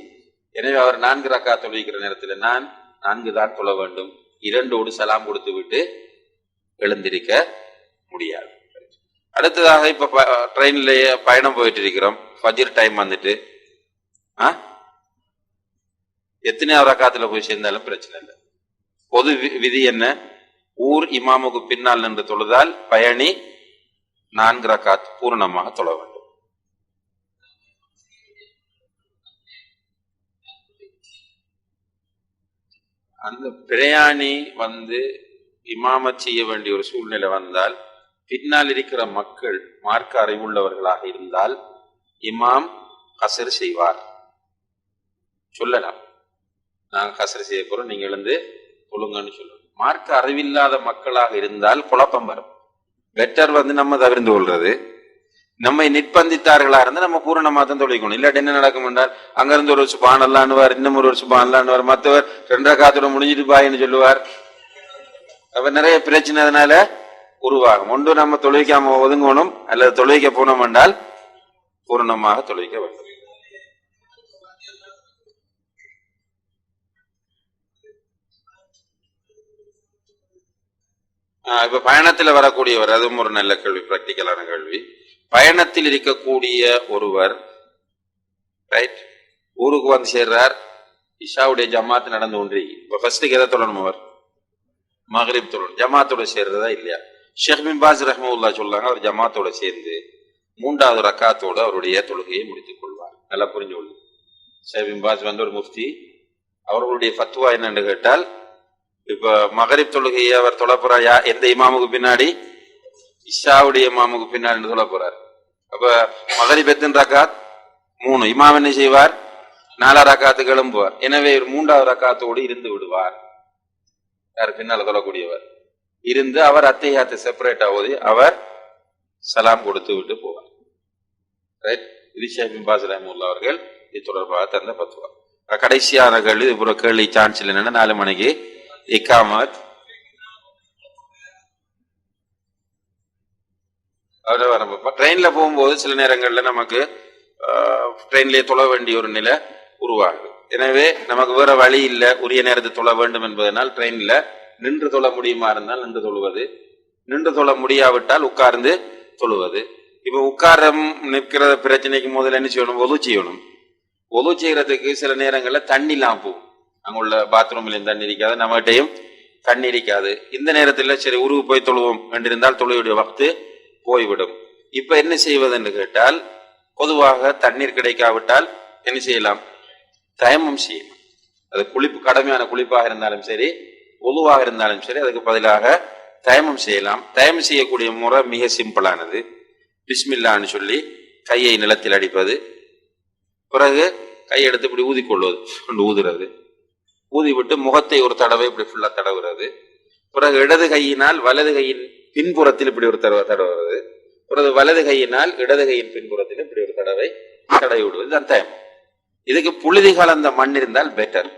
எனவே அவர் 4 ரக்காத் தொழுவிக்கிற நேரத்தில் நான் 4 தான் தொழ வேண்டும். 2ஓடு சலாம் கொடுத்து விட்டு எழுந்திருக்க முடியாது. அடுத்ததாக இப்ப ட்ரெயின்லயே பயணம் போயிட்டு இருக்கிறோம், ஃபஜ்ர் டைம் வந்துட்டு எத்தனையாவது ரக்காத்துல போய் சேர்ந்தாலும் பிரச்சனை இல்லை. பொது விதி என்ன? ஊர் இமாமுக்கு பின்னால் நின்று தொழுதால் பயணி 4 ரக்காத் பூரணமாக தொழ வேண்டும். அந்த பிரயாணி இமாமத் செய்ய வேண்டிய ஒரு சூழ்நிலை வந்தால், பின்னால் இருக்கிற மக்கள் மார்க்க அறிவுள்ளவர்களாக இருந்தால் இமாம் கசர் செய்வார். சொல்லலாம், நாங்க கசர் செய்ய போறோம், நீங்க எழுந்து தொழுங்கன்னு சொல்லணும். மார்க்க அறிவில்லாத மக்களாக இருந்தால் குழப்பம் வரும். பெட்டர் நம்ம தவிர்த்து கொள்றது. நம்மை நிர்பந்தித்தார்களா இருந்தா நம்ம பூரணமா தான் தொழிக்கணும். இல்லாட்டி என்ன நடக்கும் என்றால், அங்க இருந்து ஒரு சுபான் அல்லான்னுவார், இன்னும் ஒரு சுபான் அல்லான்னுவார், மற்றவர் 2 ரக்காத்தோட முடிஞ்சிட்டு பாயின்னு சொல்லுவார். அப்ப நிறைய பிரச்சனை அதனால உருவாகும். ஒன்று நம்ம தொழுவிக்காம ஒதுங்கணும், அல்லது தொழுவிக்க போனோம் என்றால் பூரணமாக தொழுவிக்க வேண்டும். இப்ப பயணத்தில் வரக்கூடியவர், அதுவும் ஒரு நல்ல கேள்வி, பிராக்டிக்கலான கேள்வி. பயணத்தில் இருக்கக்கூடிய ஒருவர் ரைட் ஊருக்கு வந்து சேர்றார், இஷாவுடைய ஜமாத் நடந்து கொண்டு, இப்ப ஃபர்ஸ்ட்டுக்கு எதை தொழணும்? அவர் மக்ரிப் தொழணும். ஜமாத்தோட சேர்றதா இல்லையா? ஷேக் பின் பாஸ் ரஹ்மத்துல்லாஹ் சொல்றாங்க, அவர் ஜமாத்தோட சேர்ந்து 3வது ரக்காத்தோட அவருடைய தொழுகையை முடித்துக் கொள்வார். நல்லா புரிஞ்சு கொள்ளும். ஷேக் பின் பாஸ் ஒரு முஃப்தி, அவர்களுடைய ஃபத்வா என்னன்னு கேட்டால், இப்ப மகரிப் தொழுகையை அவர் தொழ போறார் எந்த இமாமுக்கு பின்னாடி? இஷாவுடைய இமாமுக்கு பின்னாடி தொழ போறார். அப்ப மகரிப் எத்தனை ரக்காத்? 3. இமாம் என்ன செய்வார்? 4 ரக்காத்துக்கு எழும்புவார். எனவே 3வது ரக்காத்தோடு இருந்து விடுவார். யார் பின்னால தொழக்கூடியவர் இருந்து அவர் அத்தையாத்தை செப்பரேட்டா ஓதி அவர் சலாம் கொடுத்து விட்டு போவார். ரைட். இது ஷேக் பின் பாஸ் ரஹ்மத்துல்லாஹி அவர்கள் இது தொடர்பாக தந்த ஃபத்வா. கடைசியான கேள்வி, இப்போ கேள்வி சான்ஸ் என்னன்னா, 4 மணிக்கு இக்காமத் ட்ரெயின்ல போகும்போது சில நேரங்கள்ல நமக்கு ட்ரெயின்லயே தொழ வேண்டிய ஒரு நிலை உருவாகுது. எனவே நமக்கு வேற வழி இல்லை, உரிய நேரத்தை தொழ வேண்டும் என்பதனால் ட்ரெயின்ல நின்று தொழ முடியுமா இருந்தால் நின்று தொழுவது, நின்று தொழ முடியாவிட்டால் உட்கார்ந்து தொழுவது. இப்ப உட்காரம் நிற்கிற பிரச்சனைக்கு முதல்ல என்ன செய்யணும்? ஒது செய்யணும். ஒது செய்யறதுக்கு சில நேரங்கள்ல தண்ணி இல்லாம போகும். அங்குள்ள பாத்ரூம்லயும் தண்ணி இருக்காது, நம்மகிட்டையும் தண்ணி இருக்காது. இந்த நேரத்தில் சரி உருவு போய் தொழுவோம் என்றிருந்தால் தொழுவுடைய வக்து போய்விடும். இப்ப என்ன செய்வது என்று கேட்டால், பொதுவாக தண்ணீர் கிடைக்காவிட்டால் என்ன செய்யலாம்? தயமம் செய்யலாம். அது குளிப்பு, கடமையான குளிப்பாக இருந்தாலும் சரி, ஒதுவாக இருந்தாலும் சரி, அதுக்கு பதிலாக தயமம் செய்யலாம். தயமம் செய்யக்கூடிய முறை மிக சிம்பிளானது. பிஸ்மில்லான்னு சொல்லி கையை நிலத்தில் அடிப்பது, பிறகு கையை எடுத்து இப்படி ஊதிக்கொள்வது, ஊதுறது, ஊதி விட்டு முகத்தை ஒரு தடவை இப்படி ஃபுல்லா தடவுறது, பிறகு இடது கையினால் வலது கையின் பின்புறத்தில் இப்படி ஒரு தடவுறது, பிறகு வலது கையினால் இடது கையின் பின்புறத்தில் இப்படி ஒரு தடவை தடவி விடுவது தான் தயமம். இதுக்கு புழுதி கலந்த மண் இருந்தால் பெட்டர்.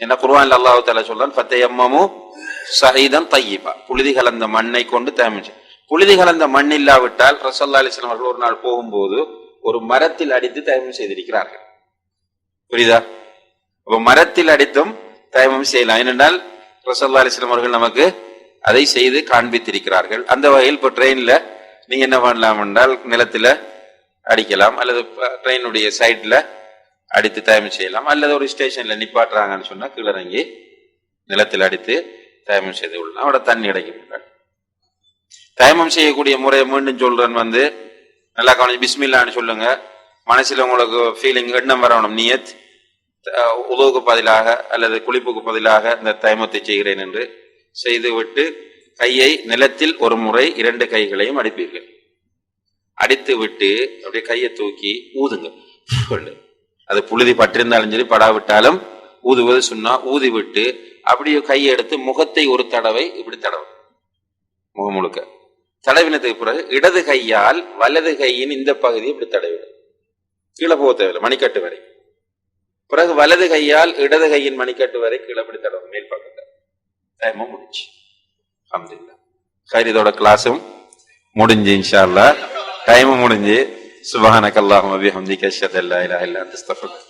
என்ன குர்ஆன்ல அல்லாஹ் தஆலா சொல்றான், ஃபதயம்மமு ஸஈதன் தய்யிபா, புழுதி கலந்த மண்ணை கொண்டு தயமம் செய். புழுதி கலந்த மண் இல்லாவிட்டால் ரசூலுல்லாஹி அலைஹி வஸல்லம் அவர்கள் ஒரு நாள் போகும்போது ஒரு மரத்தில் அடித்து தயமம் செய்திருக்கிறார்கள். புரியுதா? அப்ப மரத்தில் அடித்தும் தயமம் செய்யலாம். ஏனென்றால் ரசூலுல்லாஹி அலைஹி வஸல்லம் அவர்கள் நமக்கு அதை செய்து காண்பித்திருக்கிறார்கள். அந்த வகையில் இப்போ ட்ரெயின்ல நீங்க என்ன பண்ணலாம் என்றால், நிலத்துல அடிக்கலாம், அல்லது ட்ரெயினுடைய சைட்ல அடித்து தயமம் செய்யலாம், அல்லது ஒரு ஸ்டேஷன்ல நிப்பாட்டுறாங்கன்னு சொன்னா கீழே இறங்கி நிலத்தில் அடித்து தயமம் செய்து கொள்ளலாம். அவட தண்ணி அடைக்க. தயமம் செய்யக்கூடிய முறையை மீண்டும் சொல்றேன், நல்லா கவனிச்சு பிஸ்மில்லான்னு சொல்லுங்க. மனசுல உங்களுக்கு ஃபீலிங், எண்ணம் வரணும், நியத், உதவுக்கு பதிலாக அல்லது குளிப்புக்கு பதிலாக இந்த தயமத்தை செய்கிறேன் என்று செய்து விட்டு கையை நிலத்தில் ஒரு முறை 2 கைகளையும் அடிப்பீர்கள். அடித்து விட்டு அப்படியே கையை தூக்கி ஊதுங்க. அது புழுதி பட்டிருந்தாலும் சரி, படாவிட்டாலும் ஊதுவது சொன்னா ஊதி விட்டு அப்படியே கையை எடுத்து முகத்தை ஒரு தடவை இப்படி தடவும், முகம் முழுக்க தடவினதுக்கு பிறகு இடது கையால் வலது கையின் இந்த பகுதியை இப்படி தடவிடும், கீழே போக தேவையில்லை, மணிக்கட்டு வரை. பிறகு வலது கையால் இடது கையின் மணிக்கட்டு வரை கீழே இப்படி தடவும், மேல் பக்கத்தை. டைமும் முடிச்சு. அல்ஹம்துலில்லாஹ். சரி, இதோட கிளாஸும் முடிஞ்சு இன்ஷா அல்லாஹ், டைமும் முடிஞ்சு. சுப்ஹானக அல்லாஹும்ம வபிஹம்திக அஷ்ஹது அல்லா இலாஹா இல்லா அன்த அஸ்தக்ஃபிருக்க